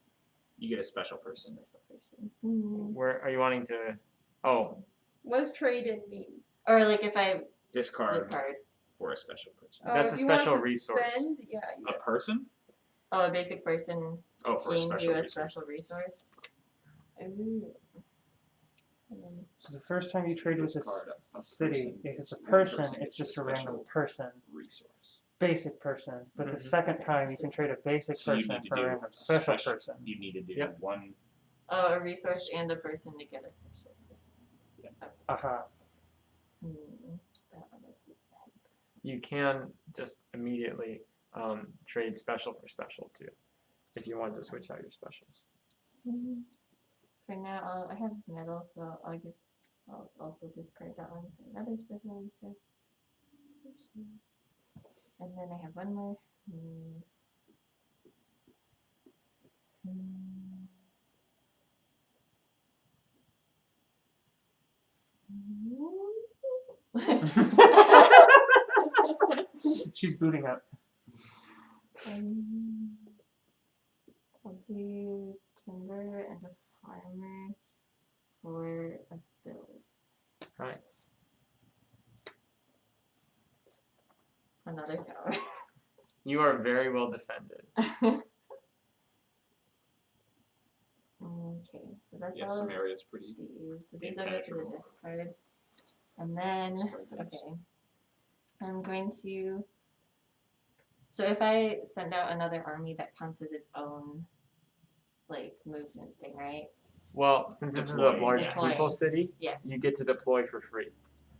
You get a special person. Where are you wanting to? Oh, What does trade-in mean? Or like if I Discard discard. for a special person. That's if a you want special to resource. Spend, yeah, A yes. person? Oh, a basic person Oh, for a gains special you a resource. special resource. Ooh. And then So the first time you trade with a Discard a city, person. if it's a One person, person it's gets just a a random special person. Resource. Basic person. But the Mhm. second time you can trade a basic So you person need to for do a random a special person. You need to do Yep. one. Oh, a resource and a person to get a special person. Aha. Hmm. That one would be you can just immediately trade special for special too, if you want to switch out your specials. For now, I have metal, so I'll also discard that one for another special resource. And then I have one more. She's booting up. I'll do timber and a farmer for a build. Nice. Another tower. You are very well defended. Okay, so that's Yes, all some of areas pretty. these. So these I'll go to the impenetrable. discard. And then, Discard those. okay, I'm going to, so if I send out another army, that counts as its own, like, movement thing, right? Well, since this is a Deploy, large yes. people city, Yes. you get to deploy for free.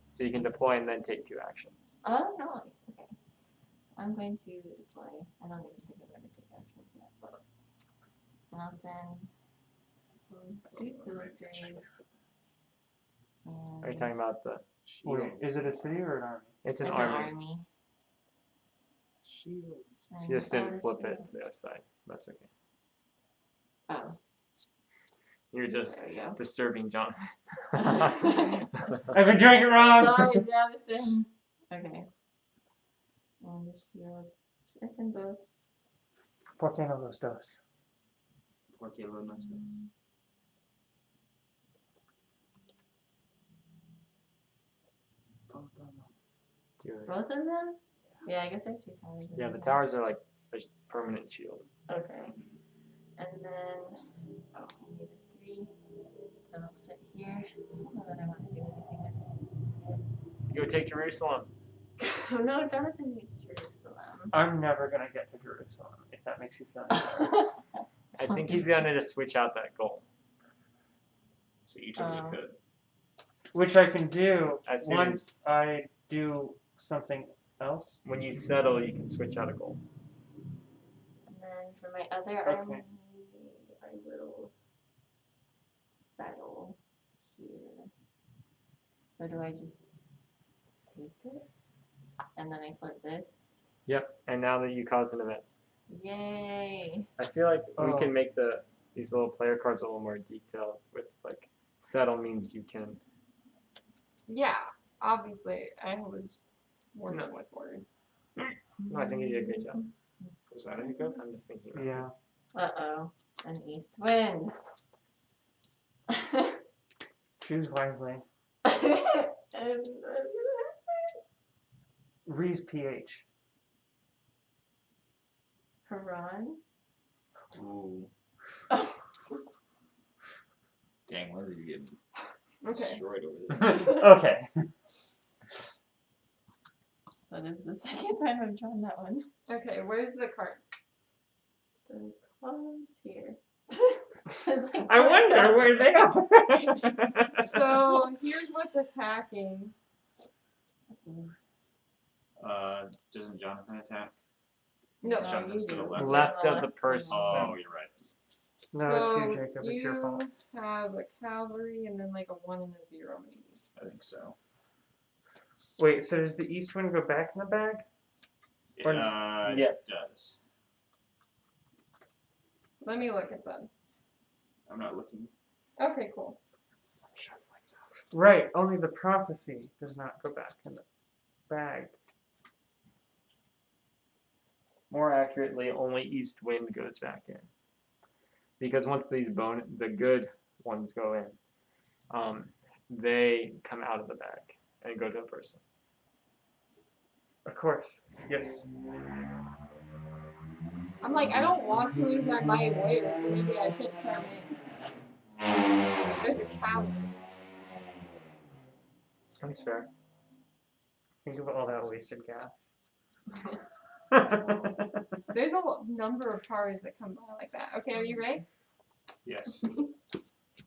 So you can deploy and then take 2 actions. Oh, nice, okay. I'm going to deploy. I don't need to think about it, take actions yet, but, and I'll send two soldiers. Are you talking about the? Wait, is it a city or an army? It's an It's army. an army. Shields. She just And- didn't the flip it shield. to the other side. That's okay. Oh, You're just there we go. disturbing John. I've been doing it wrong! Sorry, Jonathan. Okay. And the shield. Should I send both? ¿Por qué no los dos? Porque lo nuestro. Do it. Both of them? Yeah, I guess I have 2 towers. Yeah, the towers are like a permanent shield. Okay. And then, oh, I need a 3. Then I'll sit here. I don't know that I want to do anything You would take Jerusalem. with it. Oh no, Jonathan needs Jerusalem. I'm never gonna get to Jerusalem, if that makes you feel any better. I think he's gonna just switch out that goal. So you told me Oh. you could. Which I can do As soon once I do something else. When you settle, you can switch out a goal. And then for my other Okay. army, I will settle here. So do I just take this? And then I flip this? Yep. And now that you caused an event, Yay! I feel like we Oh. can make these little player cards a little more detailed. With like settle means you can. Yeah, obviously, I was working No. with word. No, I think you did a great job. Was that a hiccup? I'm just thinking. About Yeah. Uh-oh. An east wind. Choose wisely. And Reese PH. Haran. Ooh. Dang, Lindsay's getting Okay. destroyed over there. Okay. That is the second time I've drawn that one. Okay, where's the cards? The clones here. I wonder where they are. So here's what's attacking. Doesn't Jonathan attack? No. Jonathan's to the left. Left of the person. Oh, you're right. No, it's so you, Jacob. It's your fault. You have a cavalry and then like a 1 and a 0 maybe. I think so. Wait, so does the east wind go back in the bag? Or- Yes. It does. Let me look at them. I'm not looking. Okay, cool. Right, only the prophecy does not go back in the bag. More accurately, only east wind goes back in. Because once these the good ones go in, they come out of the bag and go to a person. Of course. Yes. I'm like, I don't want to lose my mighty warrior, so maybe I should come in. There's a cavalry. That's fair. Think of all that wasted gas. There's a number of cards that come by like that. Okay, are you ready? Yes.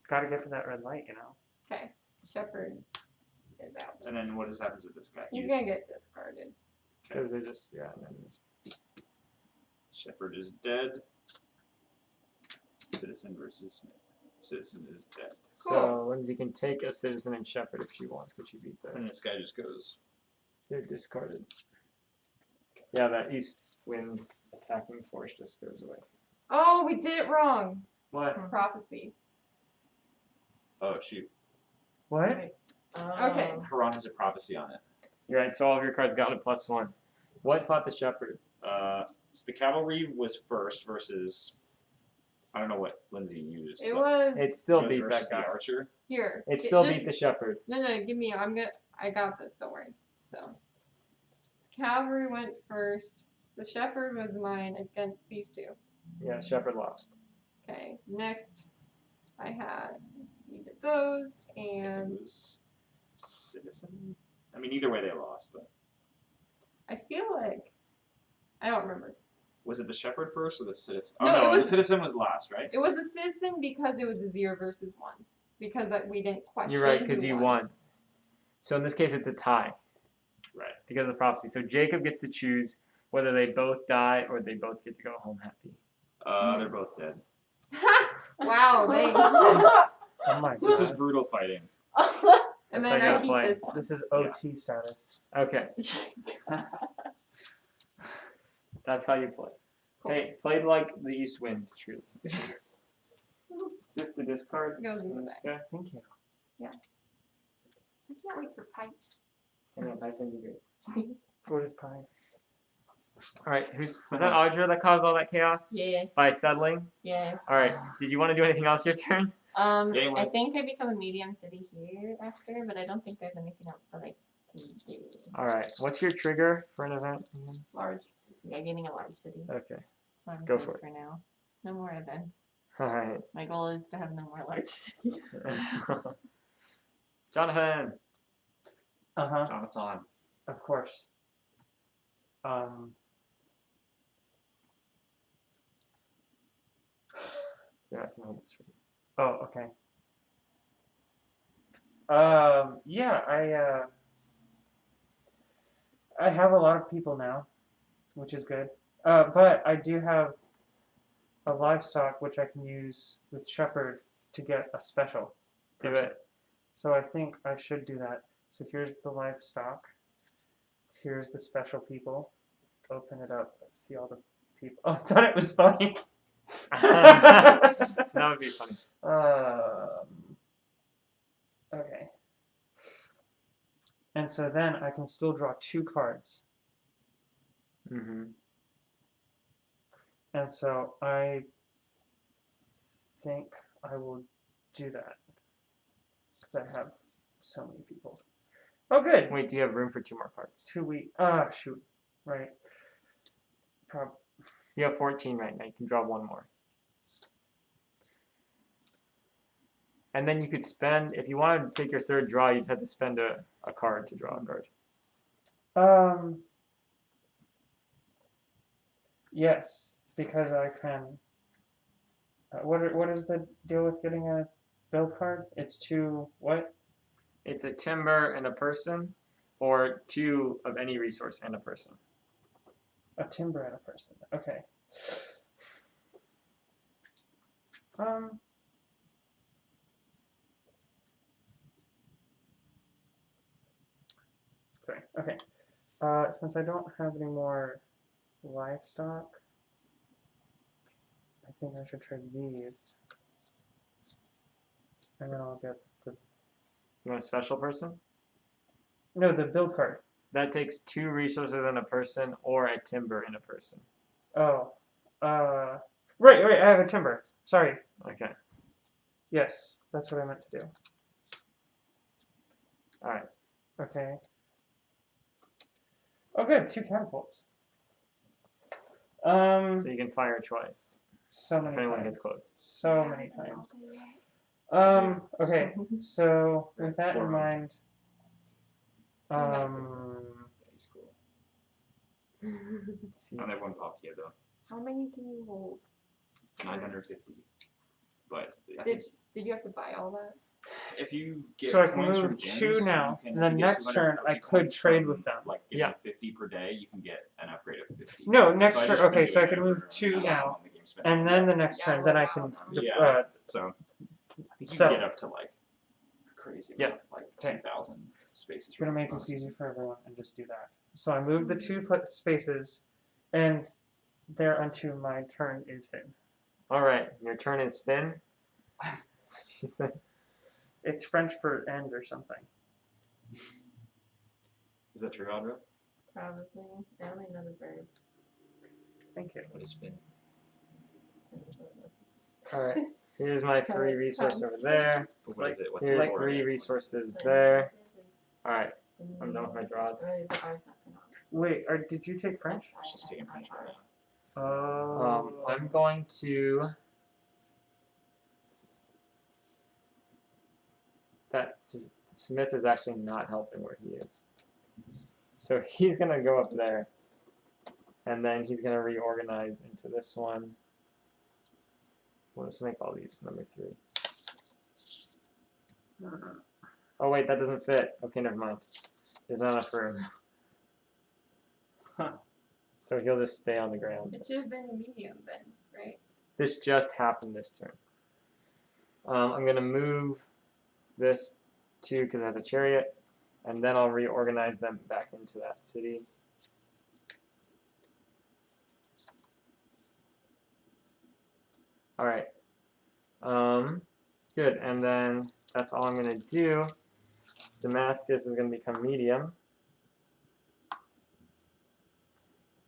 Gotta get to that red light, you know. Okay, Shepherd is out. And then what happens with this guy? He's gonna get discarded. Because they just, yeah. And then, Shepherd is dead. Citizen versus Smith. Citizen is dead. so Lindsay can take a citizen and shepherd if she wants, but she beat And this. this guy just goes. They're discarded. Yeah, that east wind attacking force just goes away. Oh, we did it wrong. What? Prophecy. Oh, shoot. What? Right. Okay. Haran has a prophecy on it. You're right, so all of your cards got a +1. What fought the shepherd? So the cavalry was first versus. I don't know what Lindsay used. It but was It still it beat versus that guy. the archer. here. It still just- beat the shepherd. No, give me. I got this. Don't worry. So, cavalry went first. The shepherd was mine against these two. Yeah, shepherd lost. Okay. Next, I had you did those, It and was citizen. I mean, either way they lost, but I feel like I don't remember. was it the shepherd first or the citizen? Oh No, no, it was- the citizen was last, right? It was a citizen because it was a 0 versus 1. Because that we didn't question. You're right, because who you won. So in this case, it's a tie. Right. Because of the prophecy. So Jacob gets to choose whether they both die or they both get to go home happy. They're both dead. Wow, thanks. Oh my god. This is brutal fighting. And That's then how you I gotta keep play. this one. This is OT status. Okay. That's how you play. Cool. Hey, played like the east wind, truly. Is this the discard? Goes in the This back. guy? Thank you. I can't wait for pipes. I know, that's gonna be great. What is pie? Alright, was that Audra that caused all that chaos? Yes. By settling? Yes. Alright, did you want to do anything else your turn? Yeah, you I went. think I become a medium city here after, but I don't think there's anything else that I can do. Alright, what's your trigger for an event? Large. Yeah, getting a large city. Okay, So I'm Go good for it. for now. No more events. alright. My goal is to have no more large cities. Jonathan! Uh-huh. Jonathan. Of course. Yeah, I can hold this for you. Oh, okay. Yeah, I have a lot of people now, which is good. But I do have a livestock which I can use with Shepherd to get a special. Do person. it. So I think I should do that. So here's the livestock. Here's the special people. Open it up. See all the people. Oh, I thought it was funny. That would be funny. Okay. And so then I can still draw 2 cards. Mm-hmm. And so I think I will do that. Because I have so many people. Oh, good. Wait, do you have room for 2 more cards? 2 weeks. Shoot. Right. You have 14 right now. You can draw 1 more. And then you could spend, if you wanted to take your 3rd draw, you just have to spend a card to draw a card. Yes, because I can. What is the deal with getting a build card? It's 2 what? It's a timber and a person, or 2 of any resource and a person. A timber and a person. Okay. Sorry. Okay. Since I don't have any more livestock, I think I should trade these. And then I'll get the. You want a special person? No, the build card. That takes 2 resources and a person, or a timber and a person. Oh. Right, I have a timber. Sorry. Okay. Yes, that's what I meant to do. Alright. Okay. Oh, good. 2 catapults. So you can fire twice So many if anyone times. gets close. So many times. Okay. So with that in mind, Yeah, he's cool. See, I only have 1 Palkia though. How many can you hold? 950. But I Did think did you have to buy all that? if you get so I can coins from move gyms, 2 now, you and can then get next turn I 250 could coins trade from, with them. Like getting 50 per day, you can get an upgrade of 50. No, next So I turn. just been Okay, so I doing can it move over 2 and now, over on the game spending. and then the next Yeah, turn, we're then I wild can. now. Yeah. So I think you So- can get up to like crazy. Yes. Like Okay. 2,000 spaces. Gonna make this easy for everyone and just do that. So I move the 2 spaces, and there unto my turn is Finn. Alright, your turn is Finn. She said. It's French for end or something. Is that true, Audra? Probably. I only know the verb. Thank you. What is spin? Alright, here's my 3 resource over there. But what is it? What's Here's the 3 resources there. Alright, I'm done with my draws. Really, the R's not pronounced. Wait, did you take French? She's taking French right now. Oh. I'm going to. That Smith is actually not helping where he is. So he's going to go up there. And then he's going to reorganize into this one. We'll just make all these number 3. Oh, wait, that doesn't fit. Okay, never mind. There's not enough room. So he'll just stay on the ground. It should have been medium then, right? This just happened this turn. I'm going to move this 2 because it has a chariot, and then I'll reorganize them back into that city. All right. Good, and then that's all I'm going to do. Damascus is going to become medium.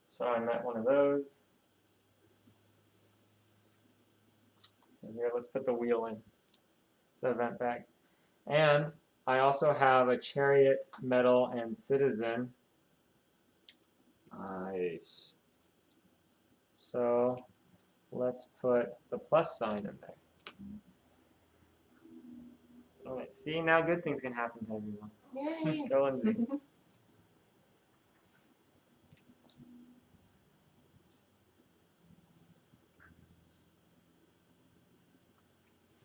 So I met one of those. So here, let's put the wheel in, the event bag. And I also have a chariot, metal, and citizen. Nice. So let's put the plus sign in there. All right, see, now good things can happen to everyone. Yay! Go, Lindsay.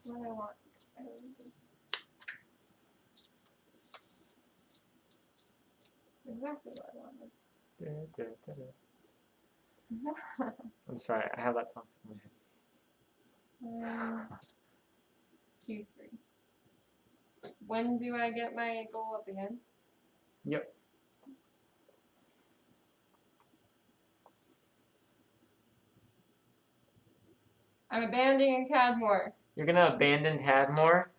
What I want. Exactly what I wanted. I'm sorry, I have that song stuck in my head. 2, 3. When do I get my goal at the end? Yep. I'm abandoning Cadmore. You're gonna abandon Tadmore?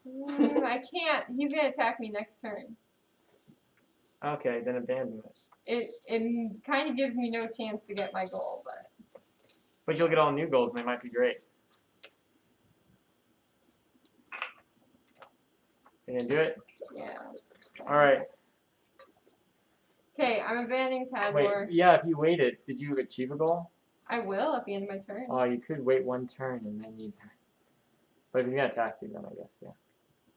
I can't. He's gonna attack me next turn. Okay, then abandon it. It kind of gives me no chance to get my goal, but But you'll get all new goals and they might be great. You gonna do it? Yeah. Alright. Okay, I'm abandoning Wait, Tadmor. yeah, if you waited, did you achieve a goal? I will at the end of my turn. Oh, you could wait one turn and then you'd. But if he's gonna attack you, then I guess, yeah.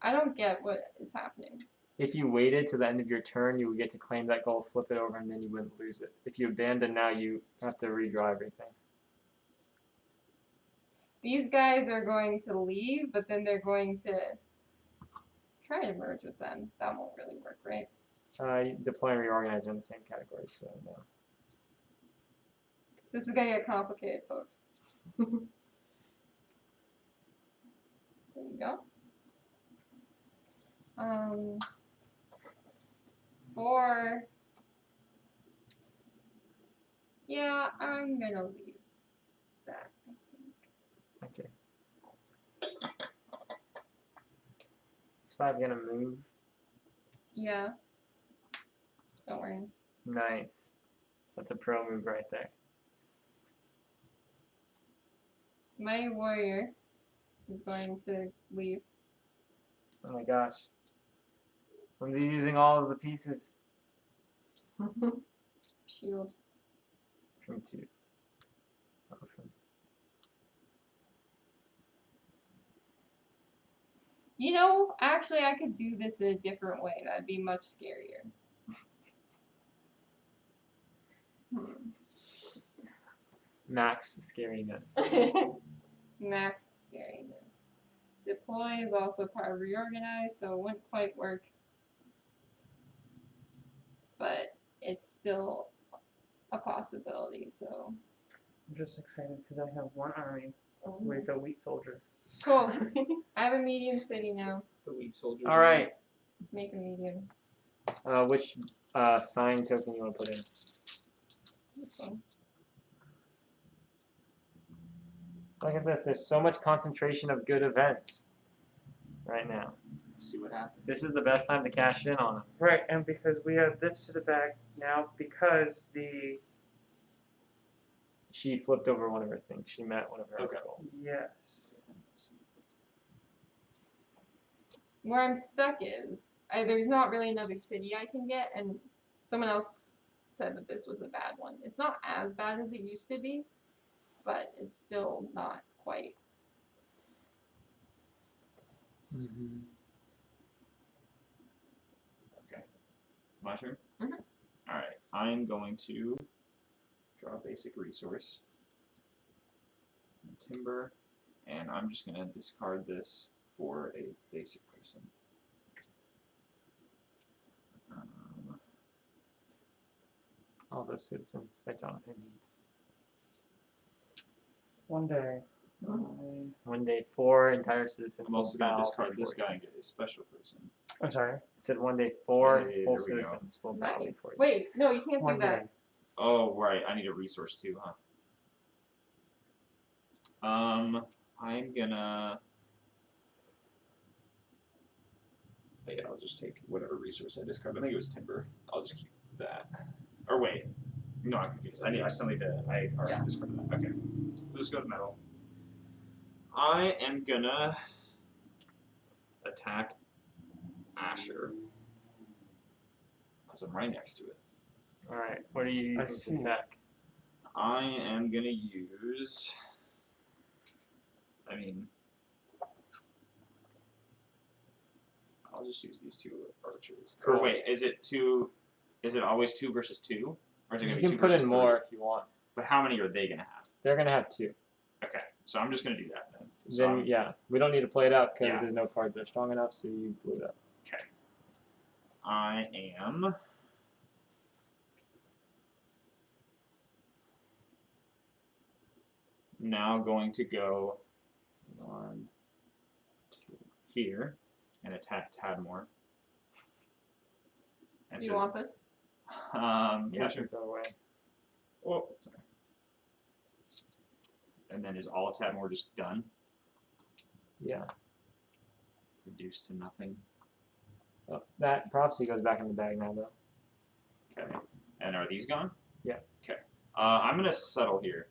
I don't get what is happening. If you waited to the end of your turn, you would get to claim that goal, flip it over, and then you wouldn't lose it. If you abandon now, you have to redraw everything. These guys are going to leave, but then they're going to try to merge with them. That won't really work, right? Deploy and reorganize are in the same category, so no. This is gonna get complicated, folks. There you go. 4. Yeah, I'm gonna leave that, I think. Okay. Is 5 gonna move? Yeah. Don't worry. Nice. That's a pro move right there. My warrior is going to leave. Oh my gosh. Lindsay's using all of the pieces. Shield. From 2. Oh, from. You know, actually, I could do this a different way. That'd be much scarier. Max scariness. Max scariness. Deploy is also part of reorganize, so it wouldn't quite work. But it's still a possibility, so. I'm just excited because I have one army with a wheat soldier. Cool. I have a medium city now. The wheat soldiers. Alright. Make a medium. Which sign token you want to put in? This one. Look at this. There's so much concentration of good events right now. See what happens. This is the best time to cash in on them. Right, and because we have this to the back now, because the She flipped over one of her things. She met one of her Okay. goals. yes, Where I'm stuck is, there's not really another city I can get, and someone else said that this was a bad one. It's not as bad as it used to be, but it's still not quite. Mm-hmm. My turn? Mhm. Alright, I'm going to draw a basic resource. Timber. And I'm just going to discard this for a basic person. All those citizens that Jonathan needs. one day. One day, 4 entire citizens. I'm also going to bow discard this before guy and get a special person. I'm sorry. It said one day, 4 Hey, there whole we go. citizens will bow Nice. before you. Wait, no, you can't One do that. day. Oh, right. I need a resource too, huh? I'm gonna. Yeah, I'll just take whatever resource I discarded. I think it was timber. I'll just keep that. Or wait. No, I'm confused. I still need to. I already discarded that. Okay. We'll just go to metal. I am gonna attack Asher. Because I'm right next to it. Alright, what are you I using see. to attack? I am gonna use. I mean, I'll just use these 2 archers. Cool. Or wait, is it 2? Is it always 2 versus 2, or is it You gonna be can 2 put versus in 3? more if you want. But how many are they gonna have? They're going to have 2. Okay, so I'm just gonna do that then. So Then, I'm- yeah, we don't need to play it out because Yeah. there's no cards that are strong enough, so you blew it up. Okay. I am. Now going to go 1, 2 here and attack Tadmor. And Do you says, want this? yeah, sure. It's our way. Oh, sorry. And then is all of Tadmor just done? Yeah. Reduced to nothing. Oh, that prophecy goes back in the bag now, though. Okay. And are these gone? Yeah. Okay. I'm gonna settle here.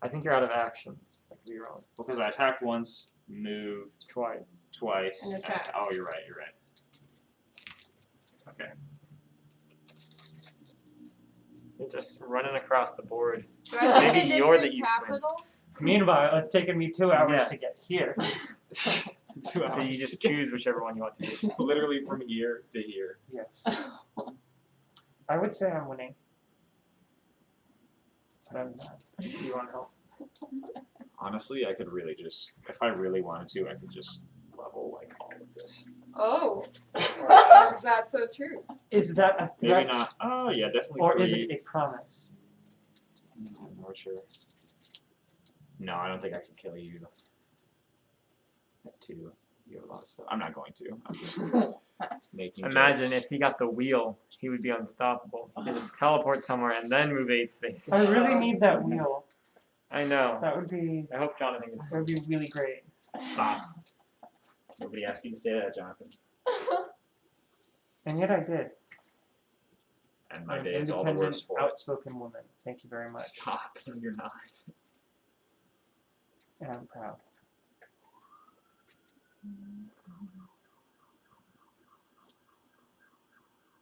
I think you're out of actions. I could be wrong. Because I attacked once, moved Twice. twice. And attacked. Oh, you're right. Okay. You're just running across the board. So I think Maybe I did you're your the east wind. capital. Meanwhile, it's taken me 2 hours to get Yes. here. 2 hours. So you just choose whichever one you want to do. Literally from here to here. Yes. I would say I'm winning. But I'm not. Do you want help? Honestly, I could really just, if I really wanted to, I could just level like all of this. Oh, is that so true? Is that a Maybe threat? not. Oh yeah, definitely. Or 3. is it a promise? I'm not sure. No, I don't think I can kill you. At 2, you have a lot of stuff. I'm not going to. I'm just making. Imagine jokes. if he got the wheel, he would be unstoppable. He could just teleport somewhere and then move 8 spaces. I really need that wheel. I know. That would be Jonathan gets really great. Stop. Nobody asked you to say that, Jonathan. And yet I did. And my I'm day an is all the independent, worse for it. outspoken woman. Thank you very much. Stop. No, you're not. And I'm proud.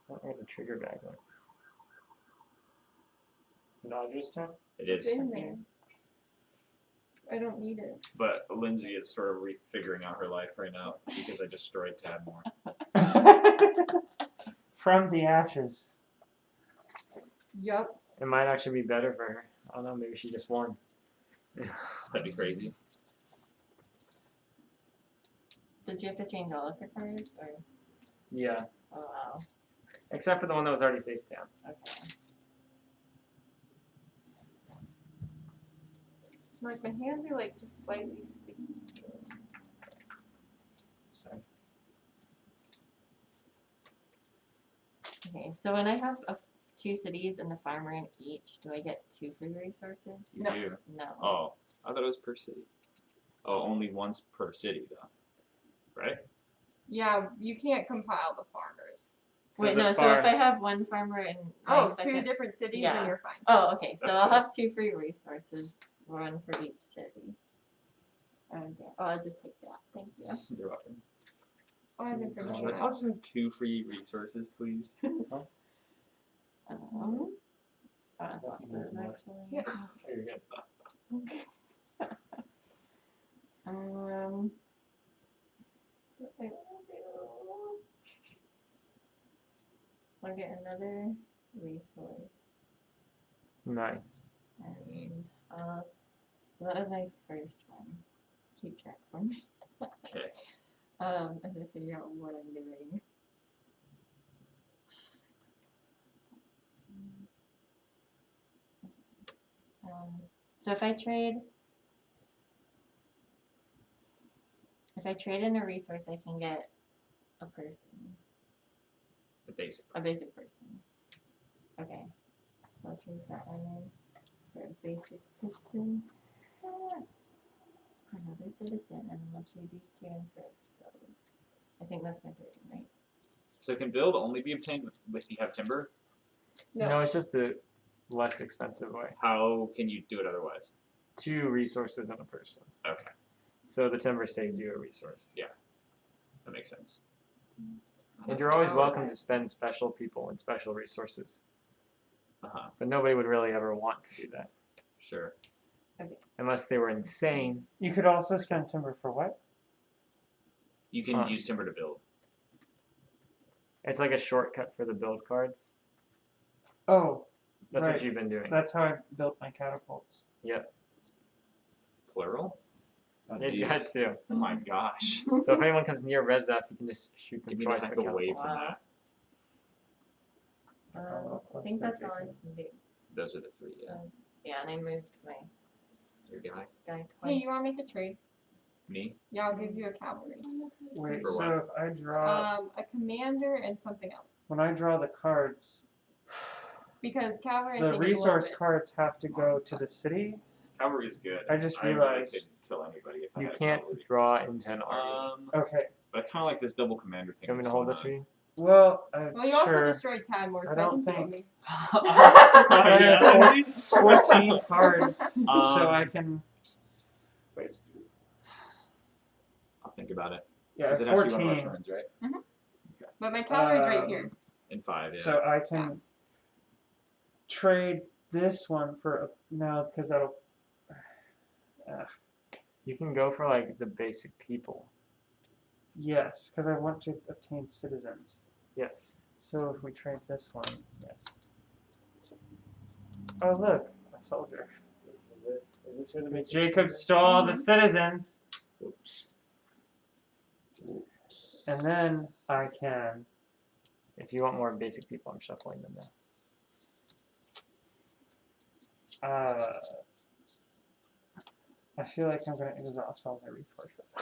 I don't know where the trigger bag went. Dodger's turn? It is. It's in there. I don't need it. But Lindsay is sort of refiguring out her life right now because I destroyed Tad more. From the ashes. Yup. It might actually be better for her. I don't know, maybe she just won. That'd be crazy. Did you have to change all of your cards, or? Yeah. Oh wow. Except for the one that was already face down. Okay. Like my hands are like just slightly sticky. Sorry. Okay, so when I have 2 cities and a farmer in each, do I get 2 free resources? You No. do. No. Oh, I thought it was per city. Oh, only once per city though. Right? Yeah, you can't compile the farmers. So Wait, the no, so far- if I have 1 farmer in my Oh, 2 second... different cities, Yeah. then you're fine. Oh, okay, so That's I'll cool. have 2 free resources, 1 for each city. Okay. Oh, I'll just take that. Thank you. You're welcome. Oh, I didn't I forget was like, that. I'll just have 2 free resources, please. Oh, that's That's not even good, more. actually. Yeah. Oh, you're good. What I will do. I'll get another resource. Nice. And so that was my first one. Keep track for me. Okay. As I figure out what I'm doing. So if I trade in a resource, I can get a person, The basic. a basic person. Okay, so I'll trade that one in for a basic person. Another citizen, and then I'll trade these 2 in for a build. I think that's my third one, right? So can build only be obtained with you have timber? No, it's just the less expensive way. How can you do it otherwise? 2 resources and a person. Okay, So the timber saved you a resource. that makes sense. And you're always welcome to spend special people and special resources. Uh-huh. But nobody would really ever want to do that. Sure. Unless they were insane. You could also spend timber for what? You can Huh. use timber to build. It's like a shortcut for the build cards. Oh, That's Right. what you've been doing. that's how I built my catapults. Plural? Oh, Yeah, you had geez. to. Oh my gosh. So if anyone comes near Rezdef, you can just shoot them Give me twice the and heck kill away them. from that. I think that's all I can do. Those are the 3, yeah. Yeah, and I moved my Your guy? guy twice. Hey, you want me to trade? Me? Yeah, I'll give you a cavalry. Wait, For so if I draw, A commander and something else. when I draw the cards, Because cavalry. I the think, is a little resource bit- cards have to go to the city? Cavalry is good. I just really realized- could kill anybody if I You had can't cavalry. draw into an army. Okay. But I kind of like this double commander thing. Do you want me that's to hold going this for on. you? Well, Well, you also sure. destroyed Tadmore, so I don't can think- kill me. I Yeah, have Lindsay? 14 cards, so Um, I can. Wait. I'll think about it. Yeah, Because it has to be one of 14. our turns, right? But my cavalry's right here. In 5, yeah. So I can trade this one for no, because that'll. You can go for like the basic people. Yes, because I want to obtain citizens. Yes. So if we trade this one, yes. Oh look, a soldier. Is this for the basic Jacob people? stole the citizens, Oops. and then I can. If you want more basic people, I'm shuffling them now. I feel like I'm gonna exhaust all my resources.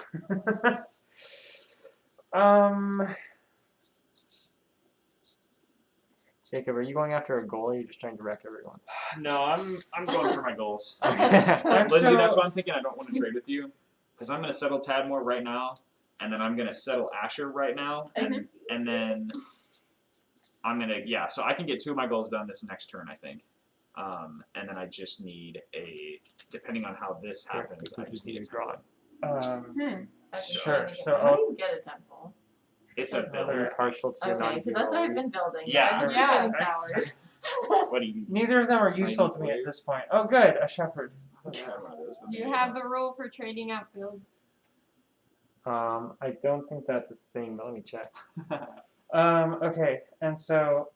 Jacob, are you going after a goal or are you just trying to wreck everyone? No, I'm going for my goals. I'm Lindsay, still- that's why I'm thinking I don't want to trade with you. Because I'm going to settle Tadmore right now, and then I'm going to settle Asher right now, and then I'm going to, yeah, so I can get 2 of my goals done this next turn, I think. And then I just need a, depending on how this happens, I just need a draw. Sure. So how do you get a temple? It's a build. You're partial to Okay, because that's what I've been building. Yeah. I'm just Yeah. building towers. What do you neither of them are useful to me at this point. Oh, good, a shepherd. Do you have the rule for trading out fields? I don't think that's a thing, but let me check. Okay, and so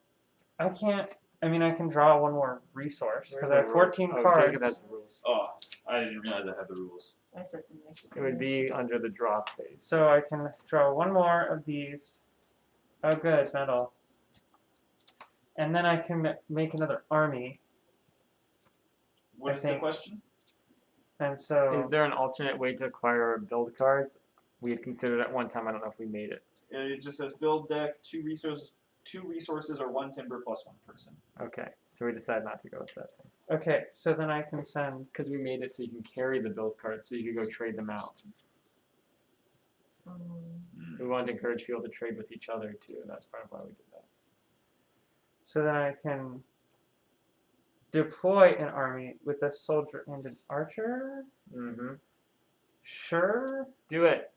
I can't. I mean, I can draw one more resource because I have 14 Oh, cards. Jacob has the rules. Oh, I didn't realize I had the rules. I start to mix It would be under the draw phase. So I can draw one more of these. Oh, good, metal. And then I can make another army. What I is the think- question? And so Is there an alternate way to acquire or build cards? We had considered at one time. I don't know if we made it. It just says build deck, 2 resources or 1 timber plus 1 person. Okay, so we decided not to go with that okay, so then I can send. because we made it so you can carry the build cards, so you could go trade them out. We wanted to encourage people to trade with each other too, and that's part of why we did that. So then I can deploy an army with a soldier and an archer. Mm-hmm. Sure. Do it.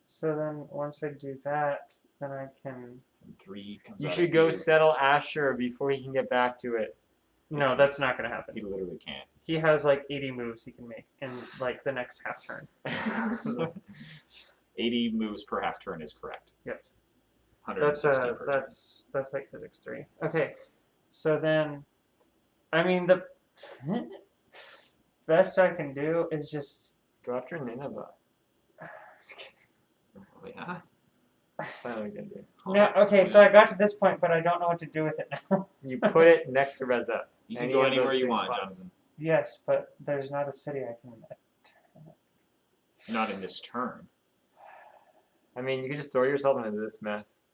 So then once I do that, then I can. 3 comes You out should of go you. settle Asher before he can get back to it. No, that's not gonna happen. He literally can't. He has like 80 moves he can make in like the next half turn. 80 moves per half turn is correct. Yes. 160 per turn. That's like physics 3. Okay. So then I mean the best I can do is just Go after Nineveh. Oh, yeah. Finally gonna do. no, okay, so I got to this point but I don't know what to do with it now. You put it next to Rezeth. You can Any go of anywhere those you 6 want, spots. Jonathan. Yes, but there's not a city I can Not in this turn. I mean, you could just throw yourself into this mess.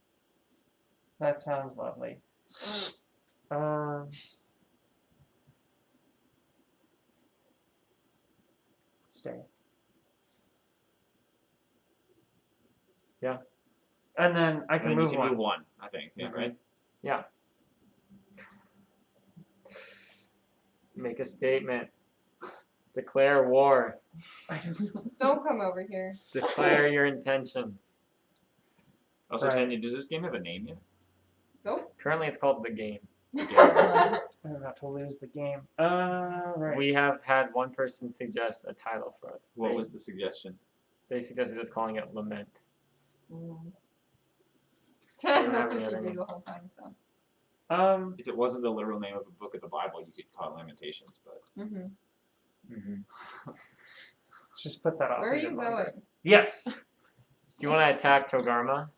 That sounds lovely. Stay. Yeah. And then I can And then move you can one. move 1, I think. Yeah, Mhm. right? Yeah. Make a statement. Declare war. Don't come over here. Declare your intentions. Also, Right. Tanya, does this game have a name yet? Nope. Currently, it's called the game. I'm about to lose the game. Right. We have had one person suggest a title for us. What They- was the suggestion? They suggested just calling it Lament. That's have what any you other do the names. whole time, so. If it wasn't the literal name of a book of the Bible, you could call it Lamentations, but Mm-hmm. Mm-hmm. Let's just put that off. Where are a bit you longer. going? Yes. Do you want to attack Togarma?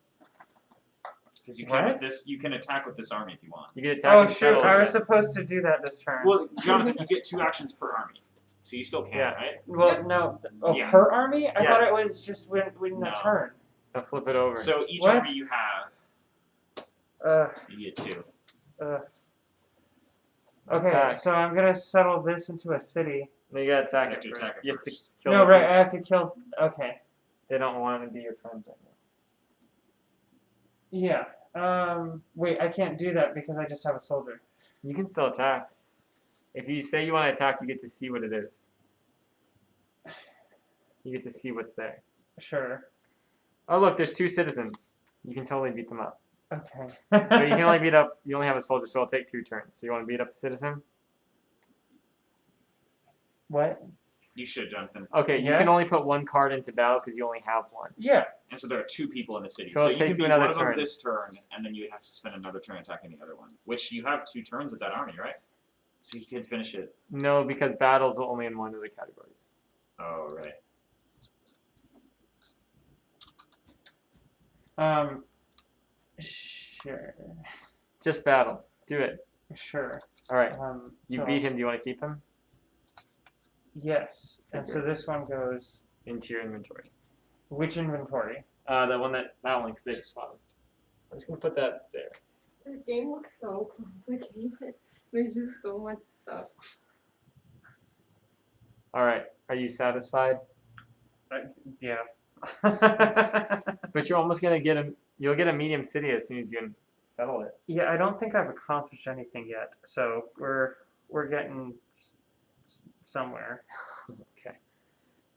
because you can What? with this, you can attack with this army if you want. You can attack Oh and shoot! settle I was it. supposed to do that this turn. Well, Jonathan, you get 2 actions per army, so you still can, Yeah. right? Well, no. Oh, Yeah. per army? I Yeah. thought it was just win No. a turn. Now flip it over. So each What? army you have, you get 2. Okay, Attack. so I'm gonna settle this into a city. No, you gotta attack You have it to first. attack it You have to first. kill No, the right? people. I have to kill. Okay. They don't want to be your friends right now. Yeah. Wait, I can't do that because I just have a soldier. You can still attack. If you say you want to attack, you get to see what it is. You get to see what's there. Sure. Oh look, there's 2 citizens. You can totally beat them up. Okay. But you can only beat up. You only have a soldier, so it'll take 2 turns. So you want to beat up a citizen? What? You should, Jonathan. Okay, you Yes. can only put 1 card into battle because you only have 1. Yeah. And so there are 2 people in the city. So So it'll you take can you beat another one of them turn. this turn, and then you would have to spend another turn attacking the other one. Which you have 2 turns with that army, right? So you could finish it. No, because battles are only in one of the categories. Oh, right. Sure. Just battle. Do it. Sure. All right. You So, beat him. Do you want to keep him? Yes. And so Okay. this one goes. Into your inventory. Which inventory? That one because they just fought. I'm just gonna put that there. This game looks so complicated. There's just so much stuff. All right. Are you satisfied? Yeah. But you're almost gonna get a. You'll get a medium city as soon as you can settle it. Yeah, I don't think I've accomplished anything yet. So we're getting somewhere. Okay.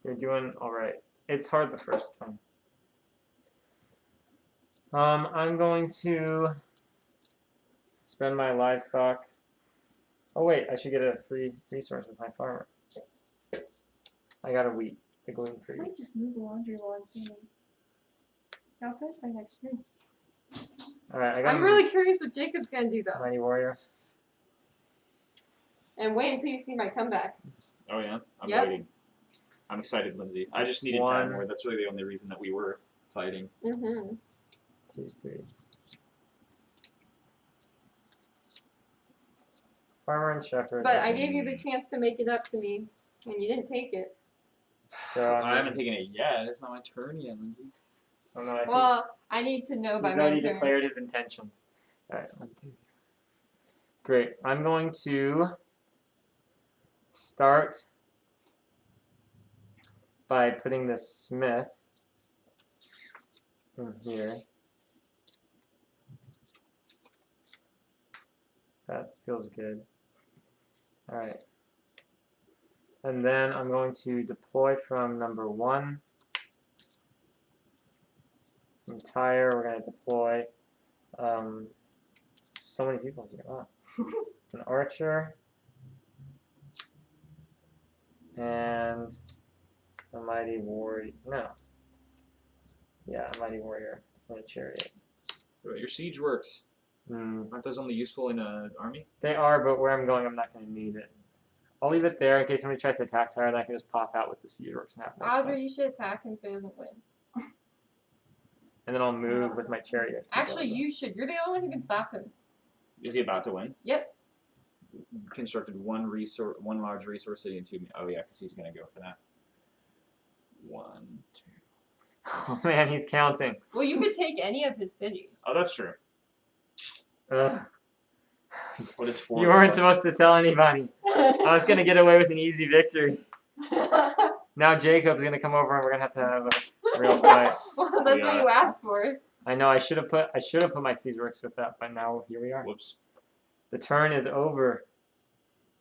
You're doing all right. It's hard the first time. I'm going to spend my livestock. Oh wait, I should get a free resource with my farmer. I got a wheat, the gluten I free. might just move the laundry while I'm standing. I'll finish my next turn. All right, I got I'm really curious what Jacob's gonna do a though. mighty warrior. And wait until you see my comeback. Oh, yeah? I'm Yep. waiting. I'm excited, Lindsay. I just needed 1. time more. That's really the only reason that we were fighting. Mm-hmm. 2, 3. Farmer and shepherd. But I gave you the chance to make it up to me, and you didn't take it. So I haven't taken it yet. It's not my turn yet, Lindsay. Oh no, I think Well, I need to know by he's my already turn. declared his intentions. All right, 1, 2. Great. I'm going to start by putting the smith in here. That feels good. All right. And then I'm going to deploy from number 1. From tire, we're going to deploy so many people here. Wow. It's an archer and a mighty warrior. No. Yeah, a mighty warrior and a chariot. What about your siege works? Aren't those only useful in an army? They are, but where I'm going, I'm not going to need it. I'll leave it there in case somebody tries to attack tire, and I can just pop out with the siege works and have more Audrey, you defense. should attack him so he doesn't win. And then I'll move with my chariot. to Actually, Gaza. you should. You're the only one who can stop him. Is he about to win? Yes. Constructed one large resource city and 2. Oh yeah, because he's gonna go for that. 1, 2. Oh man, he's counting. Well, you could take any of his cities. Oh, that's true. Ugh. What is 4? You weren't supposed to tell anybody. I was going to get away with an easy victory. Now Jacob's going to come over and we're going to have a real fight. Well, that's what Yeah. you asked for. I know I should have put my siege works with that, but now here we are. Whoops. The turn is over.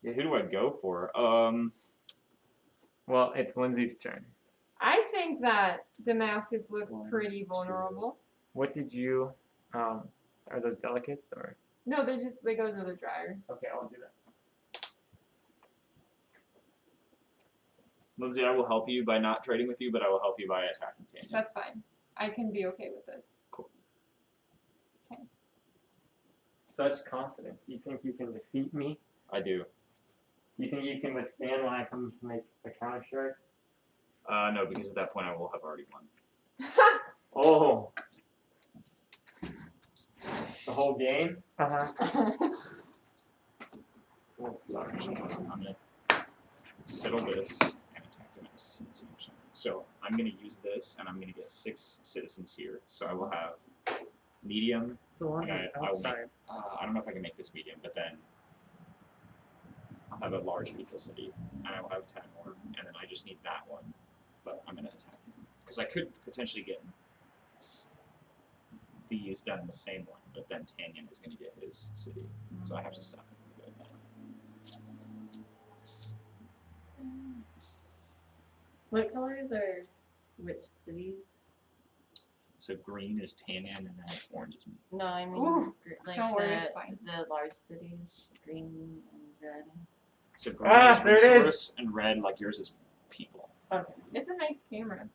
Yeah, who do I go for? Well, it's Lindsay's turn. I think that Damascus looks 1, pretty 2. vulnerable. What did you are those delegates or No, they go to the dryer. okay, I'll do that. Lindsay, I will help you by not trading with you, but I will help you by attacking Tanya. That's fine. I can be okay with this. Such confidence. You think you can defeat me? I do. Do you think you can withstand when I come to make a counter strike? No, because at that point I will have already won. Oh. The whole game? Uh-huh. Well, Sorry, I'm gonna settle this and attack Damascus. So I'm gonna use this, and I'm gonna get 6 citizens here. So I will have medium. The one Okay, is I will outside. I don't know if I can make this medium, but then I'll have a large people city, and I will have 10 more, and then I just need that one. But I'm gonna attack him because I could potentially get B is done in the same one, but then Tanyan is going to get his city, so I have to stop him from doing that. What colors are which cities? So green is Tanyan, and then orange is me. No, I mean Ooh, like don't worry, it's fine. the large cities, green and red. So green is there it is. resource, and red, like yours, is people. Okay. It's a nice camera.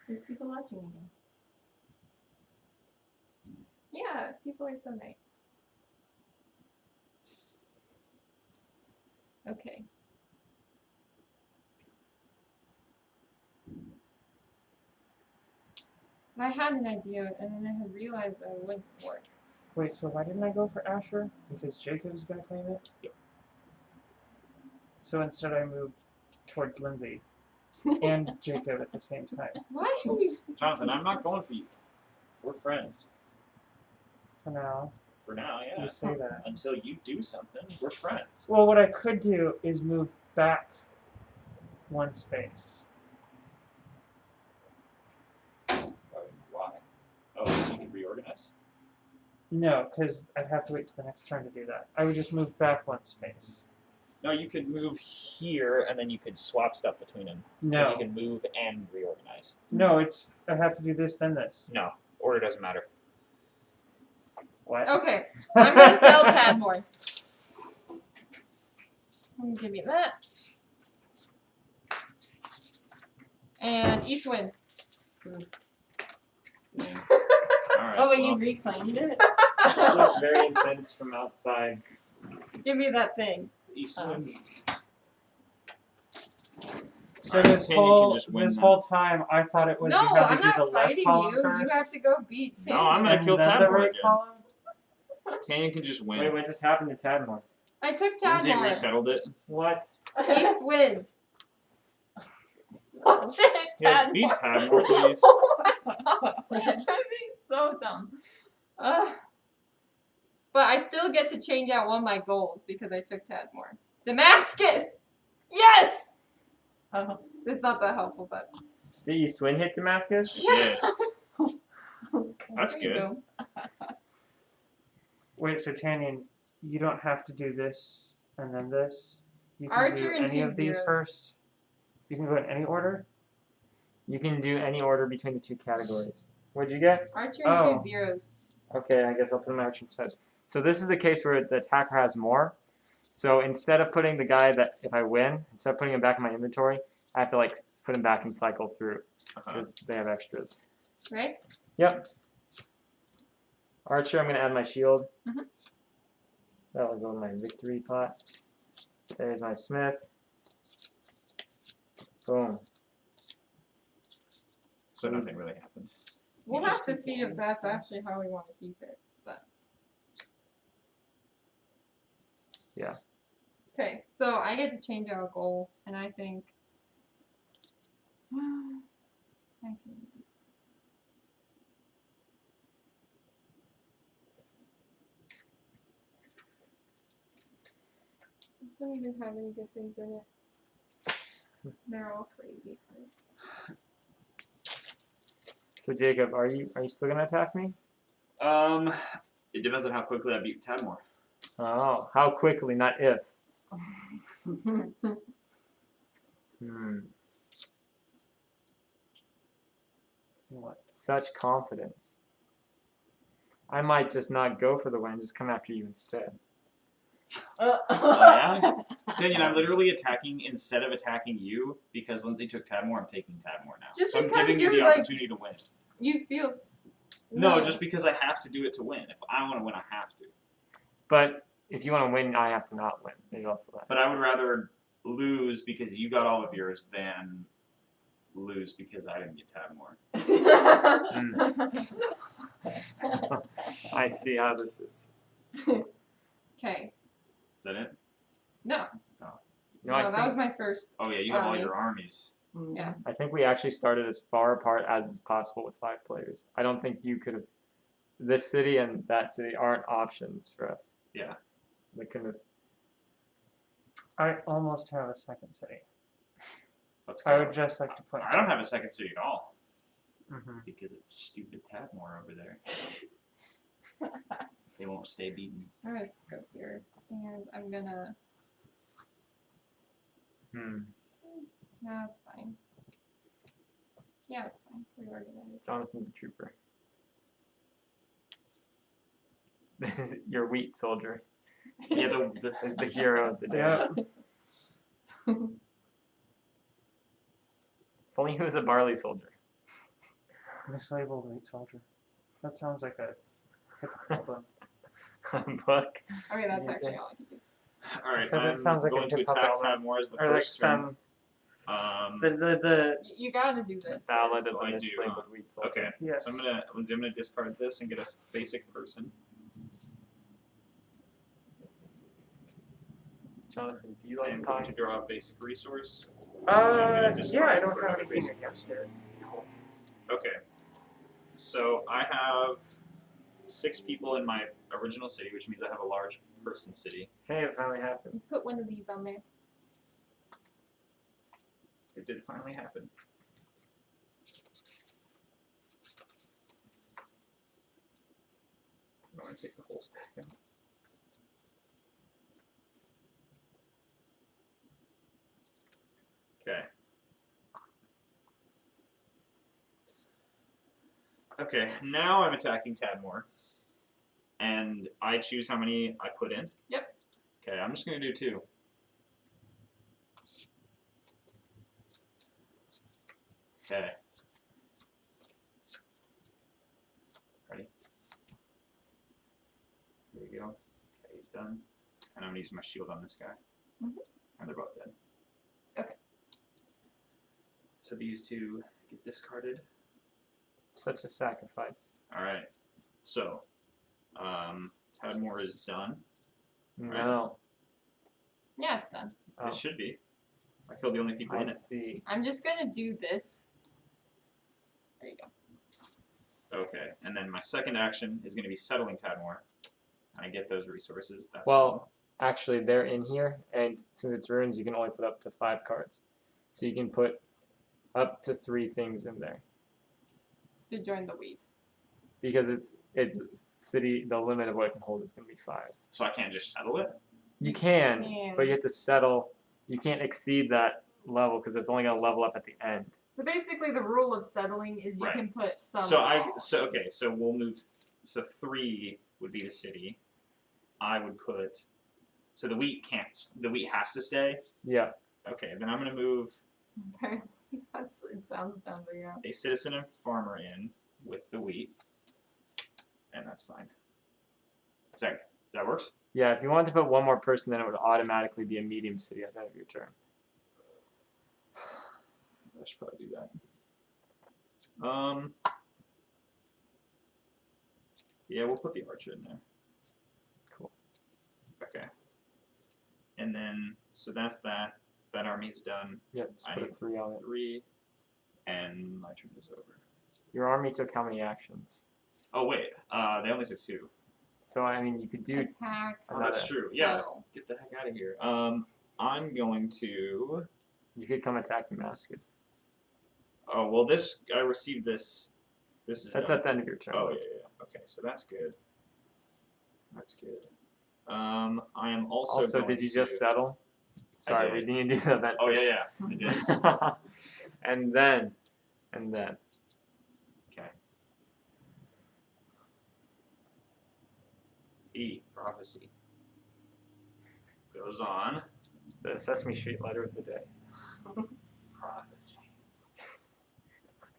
There's people watching again. Yeah, people are so nice. Okay. I had an idea, and then I had realized that it wouldn't work. Wait, so why didn't I go for Asher? Because Jacob's gonna claim it? Yep. So instead I moved towards Lindsay and Jacob at the same time. Why are you? Jonathan, I'm not going for you. We're friends. For now, For now, yeah. you say that. Until you do something, we're friends. Well, what I could do is move back one space. Why? Oh, so you can reorganize? No, because I'd have to wait till the next turn to do that. I would just move back one space. No, you could move here, and then you could swap stuff between them. Because No, you can move and reorganize. no, it's I have to do this then this. No, order doesn't matter. What? Okay, I'm gonna sell Tadmore. Give me that. And East Wind. Alright. Oh, and well, you reclaimed it? It looks very intense from outside. Give me that thing. East Wind. So Alright, this Tanya can whole just win this then. whole time I thought it was No, you had to I'm do not the left fighting column you. first. You have to go beat No, Tanya. I'm gonna and kill then the Tadmore right again. column. Tanya can just win. Wait, what just happened to Tadmore? I took Lindsay Tadmore. resettled it. What? East Wind. Oh shit, Yeah, Tadmore. beat Tadmore, please. Oh my god. I'm being so dumb. But I still get to change out one of my goals because I took Tadmore. Damascus! Yes! Oh. It's not that helpful, but. Did East Wind hit Damascus? Yeah. Okay, That's there you good. go. Wait, so Tanyan, you don't have to do this and then this. You can Archer do and any two of these zeros. first. You can go in any order. You can do any order between the two categories. What'd you get? Archer and Oh. 2 zeros. Okay, I guess I'll put my archer instead. So this is the case where the attacker has more. So instead of putting the guy that, if I win, instead of putting him back in my inventory, I have to like put him back and cycle through because they have extras. Right? Yep. Archer, I'm gonna add my shield. Mhm. That'll go in my victory pot. There's my smith. Boom. So nothing really happened. We'll You have just to keep see going. if that's actually how we want to keep it. But. Yeah. Okay, so I get to change out a goal, and I think. I can. This one even have any good things in it. They're all crazy. So Jacob, are you still gonna attack me? It depends on how quickly I beat Tadmore. Oh, how quickly, not if. What? Such confidence. I might just not go for the win and just come after you instead. Yeah? Daniel, I'm literally attacking instead of attacking you because Lindsay took Tadmore. I'm taking Tadmore now. Just so I'm because giving you you're, the like- opportunity to win. You feel. No, just because I have to do it to win. If I want to win, I have to. But if you want to win, I have to not win. There's also that. But I would rather lose because you got all of yours than lose because I didn't get Tadmore. I see how this is. Okay. Is that it? No. You know, I No, that think, was my first. Oh yeah, you have all Army. your armies. Yeah. I think we actually started as far apart as is possible with 5 players. I don't think you could have. This city and that city aren't options for us. Yeah. We couldn't have. I almost have a second city. Let's I go. would just like to put. I don't have a second city at all Mm-hmm. because of stupid Tadmor over there. They won't stay beaten. I'm gonna go here, and I'm gonna. Hmm. No, it's fine. Yeah, it's fine. Reorganize. Jonathan's a trooper. This is your wheat soldier. Yeah, Is the hero of the day. Yeah. If only he was a barley soldier. Mislabeled wheat soldier. That sounds like a hypocrite. Book. Okay, that's You say? actually all I can do. all right. Except it I'm sounds like a going to hip-hop attack album. Tadmor as the Or like first turn. some Um, You gotta do this. Ballad first. of So the I do, mislabeled wheat soldier. okay. yes. So I'm gonna discard this and get a basic person. Jonathan, do you I like am going pie? to draw a basic resource. I'm gonna discard Yeah, I it don't for have another anything basic against person. it. Okay. So I have 6 people in my original city, which means I have a large person city. Hey, it finally happened. You put one of these on there. It did finally happen. I want to take the whole stack out. Okay. Okay, now I'm attacking Tadmor. And I choose how many I put in? Yep. Okay, I'm just going to do 2. Okay. Ready? There we go. Okay, he's done. And I'm going to use my shield on this guy. Mhm. And they're both dead. Okay. So these 2 get discarded. Such a sacrifice. Alright. So, Tadmor is done. No. Yeah, it's done. Oh, It should be. I killed the only people I in it. see. I'm just gonna do this. There you go. Okay, and then my second action is going to be settling Tadmor. And I get those resources. That's Well, actually, they're in here, and since it's runes, you can only put up to 5 cards. So you can put up to 3 things in there. To join the wheat. Because it's city, the limit of what it can hold is going to be 5. so I can't just settle it? You can, can. but you have to settle. You can't exceed that level because it's only going to level up at the end. So basically, the rule of settling is you Right. can put some. So okay, so we'll move. So 3 would be the city. I would put. So the wheat can't. The wheat has to stay. Yeah. Okay, then I'm gonna move Apparently, it sounds dumb, but yeah. a citizen and farmer in with the wheat, and that's fine. That works. Yeah, if you wanted to put one more person, then it would automatically be a medium city at the end of your turn. I should probably do that. Yeah, we'll put the archer in there. Cool. Okay. And then, so that's that. That army's done. Yep, just I put a need 3 on it. 3, and my turn is over. Your army took how many actions? Oh wait, they only took 2. So, I mean, you could do Attack. Oh, that's another. true. Yeah, Settle. get the heck out of here. I'm going to. You could come attack Damascus. Oh well, this I received this. This is That's done. at the end of your turn. Oh yeah. Okay, so that's good. That's good. I am also. Also, going did you to, just settle? Sorry, we did. didn't do the event Oh first. yeah, I did. and then. Okay. E prophecy goes on. The Sesame Street letter of the day. Prophecy.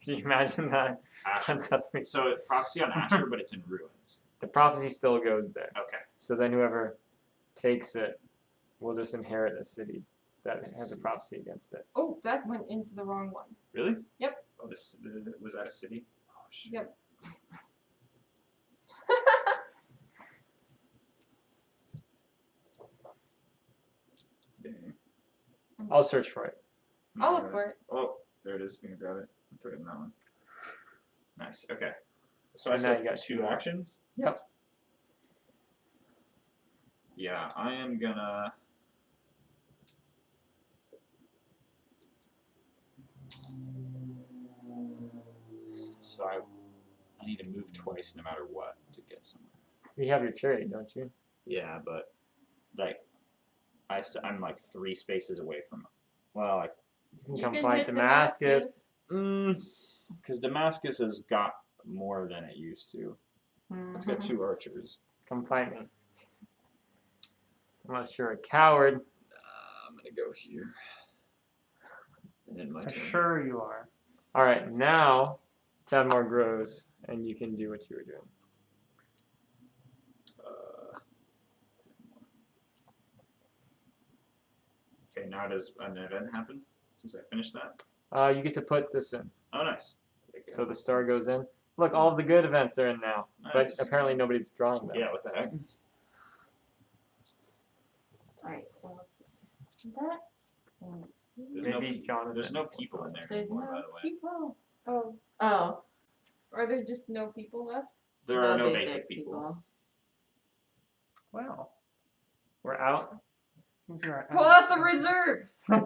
Can you imagine that Asher. on Sesame? So it's prophecy on Asher, but it's in ruins. The prophecy still goes there. Okay. So then whoever takes it will just inherit a city that has a prophecy against it. Oh, that went into the wrong one. Really? Yep. Oh, was that a city? Oh shit. Yep. Dang. I'll search for it. I'll look for it. Oh, there it is. If you can grab it, I'll put it in that one. Nice. Okay. So I And now said you got 2 2 more. actions. Yep. Yeah, I am gonna. So I need to move twice no matter what to get somewhere. You have your trade, don't you? Yeah, but like I'm like 3 spaces away from. Well, like You You can come can fight hit Damascus. because Damascus has got more than it used to. It's got 2 archers. Come fight me. Unless you're a coward. I'm gonna go here. And then my turn. Sure you are. All right, now Tadmor grows, and you can do what you were doing. Okay, now does an event happen since I finished that? You get to put this in. Oh, nice. There you So go. the star goes in. Look, all of the good events are in now, but Nice. apparently nobody's drawing them. Yeah, what the heck? Alright, well, that. And Maybe Jonathan. There's no people in there there's anymore, no by the way. people. Oh, Oh, are there just no people left? There are no basic people. Wow. We're out. Seems you're Pull out the reserves. Oh.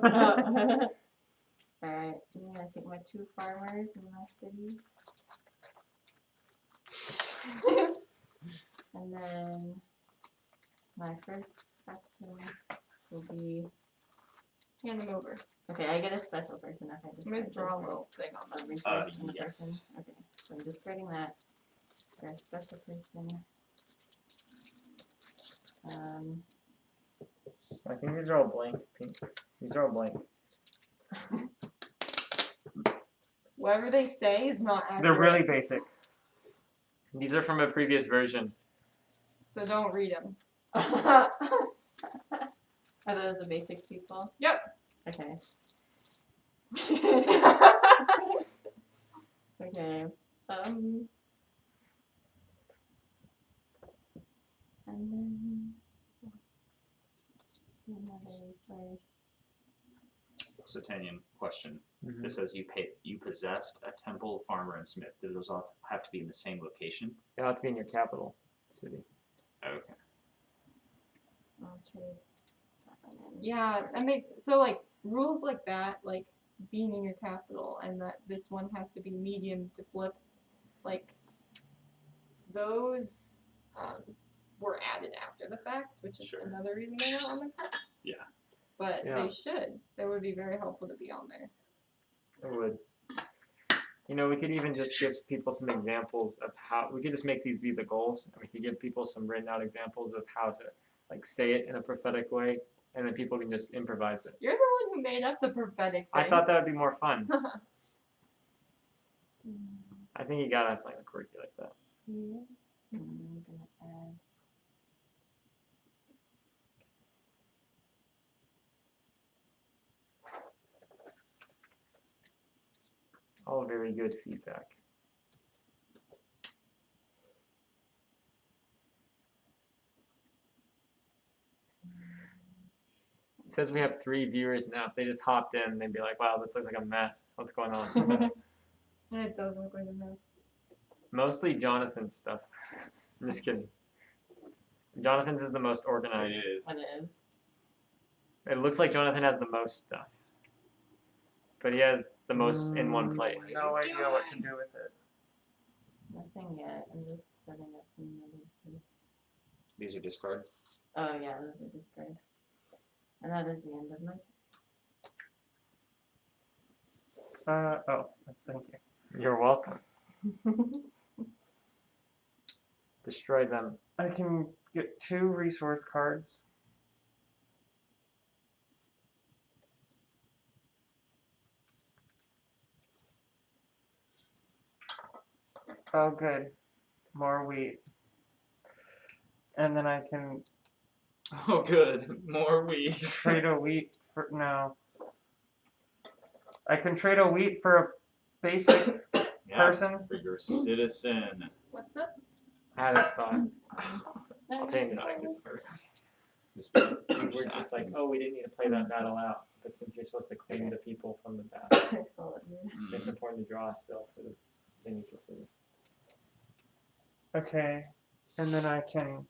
Alright, I'm gonna take my 2 farmers in my cities. And then my first action will be. Hand them over. Okay, I get a special person if I just. I'm gonna draw a little thing on A them. resource and a yes. person. Okay, so I'm discarding that for a special person. I think these are all blank pink. These are all blank. Whatever they say is not accurate. They're really basic. These are from a previous version. So don't read them. Are those the basic people? Yep. Okay. Okay. And then another resource. So Tanyan, question. Mhm. This says you possessed a temple, farmer, and smith. Do those all have to be in the same location? It'll have to be in your capital city. Okay. I'll trade that one in. Yeah, that makes so like rules like that, like being in your capital, and that this one has to be medium to flip, like those were added after the fact, which is Sure. another reason they're not on the card. Yeah. But Yeah. they should. They would be very helpful to be on there. It would. You know, we could even just give people some examples of how we could just make these be the goals, and we could give people some written out examples of how to like say it in a prophetic way, and then people can just improvise it. You're the one who made up the prophetic thing. I thought that would be more fun. Mm, I think you gotta have something quirky like that. Yeah. I'm gonna add. All very good feedback. It says we have 3 viewers now. If they just hopped in, they'd be like, wow, this looks like a mess. What's going on? And it does look like a mess. Mostly Jonathan's stuff. I'm just kidding. Jonathan's is the most organized. It is. What is? It looks like Jonathan has the most stuff. But he has the most in one place. No idea what to do with it. Nothing yet. I'm just setting up another thing. These are discard. Oh yeah, those are discard. And that is the end of my Thank you. You're welcome. Destroy them. I can get 2 resource cards. Oh, good. More wheat. And then I can Oh, good. More wheat. trade a wheat for no. I can trade a wheat for a basic Yeah, person. for your citizen. What's up? I had a thought. No, Same it's as fine. Just We're just like, oh, we didn't need to play that battle out. But since you're supposed to claim the people from the battle, solid move. it's important to draw still for the neutral city. Okay. And then I can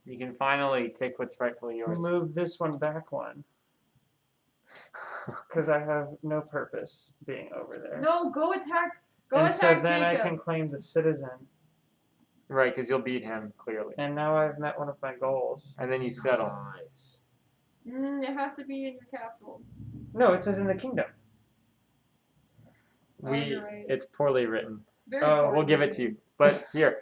You can finally take what's rightfully yours. Move this one back one. Because I have no purpose being over there. No, go attack. Go and attack so then Jacob. I can claim the citizen. Right, because you'll beat him, clearly. And now I've met one of my goals. And then you settle. Nice. It has to be in your capital. No, it says in the kingdom. You're right. It's poorly written. Very Oh, poorly We'll give it to you. But here,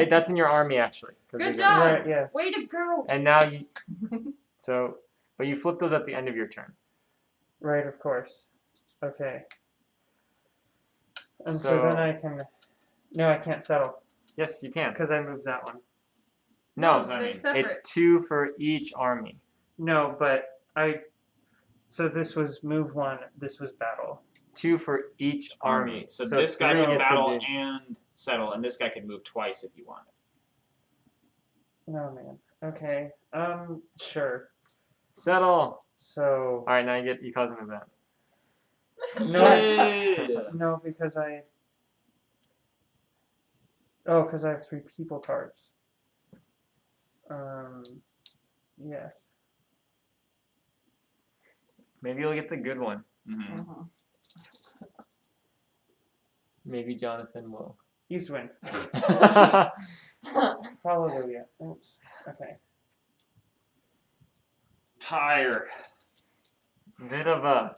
that's in your army, actually. 'cause Good they got- job. Right, yes. Way to go. And now you... So, but you flip those at the end of your turn. Right, of course. Okay. And so then So- I can... No, I can't settle. Yes, you can. Because I moved that one. No, does that they're mean? separate. it's 2 for each army. No, but I... So this was move one, this was battle. 2 for each army. So this guy 3 can gets to battle do- and settle, and this guy can move twice if you want. No, man. Okay. Sure. Settle. So... All right, now you cause an event. No, no, because I... Oh, because I have 3 people cards. Yes. Maybe you'll get the good one. Mm-hmm. Maybe Jonathan will. Eastwind. Hallelujah. Oops. Okay. Tire. Bit of a...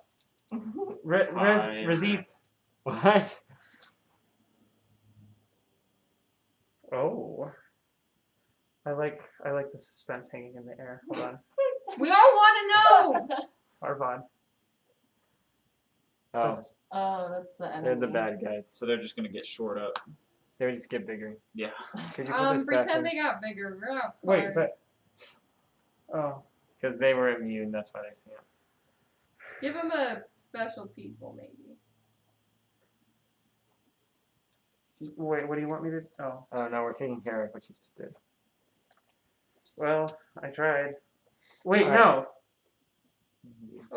Fire. Receive. What? Oh. I like the suspense hanging in the air. Hold on. We all want to know. Arvod. Oh, That's- Oh, that's the enemy. they're the bad guys. So they're just gonna get shored up. They would just get bigger. Yeah. Could you put this back Pretend in? they got bigger. We're not Wait, but... cards. Oh. Because they were immune, that's why they can't. Give them a special people, maybe. Wait, what do you want me to... Oh. Oh, no, we're taking care of what you just did. Well, I tried. Wait, Alright. no.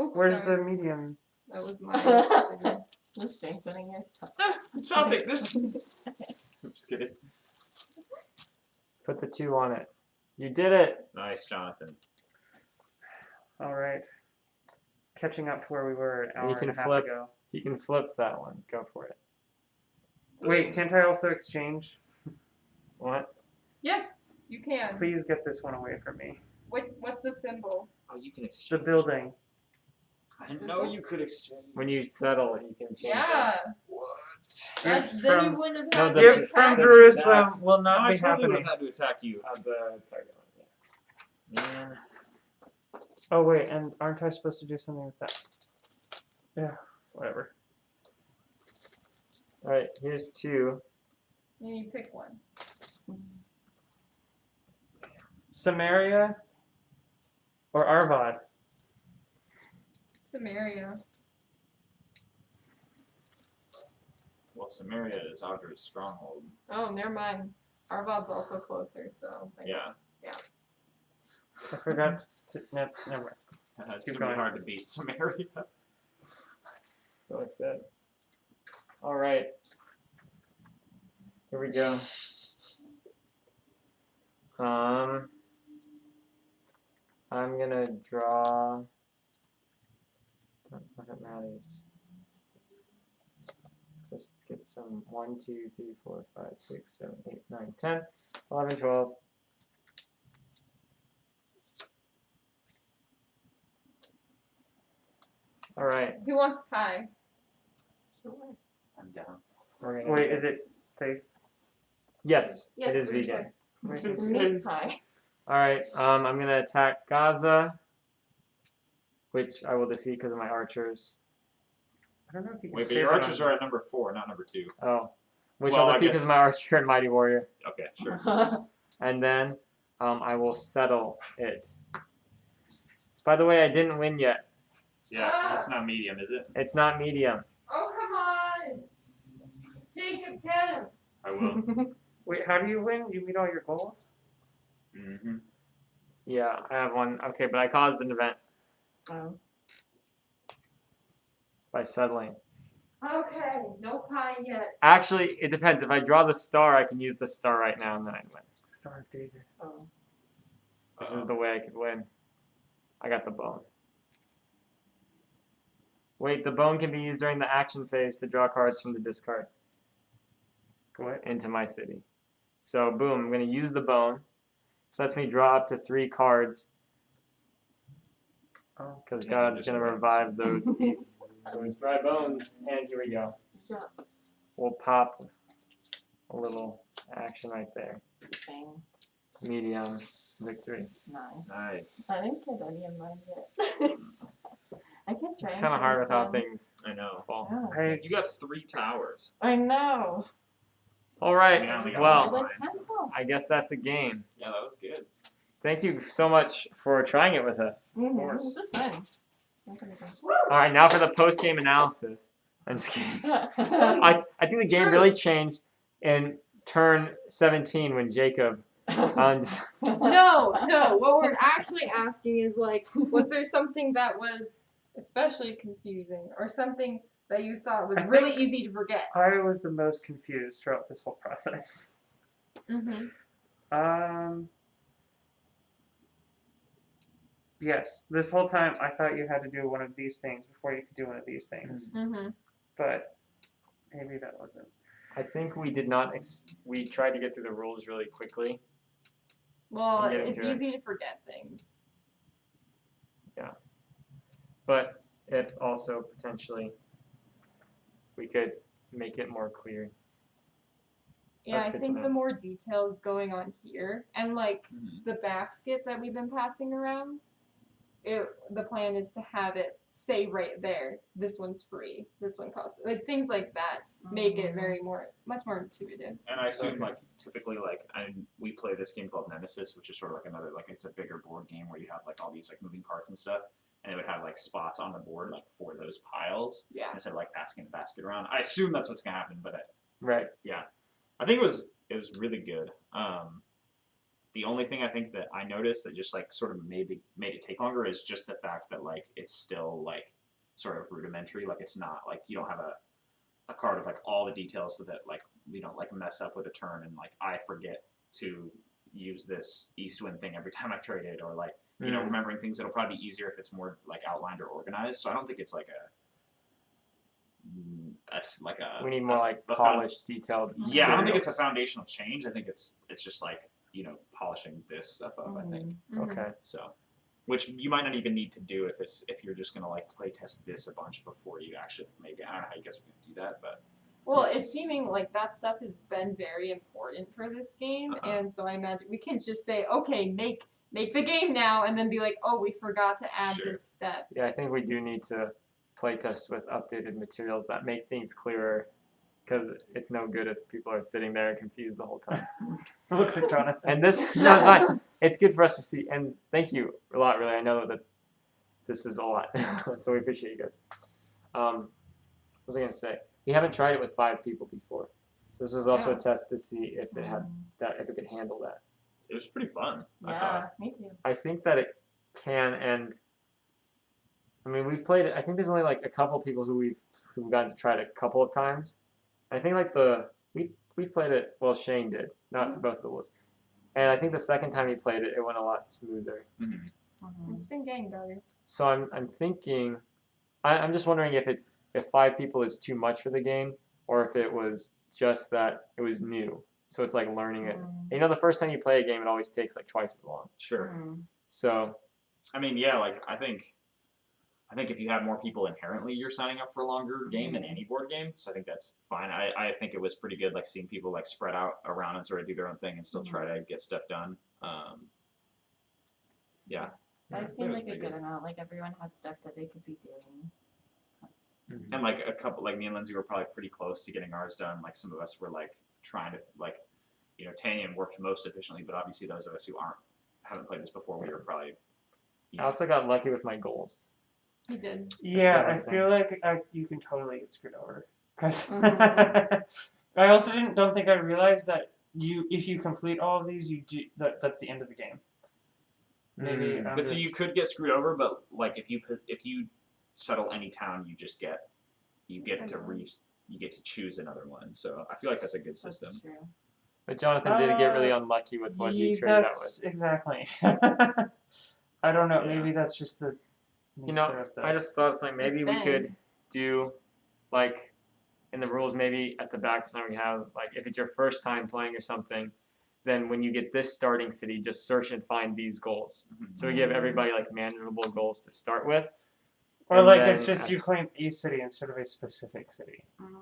Oops, Where's sorry. the medium? That was mine. Just strengthening yourself. I'll take this. I'm just kidding. Put the 2 on it. You did it! Nice, Jonathan. All right. Catching up to where we were an hour You can and a half flip. ago. You can flip that one. Go for it. Wait, can't I also exchange? What? Yes, you can. Please get this one away from me. What's the symbol? Oh, you can The exchange. building. I didn't know you could exchange. When you settle, you can change Yeah. What? Gifts Then you from, wouldn't No, have the- had to gifts from attack. Jerusalem will not I be totally would happening. have had to attack you. the target one. Man. Oh wait, and aren't I supposed to do something with that? Yeah, whatever. Alright, here's 2. And you pick one. Samaria or Arvad? Samaria. Well, Samaria is Audra's stronghold. Oh, never mind. Arvod's also closer, so I Yeah. guess. I forgot to. No, never mind. It's Keep gonna be going. hard to beat Samaria. Go like that. Alright. Here we go. I'm gonna draw. Don't know if it matters. Just get some 1, 2, 3, 4, 5, 6, 7, 8, 9, 10, 11, 12. Alright, Who wants pie? I'm down. we're gonna. Wait, is it safe? Yes, Yes, it is we vegan. Meat pie. Alright, I'm gonna attack Gaza, which I will defeat because of my archers. I don't know if you can Wait, but say your that archers on- are at number 4, not number 2. Oh. Which Well, I'll I defeat because guess- of my archer and mighty warrior. Okay, sure. And then I will settle it. By the way, I didn't win yet. Yeah, 'cause it's not medium, is it? It's not medium. Oh, come on! Jacob, get him! I will. Wait, how do you win? You meet all your goals? Mm-hmm. Yeah, I have one. Okay, but I caused an event Oh. by settling. Okay, no pie yet. Actually, it depends. If I draw the star, I can use the star right now and then I win. Star of David. Oh. This is the way I could win. I got the bone. Wait, the bone can be used during the action phase to draw cards from the discard. Go into my city. So boom, I'm going to use the bone. This lets me draw up to 3 cards. Because Yeah, God's just going to wins. revive those dry bones. And here we go. We'll pop a little action right there. Bang. Medium victory. Nice. Nice. I didn't get any of mine yet. I kept trying. It's kind of hard with how some. things I know. fall. Yeah. You got 3 towers. I know. All right. Yeah, we got Well, one. Well, the temple. I guess that's a game. Yeah, that was good. Thank you so much for trying it with us. Mm-hmm. This is fun. Not gonna go. All right, now for the post-game analysis. I'm just kidding. I think the game really changed in turn 17 when Jacob. No. What we're actually asking is like, was there something that was especially confusing, or something that you thought was I really think- easy to forget? I was the most confused throughout this whole process. Mm-hmm. Yes, this whole time I thought you had to do one of these things before you could do one of these things, Mm-hmm. but maybe that wasn't. I think we did not. We tried to get through the rules really quickly. Well, And get it's into it. easy to forget things. But it's also potentially we could make it more clear. Yeah, That's I good to think know. the more details going on here, and like Mhm. the basket that we've been passing around, the plan is to have it say right there, this one's free, this one costs, like things like that make it much more intuitive. And I assume Okay. like typically like we play this game called Nemesis, which is sort of like another like it's a bigger board game where you have like all these like moving parts and stuff, and it would have like spots on the board like for those piles Yeah. instead of like passing the basket around. I assume that's what's gonna happen, but Right. I think it was really good. The only thing I think that I noticed that just like sort of made it take longer is just the fact that like it's still like sort of rudimentary. Like it's not like you don't have a card of like all the details so that like we don't like mess up with a turn and like I forget to use this east wind thing every time I trade it, or like you know remembering things that'll probably be easier if it's more like outlined or organized. So I don't think it's like We need more like a polished, detailed. yeah, I don't think it's a materials. foundational change. I think it's just like, you know, polishing this stuff up, I think. Okay. So, which you might not even need to do if you're just gonna like play test this a bunch before you actually maybe I don't know how you guys are gonna do that, but Well, it's seeming like that stuff has been very important for this game, Uh-huh. and so I imagine we can just say, okay, make the game now, and then be like, oh, we forgot to add Sure. this step. Yeah, I think we do need to playtest with updated materials that make things clearer, because it's no good if people are sitting there confused the whole time. Looks at Jonathan. And this, no, it's fine. It's good for us to see. And thank you a lot, really. I know that this is a lot, so we appreciate you guys. What was I gonna say? We haven't tried it with 5 people before, so this was also a test to see if it had if it could handle that. it was pretty fun. I Yeah, thought. me too. I think that it can, and I mean we've played it. I think there's only like a couple people who've gotten to try it a couple of times. I think like we played it. Well, Shane did, not both of us. And I think the second time he played it, it went a lot smoother. Mm-hmm. It's been getting better. So I'm thinking, I'm just wondering if 5 people is too much for the game, or if it was just that it was new. So it's like learning it. You know, the first time you play a game, it always takes like twice as long. Sure. So I mean, yeah, like I think if you have more people inherently, you're signing up for a longer game in any board game. So I think that's fine. I think it was pretty good, like seeing people like spread out around and sort of do their own thing and still try to get stuff done. Yeah. I've it seen was like a pretty good amount. Like everyone had stuff that they could be doing. And like a couple, like me and Lindsay were probably pretty close to getting ours done. Like some of us were like trying to like, you know, Tanyan worked most efficiently, but obviously those of us who haven't played this before, we were probably. You I know, also got lucky with my goals. He did. Yeah, Just I everything. feel like you can totally get screwed over. 'Cause Mhm. I also don't think I realized that if you complete all of these, that's the end of the game. Maybe. I'm but so just- you could get screwed over, but like if you settle any town, you get to choose another one. So I feel like that's a good system. That's true. But Jonathan did get really unlucky with what he traded out with. Exactly. I don't know. Yeah. Maybe that's just the nature You know, of the. I just thought something. Maybe we It's could do, like, in the rules, maybe at the back or something, we have, like, if it's your first time playing or something, then when you get this starting city, just search and find these goals. So we give everybody, like, manageable goals to start with. Or and like then it's just at- you claim a city instead of a specific city. Mm.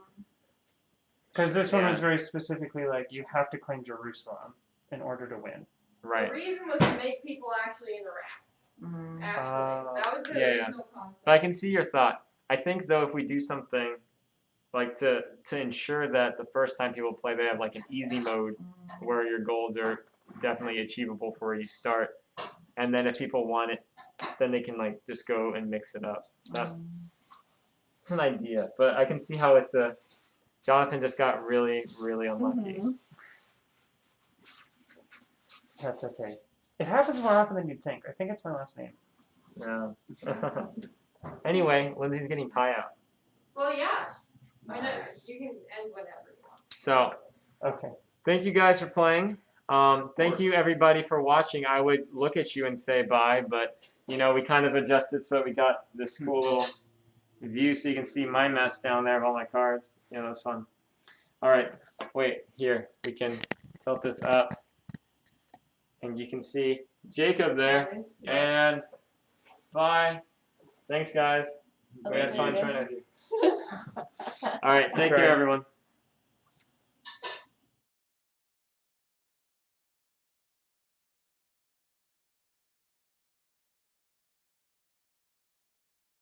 Because this one was Yeah. very specifically like you have to claim Jerusalem in order to win. Right. The reason was to make people actually interact. Mm. Actually, that was the yeah. original concept. But I can see your thought. I think, though, if we do something, like, to ensure that the first time people play, they have, like, an easy mode where your goals are definitely achievable for where you start. And then if people want it, then they can, like, just go and mix it up. It's an idea, but I can see how it's a. Jonathan just got really, really unlucky. That's okay. It happens more often than you'd think. I think it's my last name. Yeah. Anyway, Lindsay's getting pie out. Well, yeah. I know. Nice. You can end whenever you want. So, Okay. thank you guys for playing. Thank you everybody for watching. I would look at you and say bye, but you know we kind of adjusted so we got this cool little view so you can see my mess down there of all my cards. Yeah, that was fun. All right, wait here. We can tilt this up, and you can see Jacob there. And bye. Thanks guys. We had fun trying to. All right, take care everyone.